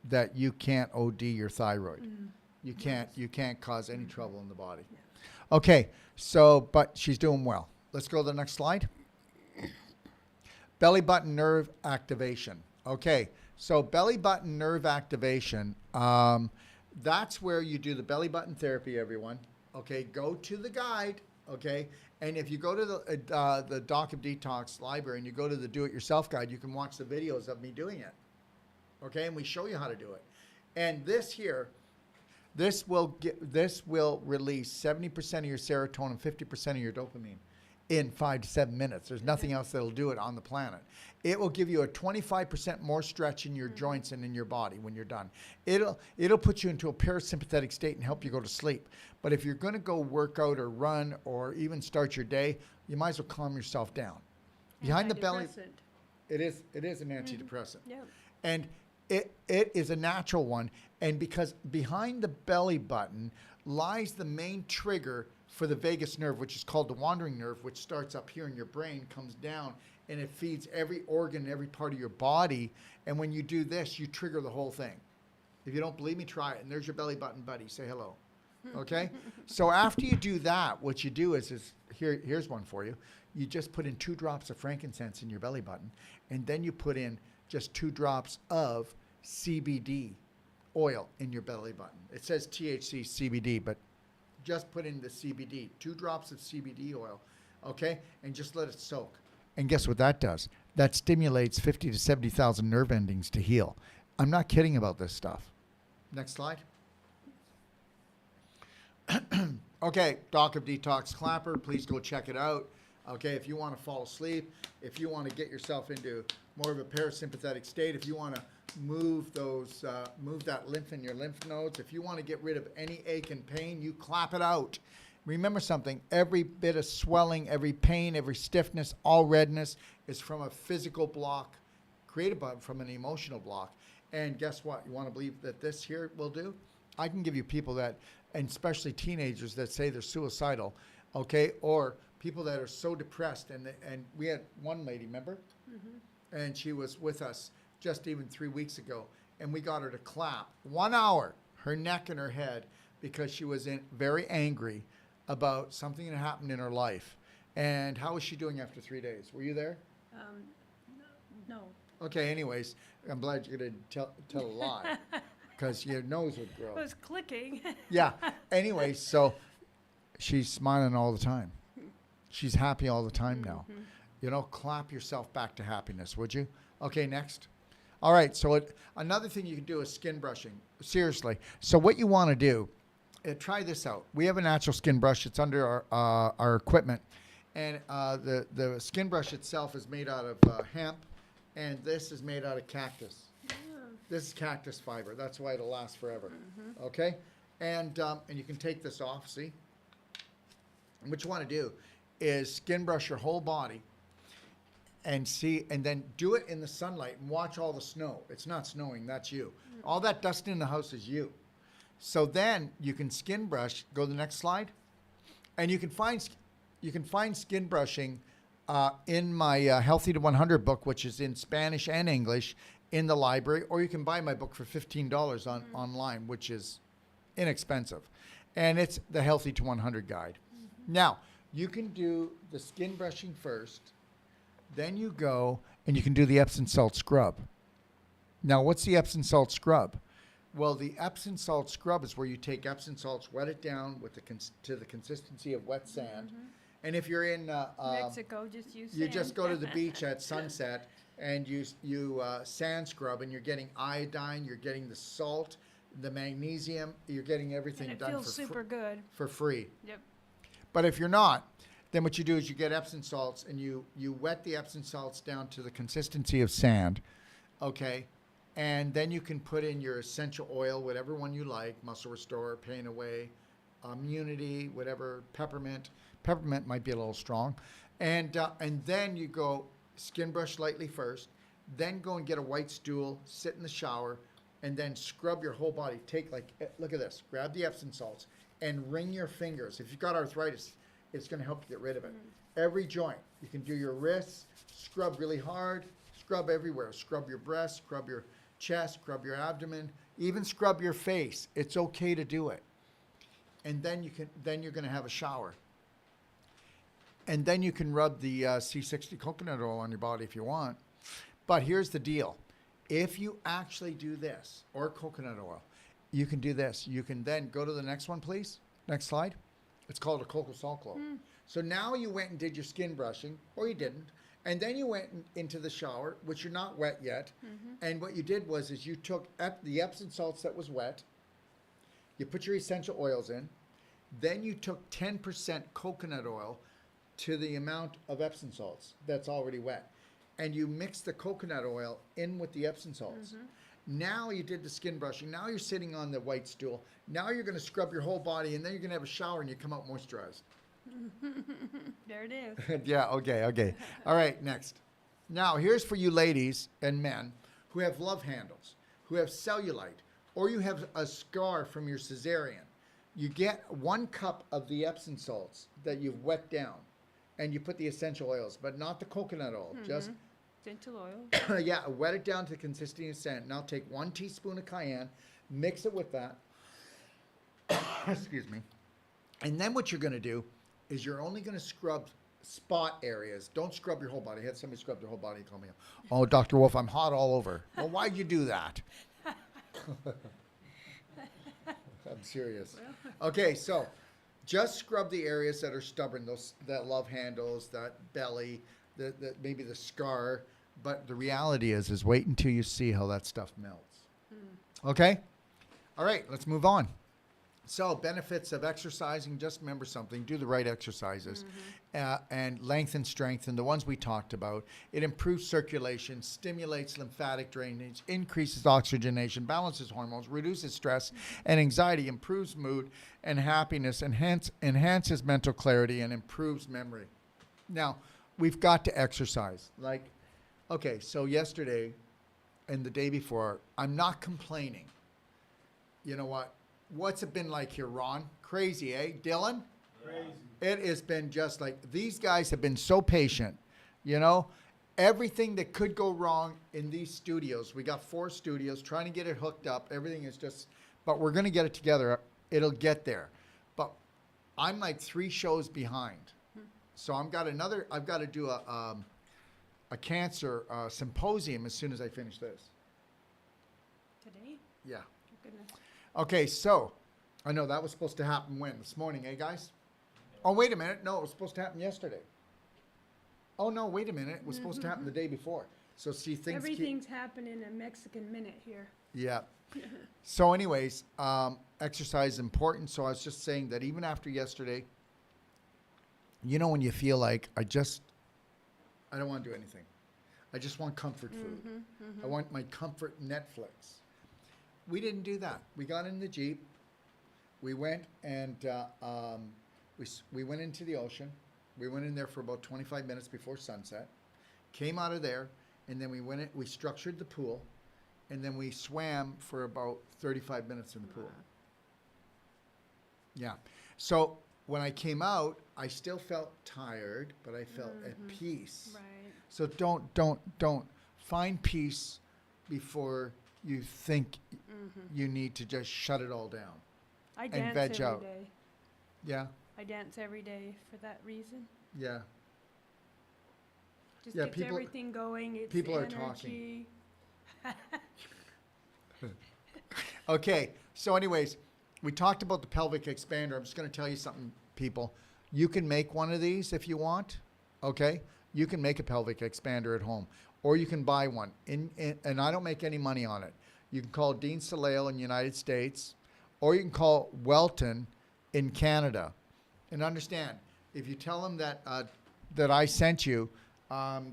that you can't OD your thyroid. You can't cause any trouble in the body. Yeah. Okay, so, but she's doing well. Let's go to the next slide. Belly button nerve activation. Okay, so belly button nerve activation, that's where you do the belly button therapy, everyone. Okay, go to the guide, okay? And if you go to the Doc of Detox library and you go to the do-it-yourself guide, you can watch the videos of me doing it, okay? And we show you how to do it. And this here, this will release 70% of your serotonin, 50% of your dopamine. in 5 to 7 minutes. There's nothing else that'll do it on the planet. It will give you a 25% more stretch in your joints and in your body when you're done. It'll put you into a parasympathetic state and help you go to sleep. But if you're going to go work out or run or even start your day, you might as well calm yourself down. Behind the belly, it is an antidepressant. Yeah. And it is a natural one. And because behind the belly button lies the main trigger for the vagus nerve, which is called the wandering nerve, which starts up here in your brain, comes down, and it feeds every organ, every part of your body. And when you do this, you trigger the whole thing. If you don't believe me, try it. And there's your belly button buddy. Say hello. Okay? So after you do that, what you do is here's one for you. You just put in 2 drops of frankincense in your belly button, and then you put in just 2 drops of CBD oil in your belly button. It says THC CBD, but just put in the CBD, 2 drops of CBD oil, okay? And just let it soak. And guess what that does? That stimulates 50 to 70,000 nerve endings to heal. I'm not kidding about this stuff. Next slide. Okay, Doc of Detox Clapper, please go check it out. Okay, if you want to fall asleep, if you want to get yourself into more of a parasympathetic state, if you want to move that lymph in your lymph nodes, if you want to get rid of any ache and pain, you clap it out. Remember something, every bit of swelling, every pain, every stiffness, all redness is from a physical block created from an emotional block. And guess what? You want to believe that this here will do? I can give you people that, and especially teenagers that say they're suicidal, okay, or people that are so depressed. And we had one lady, remember? Mm-hmm. And she was with us just even 3 weeks ago, and we got her to clap 1 hour, her neck and her head, because she was very angry about something that happened in her life. And how was she doing after 3 days? Were you there? No. Okay, anyways, I'm glad you didn't tell a lie, because your nose would grow. It was clicking. Yeah. Anyway, so she's smiling all the time. She's happy all the time now. Mm-hmm. You know, clap yourself back to happiness, would you? Okay, next. All right, so another thing you can do is skin brushing. Seriously. So what you want to do, try this out. We have a natural skin brush. It's under our equipment. And the skin brush itself is made out of hemp, and this is made out of cactus. Yeah. This is cactus fiber. That's why it'll last forever. Mm-hmm. Okay? And you can take this off, see? And what you want to do is skin brush your whole body and then do it in the sunlight and watch all the snow. It's not snowing, that's you. All that dust in the house is you. So then you can skin brush, go to the next slide, and you can find skin brushing in my Healthy to 100 book, which is in Spanish and English in the library, or you can buy my book for $15 online, which is inexpensive. And it's the Healthy to 100 guide. Mm-hmm. Now, you can do the skin brushing first, then you go and you can do the Epsom salt scrub. Now, what's the Epsom salt scrub? Well, the Epsom salt scrub is where you take Epsom salts, wet it down to the consistency of wet sand. Mm-hmm. And if you're in Mexico, just use sand. You just go to the beach at sunset and you sand scrub, and you're getting iodine, you're getting the salt, the magnesium, you're getting everything and it done feels super good. For free. Yep. But if you're not, then what you do is you get Epsom salts and you wet the Epsom salts down to the consistency of sand, okay? And then you can put in your essential oil, whatever one you like, Muscle Restorer, Pain Away, Immunity, whatever, Peppermint. Peppermint might be a little strong. And then you go skin brush lightly first, then go and get a white stool, sit in the shower, and then scrub your whole body. Look at this, grab the Epsom salts and wring your fingers. If you've got arthritis, it's going to help you get rid of it. Mm-hmm. Every joint. You can do your wrists, scrub really hard, scrub everywhere. Scrub your breast, scrub your chest, scrub your abdomen, even scrub your face. It's okay to do it. And then you're going to have a shower. And then you can rub the C60 coconut oil on your body if you want. But here's the deal. If you actually do this, or coconut oil, you can do this. You can then go to the next one, please. Next slide. It's called a cocoa salt clove. Mm. So now you went and did your skin brushing, or you didn't, and then you went into the shower, which you're not wet yet. Mm-hmm. And what you did was you took the Epsom salts that was wet, you put your essential oils in, then you took 10% coconut oil, to the amount of Epsom salts that's already wet. And you mix the coconut oil in with the Epsom salts. Now you did the skin brushing. Now you're sitting on the white stool. Now you're going to scrub your whole body, and then you're going to have a shower, and you come out moisturized. There it is. Yeah, okay. All right, next. Now, here's for you ladies and men who have love handles, who have cellulite, or you have a scar from your cesarean. You get 1 cup of the Epsom salts that you've wet down, and you put the essential oils, but not the coconut oil, just Essential oil. yeah, wet it down to the consistency of sand. Now take 1 teaspoon of cayenne, mix it with that. Excuse me. And then what you're going to do is you're only going to scrub spot areas. Don't scrub your whole body. I had somebody scrub their whole body and call me up. Oh, Dr. Wolf, I'm hot all over. Well, why'd you do that? I'm serious. Okay, so just scrub the areas that are stubborn, those that love handles, that belly, maybe the scar. But the reality is wait until you see how that stuff melts. Okay? All right, let's move on. So benefits of exercising, just remember something, do the right exercises and length and strength, and the ones we talked about. It improves circulation, stimulates lymphatic drainage, increases oxygenation, balances hormones, reduces stress and anxiety, improves mood and happiness, enhances mental clarity, and improves memory. Now, we've got to exercise. Like, okay, so yesterday and the day before, I'm not complaining. You know what? What's it been like here, Ron? Crazy, eh? Dylan? Crazy. It has been just like, these guys have been so patient, you know? Everything that could go wrong in these studios, we got 4 studios, trying to get it hooked up. Everything is just, but we're going to get it together. It'll get there. But I'm like 3 shows behind. So I've got to do a cancer symposium as soon as I finish this. Today? Yeah. Oh, goodness. Okay, so I know that was supposed to happen when? This morning, eh, guys? Oh, wait a minute. No, it was supposed to happen yesterday. Oh, no, wait a minute. It was supposed to happen the day before. So, see, things Everything's happening in a Mexican minute here. Yeah. So, anyways, exercise is important. So, I was just saying that even after yesterday, you know, when you feel like I don't want to do anything. I just want comfort food. I want my comfort Netflix. We didn't do that. We got in the Jeep. We went and we went into the ocean. We went in there for about 25 minutes before sunset. Came out of there, and then we structured the pool, and then we swam for about 35 minutes in the pool. Yeah. So when I came out, I still felt tired, but I felt at peace. Right. So don't find peace before you think you need to just shut it all down. I And dance veg every out. day. Yeah, I dance every day for that reason. yeah. Just Yeah, gets people- everything going. It's people are energy. Okay, so anyways, we talked about the pelvic expander. I'm just going to tell you something, people. You can make one of these if you want, okay? You can make a pelvic expander at home, or you can buy one. And I don't make any money on it. You can call Dean Salale in the United States, or you can call Welton in Canada. And understand, if you tell them that that I sent you,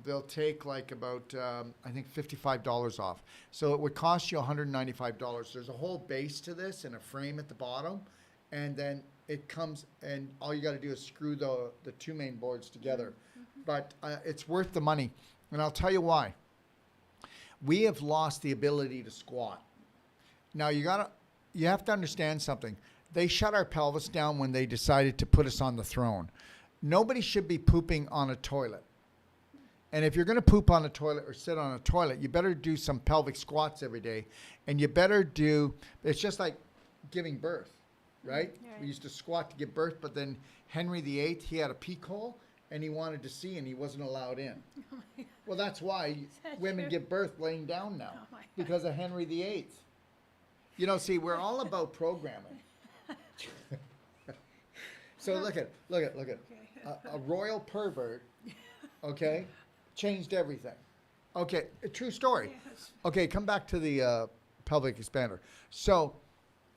they'll take like about, I think, $55 off. So it would cost you $195. There's a whole base to this and a frame at the bottom. And then it comes, and all you got to do is screw the 2 main boards together. But it's worth the money. And I'll tell you why. We have lost the ability to squat. Now, you have to understand something. They shut our pelvis down when they decided to put us on the throne. Nobody should be pooping on a toilet. And if you're going to poop on a toilet or sit on a toilet, you better do some pelvic squats every day. And you better it's just like giving birth, right? Right. We used to squat to give birth, but then Henry VIII, he had a peak hole and he wanted to see and he wasn't allowed in. Well, that's why that women true? give birth laying down now, Oh my God. because of Henry VIII. You know, see, we're all about programming. So look at. Okay. A royal pervert, okay, changed everything. Okay, a true story. Yes. Okay, come back to the pelvic expander. So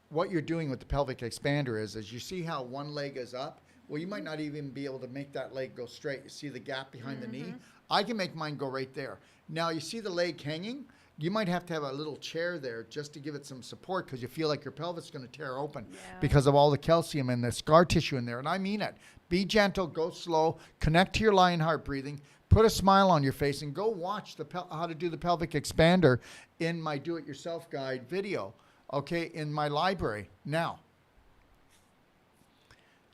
what you're doing with the pelvic expander is you see how one leg is up? Well, you might not even be able to make that leg go straight. You see the gap behind the knee? I can make mine go right there. Now, you see the leg hanging? You might have to have a little chair there just to give it some support because you feel like your pelvis is going to tear open because of all the calcium and the scar tissue in there. And I mean it. Be gentle, go slow, connect to your lion heart breathing, put a smile on your face, and go watch how to do the pelvic expander in my do-it-yourself guide video, okay, in my library. Now,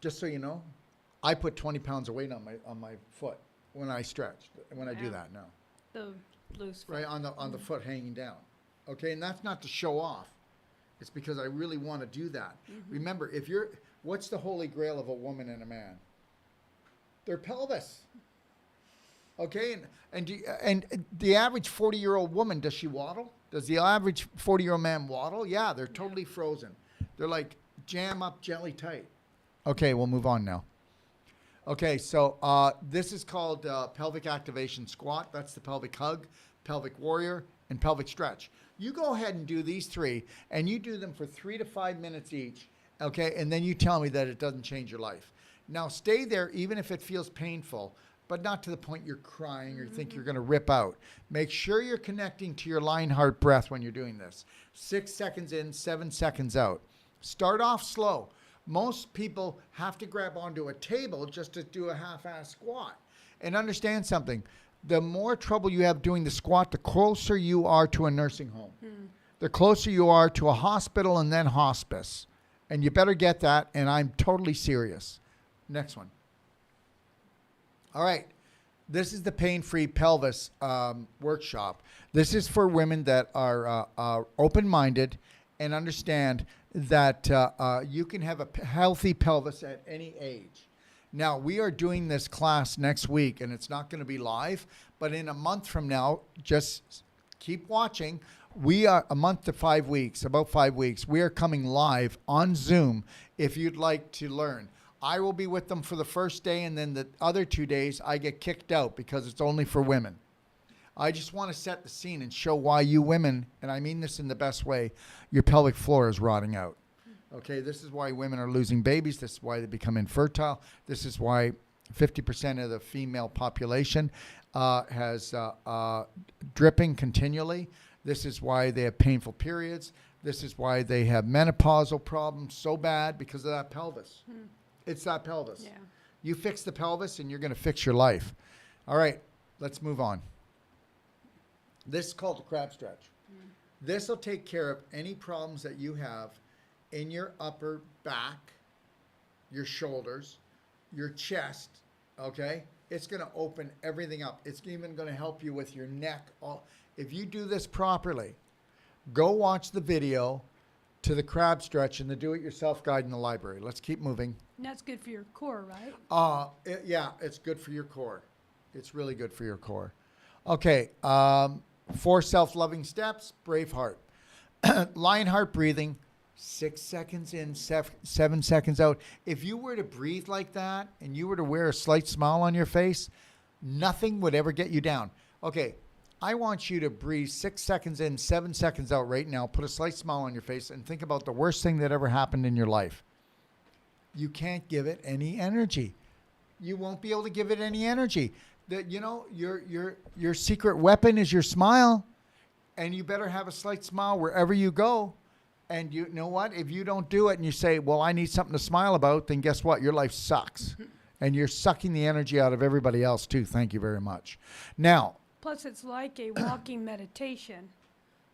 just so you know, I put 20 pounds of weight on my foot when I stretch, when I do that now. The loose foot. Right, on the foot hanging down. Okay, and that's not to show off. It's because I really want to do that. Remember, what's the holy grail of a woman and a man? Their pelvis. Okay, and the average 40-year-old woman, does she waddle? Does the average 40-year-old man waddle? Yeah, they're totally frozen. They're like jam up jelly tight. Okay, we'll move on now. Okay, so this is called pelvic activation squat. That's the pelvic hug, pelvic warrior, and pelvic stretch. You go ahead and do these three, and you do them for 3 to 5 minutes each, okay? And then you tell me that it doesn't change your life. Now, stay there even if it feels painful, but not to the point you're crying or think you're going to rip out. Make sure you're connecting to your lion heart breath when you're doing this. 6 seconds in, 7 seconds out. Start off slow. Most people have to grab onto a table just to do a half-ass squat. And understand something. The more trouble you have doing the squat, the closer you are to a nursing home. The closer you are to a hospital and then hospice. And you better get that, and I'm totally serious. Next one. All right. This is the pain-free pelvis workshop. This is for women that are open-minded and understand that you can have a healthy pelvis at any age. Now, we are doing this class next week, and it's not going to be live, but in a month from now, just keep watching. We are a month to 5 weeks, about 5 weeks. We are coming live on Zoom if you'd like to learn. I will be with them for the first day, and then the other 2 days, I get kicked out because it's only for women. I just want to set the scene and show why you women, and I mean this in the best way, your pelvic floor is rotting out. Okay, this is why women are losing babies. This is why they become infertile. This is why 50% of the female population has dripping continually. This is why they have painful periods. This is why they have menopausal problems so bad because of that pelvis. It's that pelvis. Yeah. You fix the pelvis and you're going to fix your life. All right, let's move on. This is called the crab stretch. This will take care of any problems that you have in your upper back, your shoulders, your chest, okay? It's going to open everything up. It's even going to help you with your neck. If you do this properly, go watch the video to the crab stretch and the do-it-yourself guide in the library. Let's keep moving. And that's good for your core, right? Yeah, it's good for your core. It's really good for your core. Okay, 4 self-loving steps, Braveheart. Lion heart breathing, 6 seconds in, 7 seconds out. If you were to breathe like that and you were to wear a slight smile on your face, nothing would ever get you down. Okay, I want you to breathe 6 seconds in, 7 seconds out right now. Put a slight smile on your face and think about the worst thing that ever happened in your life. You can't give it any energy. You won't be able to give it any energy. That, you know, your secret weapon is your smile, and you better have a slight smile wherever you go. And you know what? If you don't do it and you say, well, I need something to smile about, then guess what? Your life sucks. And you're sucking the energy out of everybody else too. Thank you very much. Now, Plus, it's like a walking meditation.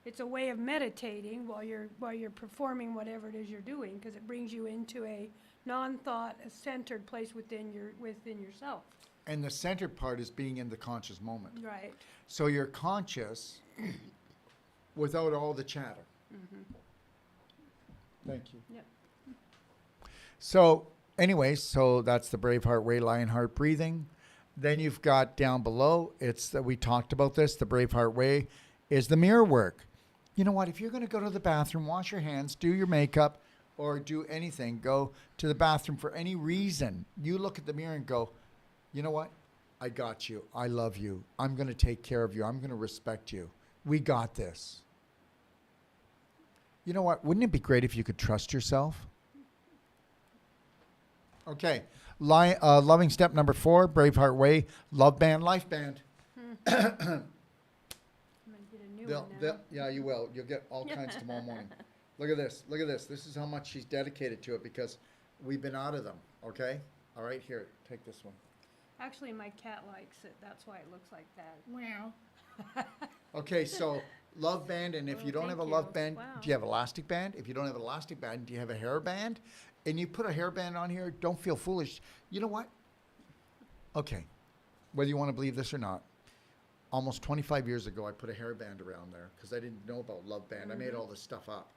It's a way of meditating while you're performing whatever it is you're doing, because it brings you into a non-thought, a centered place within yourself. and the centered part is being in the conscious moment. Right. So you're conscious without all the chatter. Thank you. Yep. So anyways, so that's the Braveheart way, Lionheart breathing. Then you've got down below, it's that we talked about this, the Braveheart way is the mirror work. You know what, if you're going to go to the bathroom, wash your hands, do your makeup, or do anything, go to the bathroom for any reason, you look at the mirror and go, you know what, I got you, I love you, I'm going to take care of you, I'm going to respect you, we got this. You know what, wouldn't it be great if you could trust yourself? Okay, Loving step number 4, Braveheart Way, Love Band, Life Band. I'm gonna get a new one now. Yeah, you will. You'll get all kinds tomorrow morning. Look at this. Look at this. This is how much she's dedicated to it because we've been out of them. Okay? All right, here. Take this one. Actually, my cat likes it. That's why it looks like that. Wow. Okay, so love band, and if Well, you don't have a thank love you. band, Wow. do you have elastic band? If you don't have an elastic band, do you have a hair band? And you put a hair band on here, don't feel foolish. You know what? Okay, whether you want to believe this or not, almost 25 years ago, I put a hair band around there because I didn't know about love band. I made all this stuff up,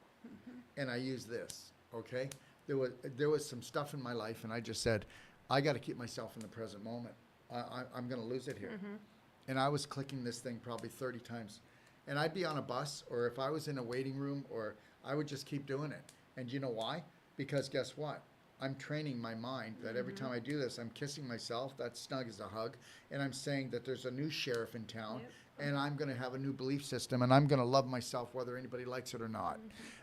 and I used this. Okay, there was some stuff in my life, and I just said, I got to keep myself in the present moment. I'm going to lose it here. And I was clicking this thing probably 30 times. And I'd be on a bus, or if I was in a waiting room, or I would just keep doing it. And you know why? Because guess what? I'm training my mind that every time I do this, I'm kissing myself. That's snug as a hug. And I'm saying that there's a new sheriff in town, and I'm going to have a new belief system, and I'm going to love myself whether anybody likes it or not.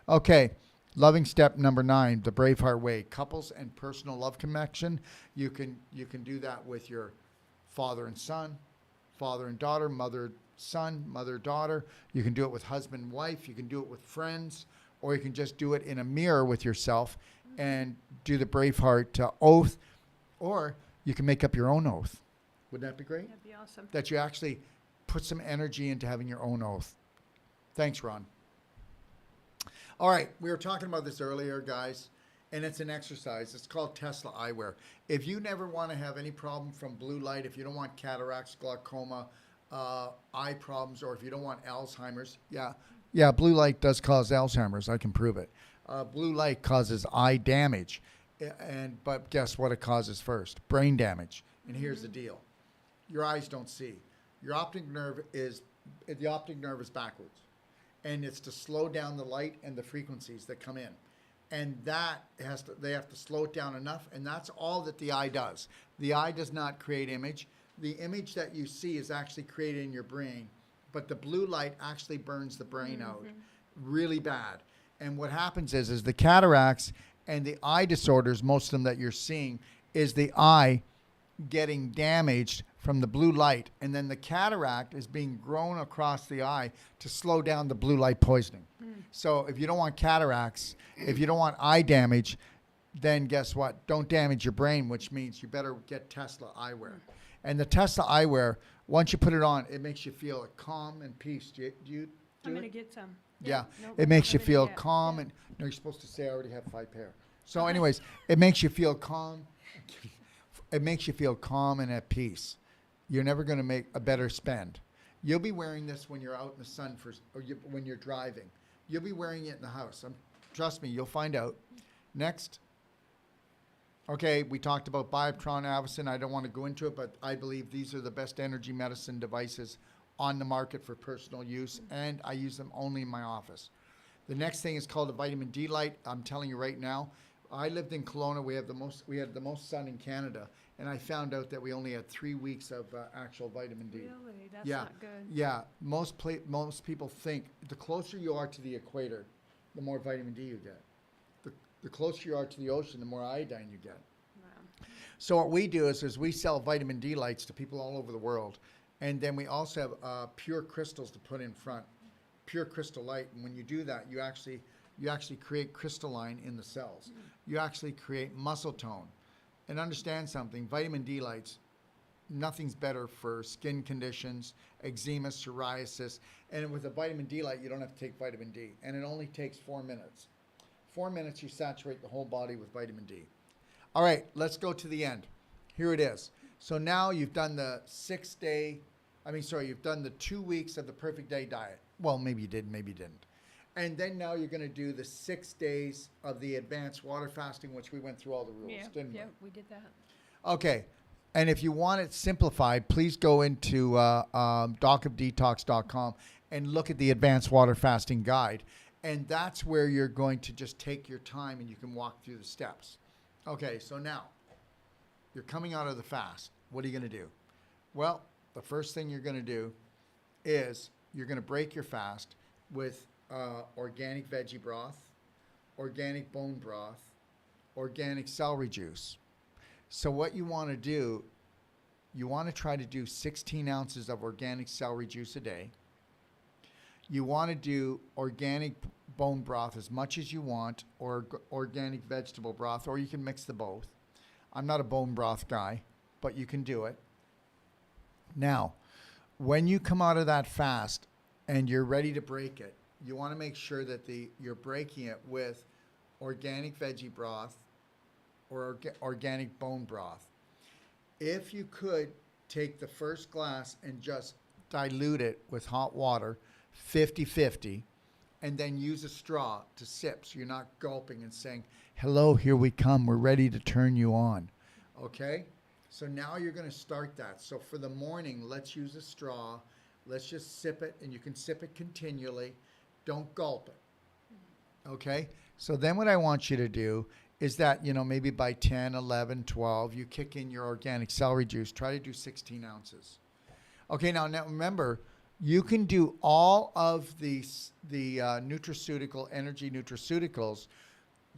Okay. Loving step number 9, the Braveheart Way, couples and personal love connection. You can do that with your father and son, father and daughter, mother, son, mother, daughter. You can do it with husband and wife. You can do it with friends, or you can just do it in a mirror with yourself and do the Braveheart oath, or you can make up your own oath. Wouldn't that be great? That'd be awesome. That you actually put some energy into having your own oath. Thanks, Ron. All right, we were talking about this earlier, guys, and it's an exercise. It's called Tesla eyewear. If you never want to have any problem from blue light, if you don't want cataracts, glaucoma, eye problems, or if you don't want Alzheimer's, yeah, blue light does cause Alzheimer's. I can prove it. Blue light causes eye damage, but guess what it causes first? Brain damage. And here's the deal: your eyes don't see. Your optic nerve is backwards. And it's to slow down the light and the frequencies that come in. And they have to slow it down enough, and that's all that the eye does. The eye does not create image. The image that you see is actually created in your brain, but the blue light actually burns the brain out really bad. And what happens is the cataracts and the eye disorders, most of them that you're seeing, is the eye getting damaged from the blue light, and then the cataract is being grown across the eye to slow down the blue light poisoning. So if you don't want cataracts, if you don't want eye damage, then guess what? Don't damage your brain, which means you better get Tesla eyewear. And the Tesla eyewear, once you put it on, it makes you feel calm and peace. Do you do I'm it? gonna get some. Yeah, Nope, it makes you haven't feel yet. calm, and no, you're supposed to say I already have 5 pair. So anyways, it makes you feel calm. It makes you feel calm and at peace. You're never going to make a better spend. You'll be wearing this when you're out in the sun when you're driving. You'll be wearing it in the house. Trust me, you'll find out. Next. Okay, we talked about Bioptron, Avicen. I don't want to go into it, but I believe these are the best energy medicine devices on the market for personal use, and I use them only in my office. The next thing is called a vitamin D light. I'm telling you right now, I lived in Kelowna. We had the most sun in Canada, and I found out that we only had 3 weeks of actual vitamin D. Really? That's Yeah, not good. yeah. Most people think the closer you are to the equator, the more vitamin D you get. The closer you are to the ocean, the more iodine you get. Wow. So what we do is we sell vitamin D lights to people all over the world, and then we also have pure crystals to put in front, pure crystal light. And when you do that, you actually create crystalline in the cells. You actually create muscle tone. And understand something, vitamin D lights, nothing's better for skin conditions, eczema, psoriasis. And with a vitamin D light, you don't have to take vitamin D. And it only takes 4 minutes. 4 minutes, you saturate the whole body with vitamin D. All right, let's go to the end. Here it is. So now you've done the you've done the 2 weeks of the perfect day diet. Well, maybe you did, maybe you didn't. And then now you're going to do the 6 days of the advanced water fasting, which we went through all the rules, didn't we? Yeah, we did that. Okay. And if you want it simplified, please go into docofdetox.com and look at the advanced water fasting guide. And that's where you're going to just take your time and you can walk through the steps. Okay, so now you're coming out of the fast. What are you going to do? Well, the first thing you're going to do is you're going to break your fast with organic veggie broth, organic bone broth, organic celery juice. So what you want to do, you want to try to do 16 ounces of organic celery juice a day. You want to do organic bone broth as much as you want, or organic vegetable broth, or you can mix the both. I'm not a bone broth guy, but you can do it. Now, when you come out of that fast and you're ready to break it, you want to make sure that you're breaking it with organic veggie broth or organic bone broth. If you could take the first glass and just dilute it with hot water, 50-50, and then use a straw to sip so you're not gulping and saying, hello, here we come, we're ready to turn you on. Okay? So now you're going to start that. So for the morning, let's use a straw. Let's just sip it, and you can sip it continually. Don't gulp it. Okay? So then what I want you to do is that, maybe by 10, 11, 12, you kick in your organic celery juice. Try to do 16 ounces. Okay, now remember, you can do all of the nutraceutical, energy nutraceuticals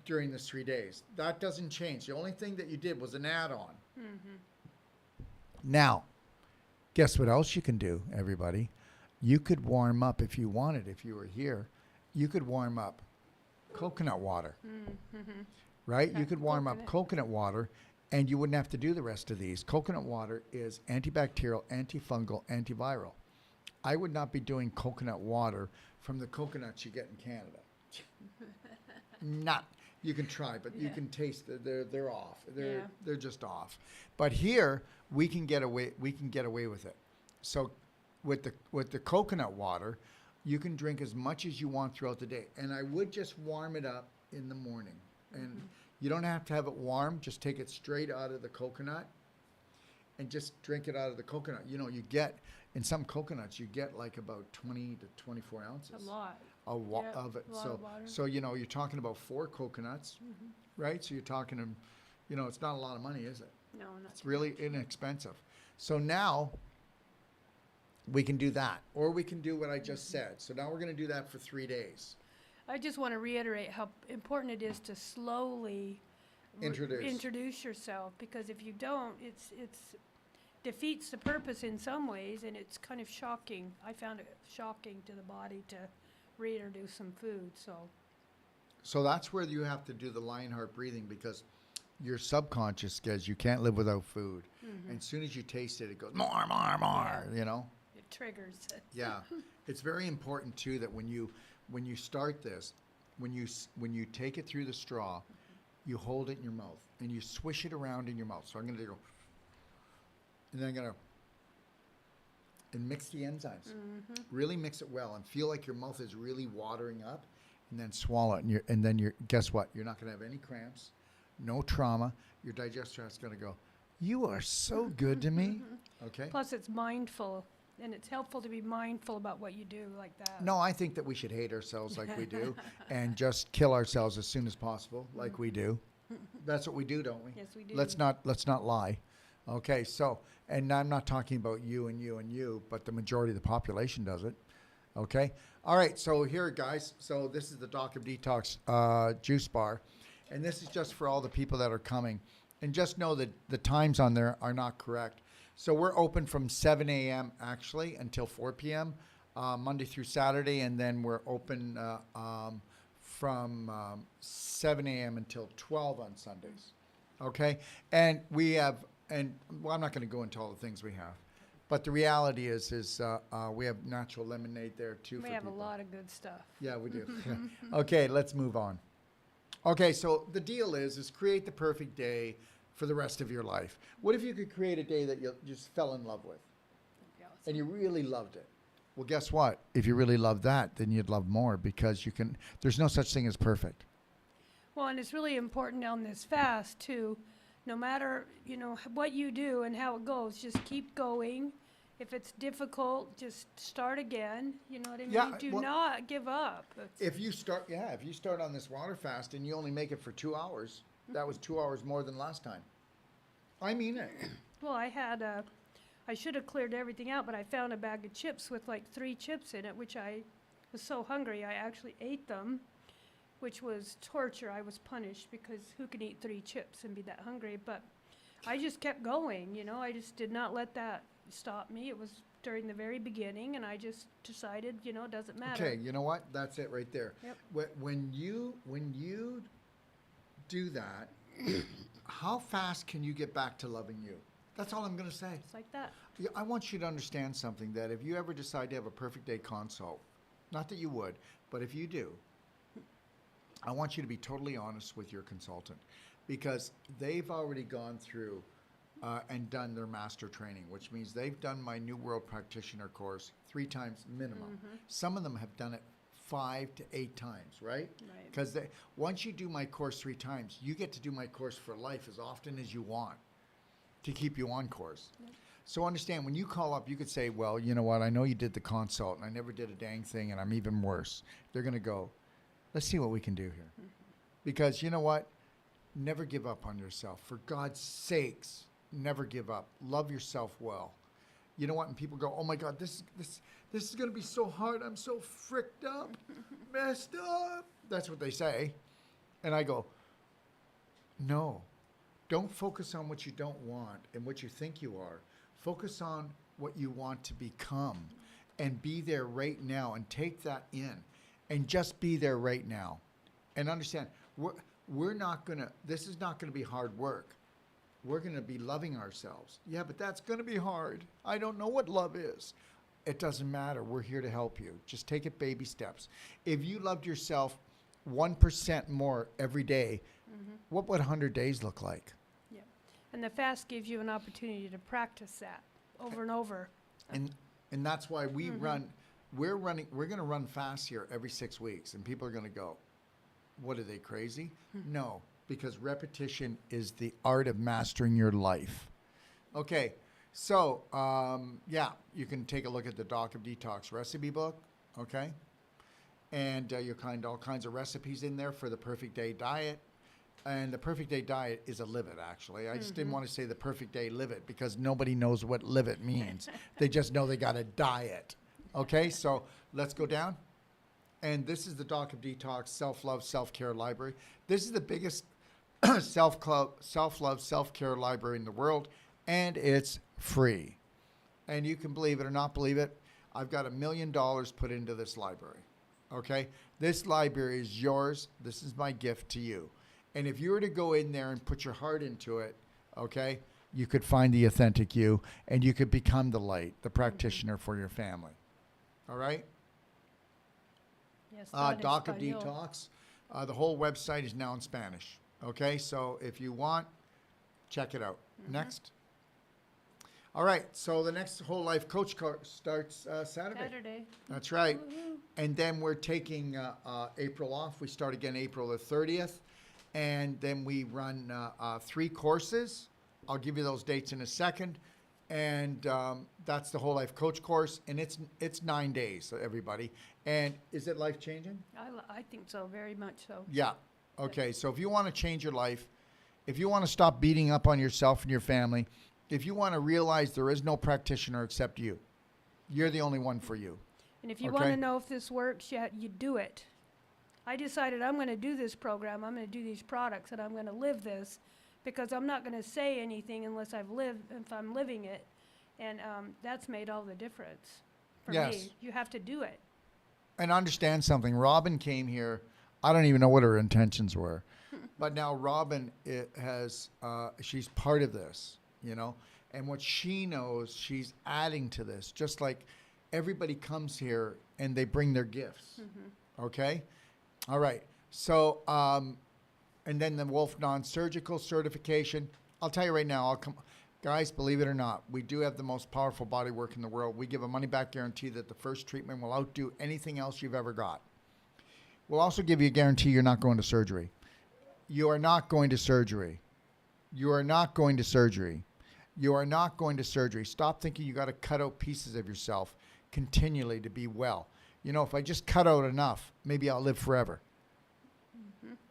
during the 3 days. That doesn't change. The only thing that you did was an add-on. Mm-hmm. Now, guess what else you can do, everybody? You could warm up if you wanted, if you were here. You could warm up coconut water. Mm-hmm. Right? Okay. You could warm up coconut water, and you wouldn't have to do the rest of these. Coconut water is antibacterial, antifungal, antiviral. I would not be doing coconut water from the coconuts you get in Canada. Not. You can try, but you can taste they're off. They're just off. But here we can get away with it. So with the coconut water, you can drink as much as you want throughout the day. And I would just warm it up in the morning. And you don't have to have it warm. Just take it straight out of the coconut and just drink it out of the coconut. You get, in some coconuts, you get like about 20 to 24 ounces. A lot. Of it. So you're talking about 4 coconuts, right? So you're talking, it's not a lot of money, is it? No, not. It's really inexpensive. So now we can do that, or we can do what I just said. So now we're going to do that for 3 days. I just want to reiterate how important it is to slowly introduce yourself, because if you don't, it's defeats the purpose in some ways, and it's kind of shocking. I found it shocking to the body to reintroduce some food. So that's where you have to do the Lionheart breathing, because your subconscious says you can't live without food. And as soon as you taste it, it goes more, it triggers it. Yeah. It's very important too that when you start this, when you take it through the straw, you hold it in your mouth and you swish it around in your mouth. So I'm going to go, and then I'm going to mix the enzymes. Really mix it well and feel like your mouth is really watering up, and then swallow it. And then guess what? You're not going to have any cramps, no trauma. Your digestion is going to go, you are so good to me. Okay. Plus, it's mindful, and it's helpful to be mindful about what you do like that. No, I think that we should hate ourselves like we do and just kill ourselves as soon as possible like we do. That's what we do, don't we? Yes, we do. Let's not lie. Okay, so, and I'm not talking about you and you and you, but the majority of the population does it. Okay? All right, so here, guys. So this is the Doc of Detox juice bar. And this is just for all the people that are coming. And just know that the times on there are not correct. So we're open from 7 a.m. actually until 4 p.m. Monday through Saturday. And then we're open from 7 a.m. until 12 on Sundays. Okay? And we have, I'm not going to go into all the things we have. But the reality is we have natural lemonade there too. We have a lot of good stuff. Yeah, we do. Okay, let's move on. Okay, so the deal is create the perfect day for the rest of your life. What if you could create a day that you just fell in love with and you really loved it? Well, guess what? If you really love that, then you'd love more, because there's no such thing as perfect. Well, and it's really important on this fast too. No matter, what you do and how it goes, just keep going. If it's difficult, just start again. You know what I mean? Yeah, Do not give up. If you start on this water fast and you only make it for 2 hours, that was 2 hours more than last time. I mean it. Well, I should have cleared everything out, but I found a bag of chips with like 3 chips in it, which I was so hungry I actually ate them, which was torture. I was punished, because who can eat 3 chips and be that hungry? But I just kept going, you know, I just did not let that stop me. It was during the very beginning, and I just decided, you know, it doesn't matter. Okay, you know what? That's it right there. Yep. When you do that, how fast can you get back to loving you? That's all I'm going to say. It's like that. Yeah, I want you to understand something, that if you ever decide to have a perfect day consult, not that you would, but if you do, I want you to be totally honest with your consultant, because they've already gone through and done their master training, which means they've done my New World Practitioner course 3 times minimum. Some of them have done it 5 to 8 times, right? Right. Because once you do my course 3 times, you get to do my course for life as often as you want to keep you on course. Yep. So understand, when you call up, you could say, well, you know what, I know you did the consult and I never did a dang thing and I'm even worse. They're going to go, let's see what we can do here. Because you know what? Never give up on yourself. For God's sakes, never give up. Love yourself well. You know what? And people go, oh my God, this is going to be so hard. I'm so fricked up, messed up. That's what they say. And I go, no, don't focus on what you don't want and what you think you are. Focus on what you want to become, and be there right now, and take that in and just be there right now. And understand, we're not going to, this is not going to be hard work. We're going to be loving ourselves. Yeah, but that's going to be hard. I don't know what love is. It doesn't matter. We're here to help you. Just take it baby steps. If you loved yourself 1% more every day, what would 100 days look like? Yeah. And the fast gives you an opportunity to practice that over and over. And that's why we we're going to run fast here every 6 weeks, and people are going to go, what are they, crazy? No, because repetition is the art of mastering your life. Okay, so yeah, you can take a look at the Doc of Detox recipe book, okay? And you'll find all kinds of recipes in there for the perfect day diet. And the perfect day diet is a live it, actually. I just didn't want to say the perfect day live it, because nobody knows what live it means. They just know they got a diet. Okay, so let's go down. And this is the Doc of Detox Self-Love, Self-Care Library. This is the biggest self-love, self-care library in the world, and it's free. And you can believe it or not believe it, I've got $1 million put into this library. Okay, this library is yours. This is my gift to you. And if you were to go in there and put your heart into it, okay, you could find the authentic you, and you could become the light, the practitioner for your family. All right? Yes, Doc of Detox. The whole website is now in Spanish. Okay, so if you want, check it out. Next. All right, so the next Whole Life Coach course starts Saturday. That's right. Woo-hoo. And then we're taking April off. We start again April the 30th. And then we run 3 courses. I'll give you those dates in a second. And that's the Whole Life Coach course. And it's 9 days, everybody. And is it life-changing? I think so, very much so. Yeah. Okay, so if you want to change your life, if you want to stop beating up on yourself and your family, if you want to realize there is no practitioner except you, you're the only one for you. And if you want to know if this works, you do it. I decided I'm going to do this program, I'm going to do these products, and I'm going to live this, because I'm not going to say anything unless if I'm living it. And that's made all the difference for me. You have to do it. And understand something. Robin came here. I don't even know what her intentions were. But now Robin she's part of this, you know. And what she knows, she's adding to this. Just like everybody comes here and they bring their gifts. Okay? All right. So, and then the Wolf Non-Surgical certification. I'll tell you right now, guys, believe it or not, we do have the most powerful body work in the world. We give a money-back guarantee that the first treatment will outdo anything else you've ever got. We'll also give you a guarantee you're not going to surgery. You are not going to surgery. You are not going to surgery. You are not going to surgery. Stop thinking you got to cut out pieces of yourself continually to be well. You know, if I just cut out enough, maybe I'll live forever.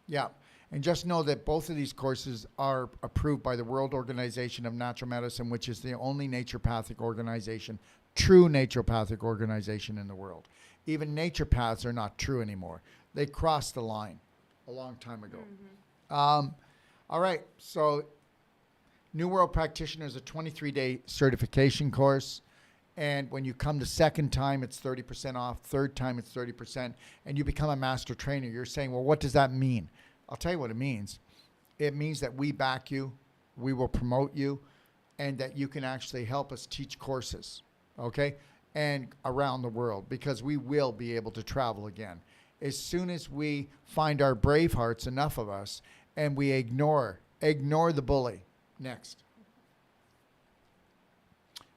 Yeah. And just know that both of these courses are approved by the World Organization of Natural Medicine, which is the only naturopathic organization, true naturopathic organization in the world. Even naturopaths are not true anymore. They crossed the line a long time ago. All right. So New World Practitioner is a 23-day certification course. And when you come the second time, it's 30% off. Third time, it's 30%. And you become a master trainer. You're saying, well, what does that mean? I'll tell you what it means. It means that we back you, we will promote you, and that you can actually help us teach courses, okay? And around the world, because we will be able to travel again. As soon as we find our Bravehearts, enough of us, and we ignore the bully. Next.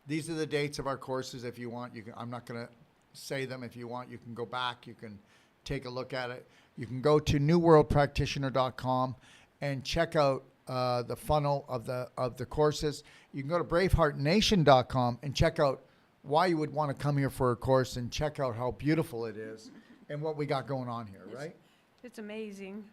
These are the dates of our courses. If you want, you can. I'm not going to say them. If you want, you can go back. You can take a look at it. You can go to newworldpractitioner.com and check out the funnel of the courses. You can go to braveheartnation.com and check out why you would want to come here for a course and check out how beautiful it is and what we got going on here, right? It's amazing.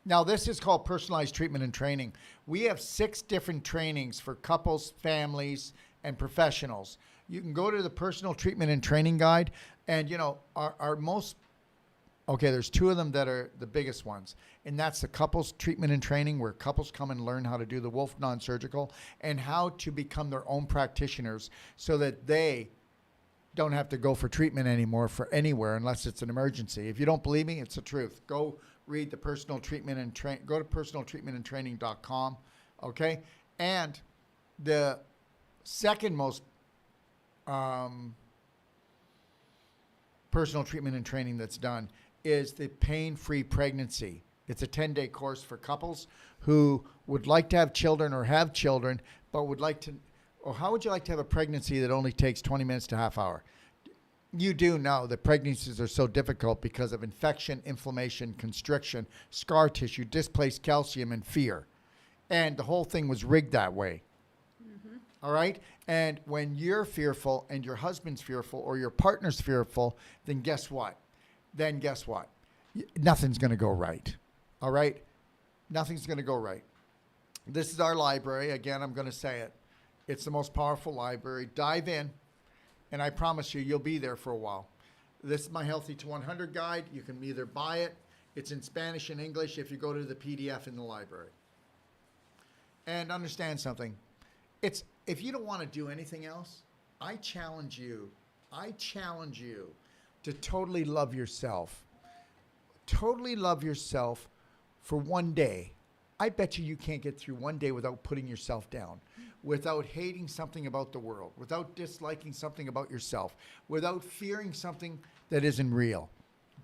Now, this is called personalized treatment and training. We have 6 different trainings for couples, families, and professionals. You can go to the personal treatment and training guide, and you know, our most, okay, there's 2 of them that are the biggest ones, and that's the couples treatment and training, where couples come and learn how to do the Wolf non-surgical and how to become their own practitioners so that they don't have to go for treatment anymore for anywhere unless it's an emergency. If you don't believe me, it's the truth. Go read the personal treatment and go to personaltreatmentandtraining.com, okay? And the second most personal treatment and training that's done is the pain-free pregnancy. It's a 10-day course for couples who would like to have children or have children, but would like to, or how would you like to have a pregnancy that only takes 20 minutes to half hour? You do know that pregnancies are so difficult because of infection, inflammation, constriction, scar tissue, displaced calcium, and fear. And the whole thing was rigged that way. Mm-hmm. All right? And when you're fearful and your husband's fearful or your partner's fearful, then guess what? Nothing's going to go right. All right? Nothing's going to go right. This is our library. Again, I'm going to say it. It's the most powerful library. Dive in. And I promise you, you'll be there for a while. This is my Healthy to 100 guide. You can either buy it. It's in Spanish and English if you go to the PDF in the library. And understand something. If you don't want to do anything else, I challenge you to totally love yourself. Totally love yourself for one day. I bet you can't get through one day without putting yourself down, without hating something about the world, without disliking something about yourself, without fearing something that isn't real.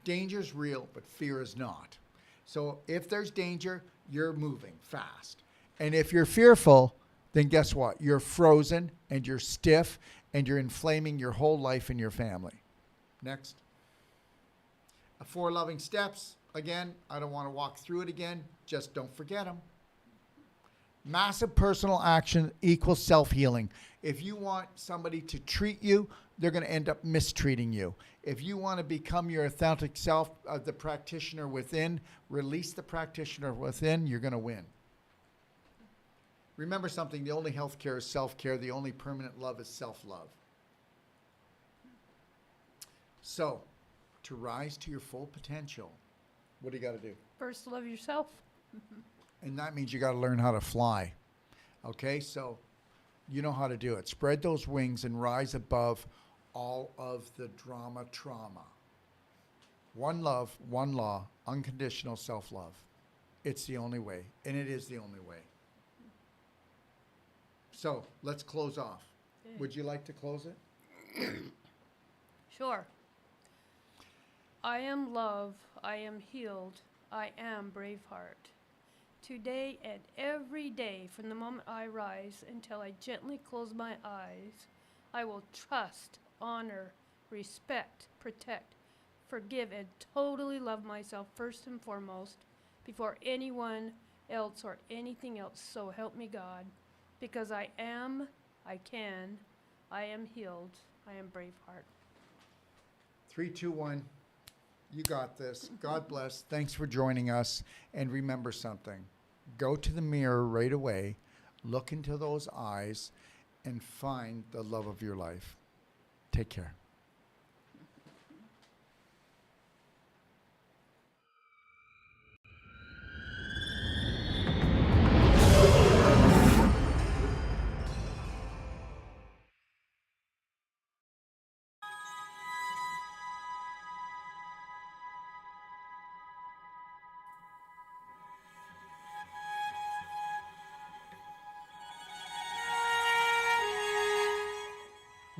Danger's real, but fear is not. So if there's danger, you're moving fast. And if you're fearful, then guess what? You're frozen and you're stiff and you're inflaming your whole life and your family. Next. 4 loving steps. Again, I don't want to walk through it again. Just don't forget them. Massive personal action equals self-healing. If you want somebody to treat you, they're going to end up mistreating you. If you want to become your authentic self, the practitioner within, release the practitioner within, you're going to win. Remember something, the only health care is self-care. The only permanent love is self-love. So, to rise to your full potential, what do you got to do? First, love yourself. And that means you got to learn how to fly. Okay, so you know how to do it. Spread those wings and rise above all of the trauma. One love, one law, unconditional self-love. It's the only way, and it is the only way. So let's close off. Okay. Would you like to close it? Sure. I am love. I am healed. I am Braveheart. Today and every day, from the moment I rise until I gently close my eyes, I will trust, honor, respect, protect, forgive, and totally love myself first and foremost before anyone else or anything else. So help me God. Because I am, I can, I am healed, I am Braveheart. 3, 2, 1. You got this. God bless. Thanks for joining us. And remember something. Go to the mirror right away, look into those eyes, and find the love of your life. Take care.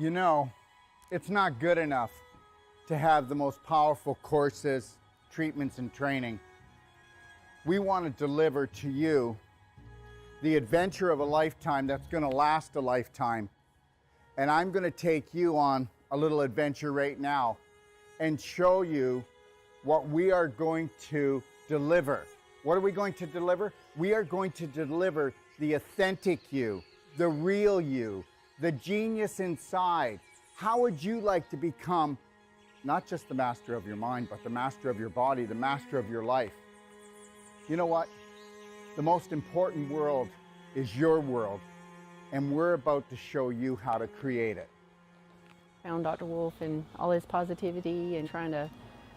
You know, it's not good enough to have the most powerful courses, treatments, and training. We want to deliver to you the adventure of a lifetime that's going to last a lifetime. And I'm going to take you on a little adventure right now and show you what we are going to deliver. What are we going to deliver? We are going to deliver the authentic you, the real you, the genius inside. How would you like to become not just the master of your mind, but the master of your body, the master of your life? You know what? The most important world is your world, and we're about to show you how to create it. Found Dr. Wolf and all his positivity and trying to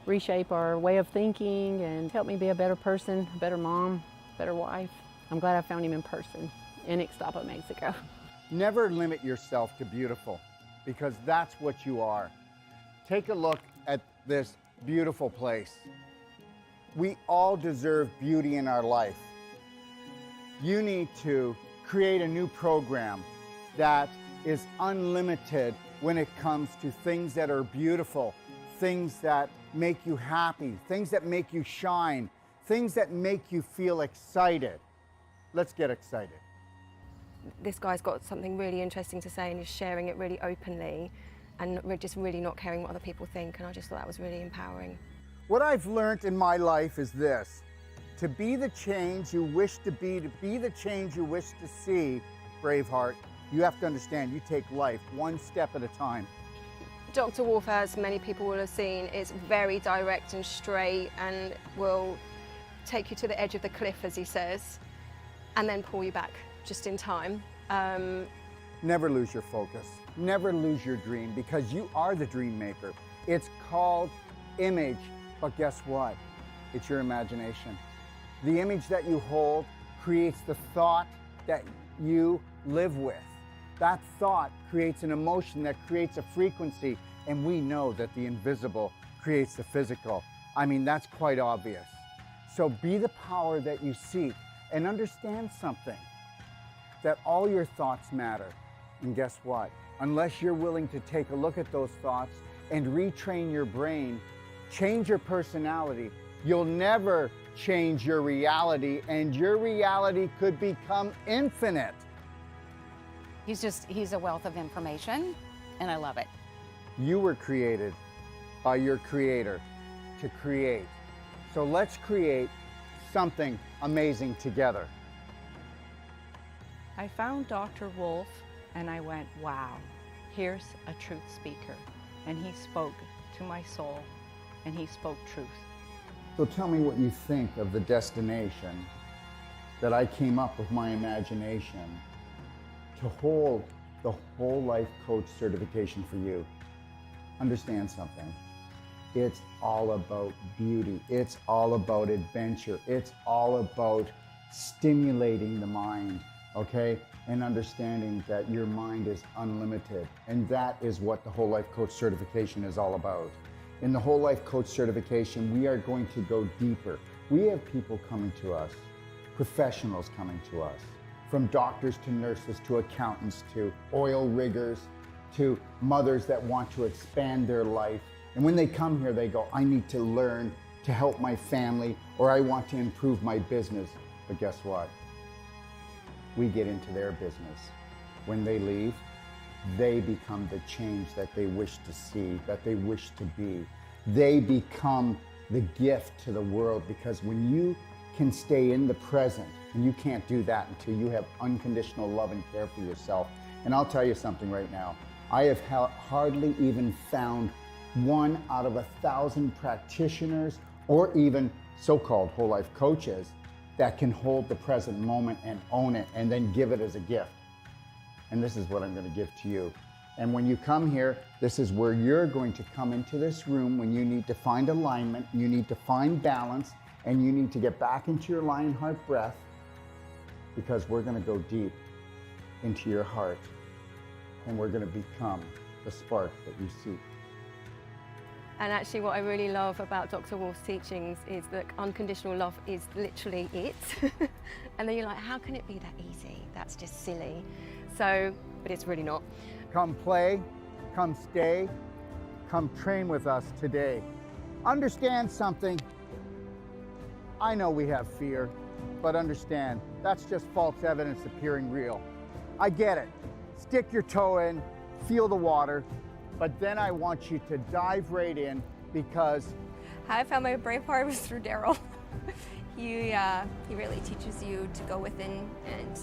reshape our way of thinking and help me be a better person, a better mom, better wife. I'm glad I found him in person in Ixtapa, Mexico. Never limit yourself to beautiful, because that's what you are. Take a look at this beautiful place. We all deserve beauty in our life. You need to create a new program that is unlimited when it comes to things that are beautiful, things that make you happy, things that make you shine, things that make you feel excited. Let's get excited. This guy's got something really interesting to say and he's sharing it really openly and just really not caring what other people think, and I just thought that was really empowering. What I've learned in my life is this: to be the change you wish to be the change you wish to see, Braveheart, you have to understand you take life one step at a time. Dr. Wolf, as many people will have seen, is very direct and straight and will take you to the edge of the cliff, as he says, and then pull you back just in time. Never lose your focus. Never lose your dream, because you are the dream maker. It's called image, but guess what? It's your imagination. The image that you hold creates the thought that you live with. That thought creates an emotion that creates a frequency, and we know that the invisible creates the physical. I mean, that's quite obvious. So be the power that you seek, and understand something, that all your thoughts matter. And guess what? Unless you're willing to take a look at those thoughts and retrain your brain, change your personality, you'll never change your reality, and your reality could become infinite. He's a wealth of information, and I love it. You were created by your creator to create. So let's create something amazing together. I found Dr. Wolf and I went, wow, here's a truth speaker. And he spoke to my soul, and he spoke truth. So tell me what you think of the destination that I came up with my imagination to hold the whole life coach certification for you. Understand something. It's all about beauty. It's all about adventure. It's all about stimulating the mind, okay? And understanding that your mind is unlimited. And that is what the Whole Life Coach certification is all about. In the Whole Life Coach certification, we are going to go deeper. We have people coming to us, professionals coming to us, from doctors to nurses to accountants to oil riggers to mothers that want to expand their life. And when they come here, they go, I need to learn to help my family, or I want to improve my business. But guess what? We get into their business. When they leave, they become the change that they wish to see, that they wish to be. They become the gift to the world, because when you can stay in the present, and you can't do that until you have unconditional love and care for yourself. And I'll tell you something right now. I have hardly even found 1 out of 1,000 practitioners, or even so-called whole life coaches, that can hold the present moment and own it and then give it as a gift. And this is what I'm going to give to you. And when you come here, this is where you're going to come into this room when you need to find alignment, you need to find balance, and you need to get back into your lion heart breath, because we're going to go deep into your heart, and we're going to become the spark that you seek. And actually what I really love about Dr. Wolf's teachings is that unconditional love is literally it. And then you're like, how can it be that easy? That's just silly. So, but it's really not. Come play, come stay, come train with us today. Understand something. I know we have fear, but understand, that's just false evidence appearing real. I get it. Stick your toe in, feel the water, but then I want you to dive right in because How I found my Braveheart was through Daryl. He really teaches you to go within and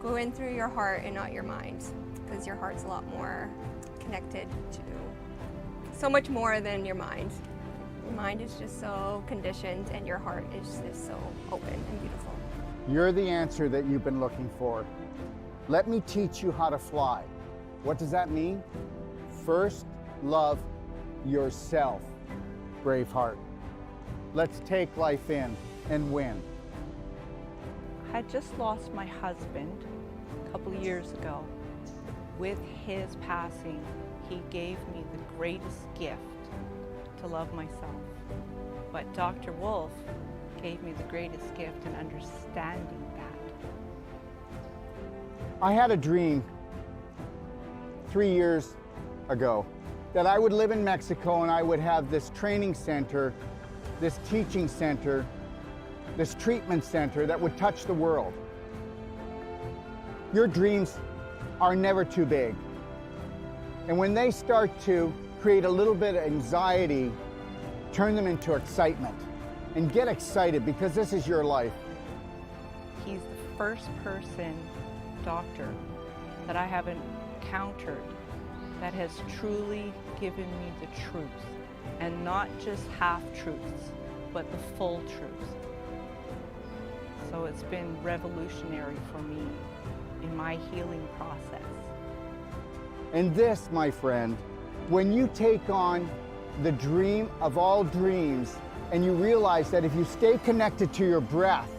go in through your heart and not your mind, because your heart's a lot more connected to so much more than your mind. Your mind is just so conditioned and your heart is just so open and beautiful. you're the answer that you've been looking for. Let me teach you how to fly. What does that mean? First, love yourself, Braveheart. Let's take life in and win. I had just lost my husband a couple of years ago. With his passing, he gave me the greatest gift to love myself. But Dr. Wolf gave me the greatest gift in understanding that. I had a dream 3 years ago that I would live in Mexico and I would have this training center, this teaching center, this treatment center that would touch the world. Your dreams are never too big. And when they start to create a little bit of anxiety, turn them into excitement. And get excited because this is your life. He's the first doctor that I have encountered that has truly given me the truth, and not just half-truths, but the full truth. So it's been revolutionary for me in my healing process. And this, my friend, when you take on the dream of all dreams and you realize that if you stay connected to your breath,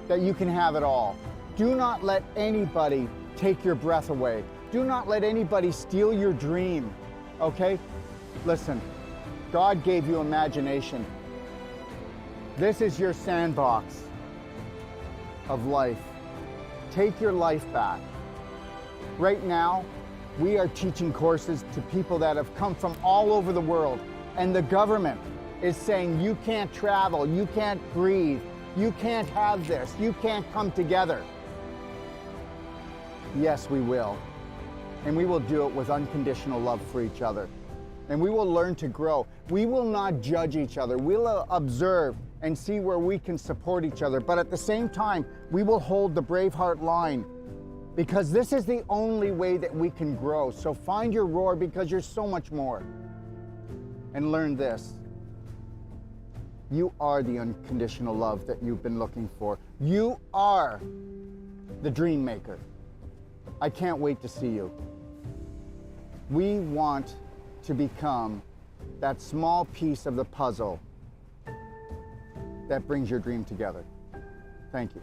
that you can have it all. Do not let anybody take your breath away. Do not let anybody steal your dream, okay? Listen, God gave you imagination. This is your sandbox of life. Take your life back. Right now, we are teaching courses to people that have come from all over the world, and the government is saying you can't travel, you can't breathe, you can't have this, you can't come together. Yes, we will. And we will do it with unconditional love for each other. And we will learn to grow. We will not judge each other. We'll observe and see where we can support each other. But at the same time, we will hold the Braveheart line, because this is the only way that we can grow. So find your roar, because you're so much more. And learn this. You are the unconditional love that you've been looking for. You are the dream maker. I can't wait to see you. We want to become that small piece of the puzzle that brings your dream together. Thank you.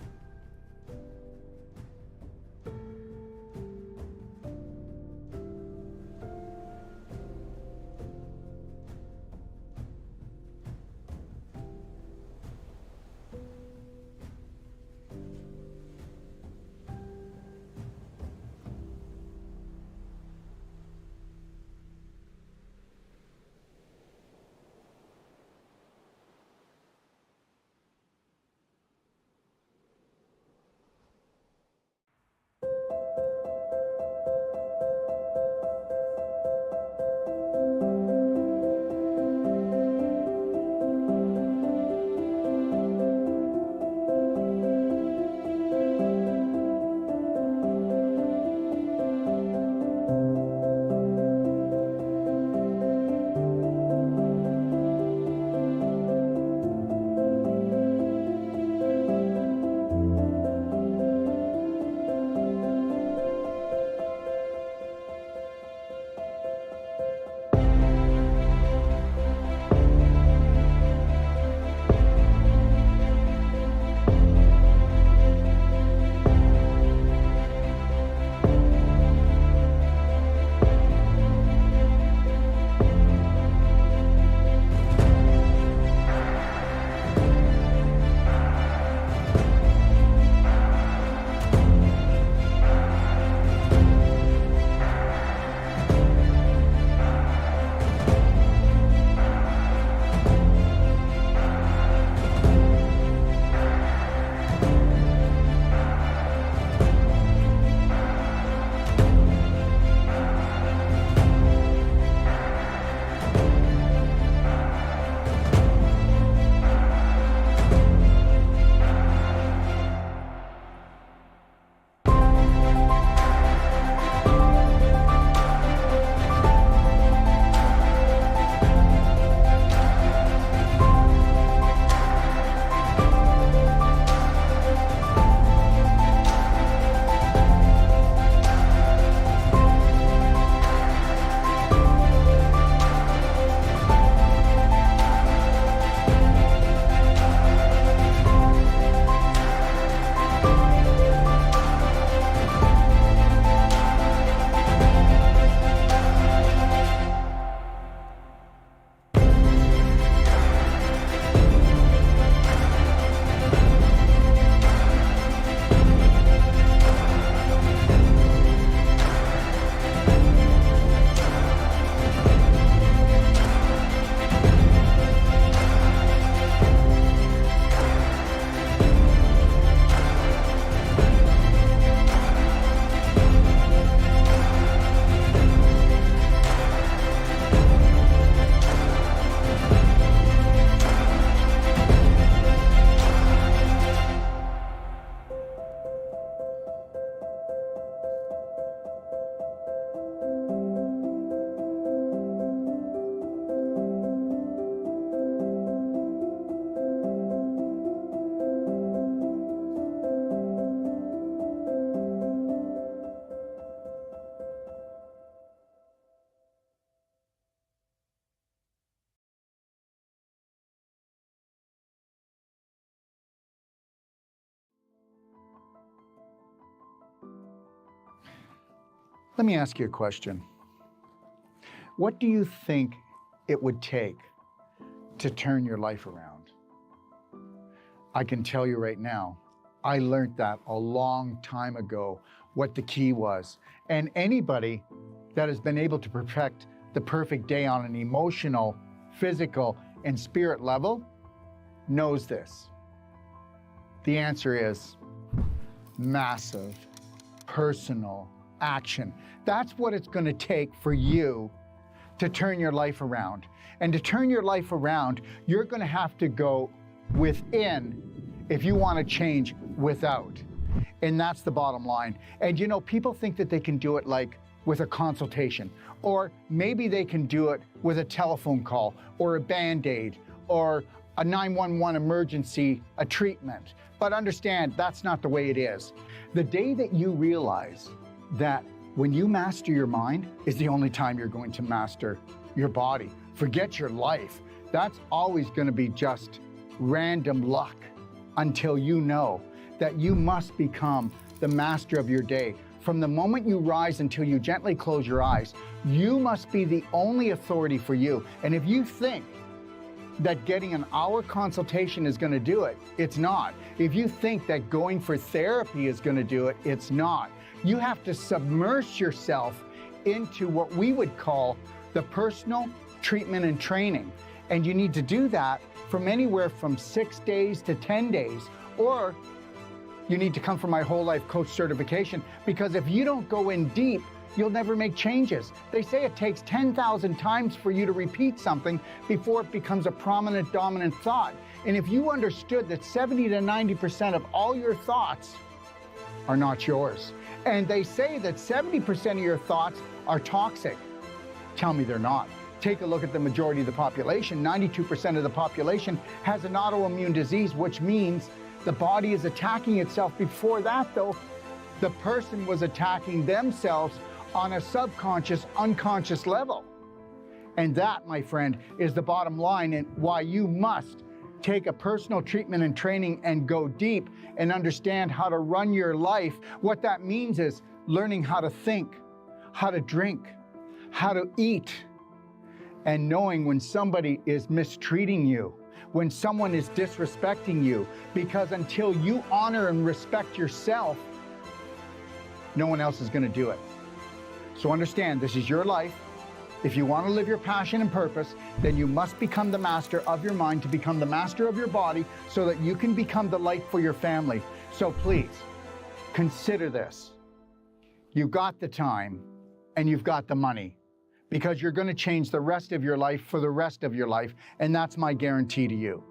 Let me ask you a question. What do you think it would take to turn your life around? I can tell you right now, I learned that a long time ago, what the key was. And anybody that has been able to perfect the perfect day on an emotional, physical, and spirit level knows this. The answer is massive, personal action. That's what it's going to take for you to turn your life around. And to turn your life around, you're going to have to go within if you want to change without. And that's the bottom line. And you know, people think that they can do it like with a consultation, or maybe they can do it with a telephone call, or a Band-Aid, or a 911 emergency, a treatment. But understand, that's not the way it is. The day that you realize that when you master your mind is the only time you're going to master your body. Forget your life. That's always going to be just random luck until you know that you must become the master of your day. From the moment you rise until you gently close your eyes, you must be the only authority for you. And if you think that getting an hour consultation is going to do it, it's not. If you think that going for therapy is going to do it, it's not. You have to submerge yourself into what we would call the personal treatment and training. And you need to do that from anywhere from 6 days to 10 days, or you need to come for my whole life coach certification, because if you don't go in deep, you'll never make changes. They say it takes 10,000 times for you to repeat something before it becomes a prominent, dominant thought. And if you understood that 70 to 90% of all your thoughts are not yours, and they say that 70% of your thoughts are toxic, tell me they're not. Take a look at the majority of the population. 92% of the population has an autoimmune disease, which means the body is attacking itself. Before that, though, the person was attacking themselves on a subconscious, unconscious level. And that, my friend, is the bottom line, and why you must take a personal treatment and training and go deep and understand how to run your life. What that means is learning how to think, how to drink, how to eat, and knowing when somebody is mistreating you, when someone is disrespecting you, because until you honor and respect yourself, no one else is going to do it. So understand, this is your life. If you want to live your passion and purpose, then you must become the master of your mind to become the master of your body so that you can become the light for your family. So please, consider this. You've got the time and you've got the money, because you're going to change the rest of your life for the rest of your life, and that's my guarantee to you.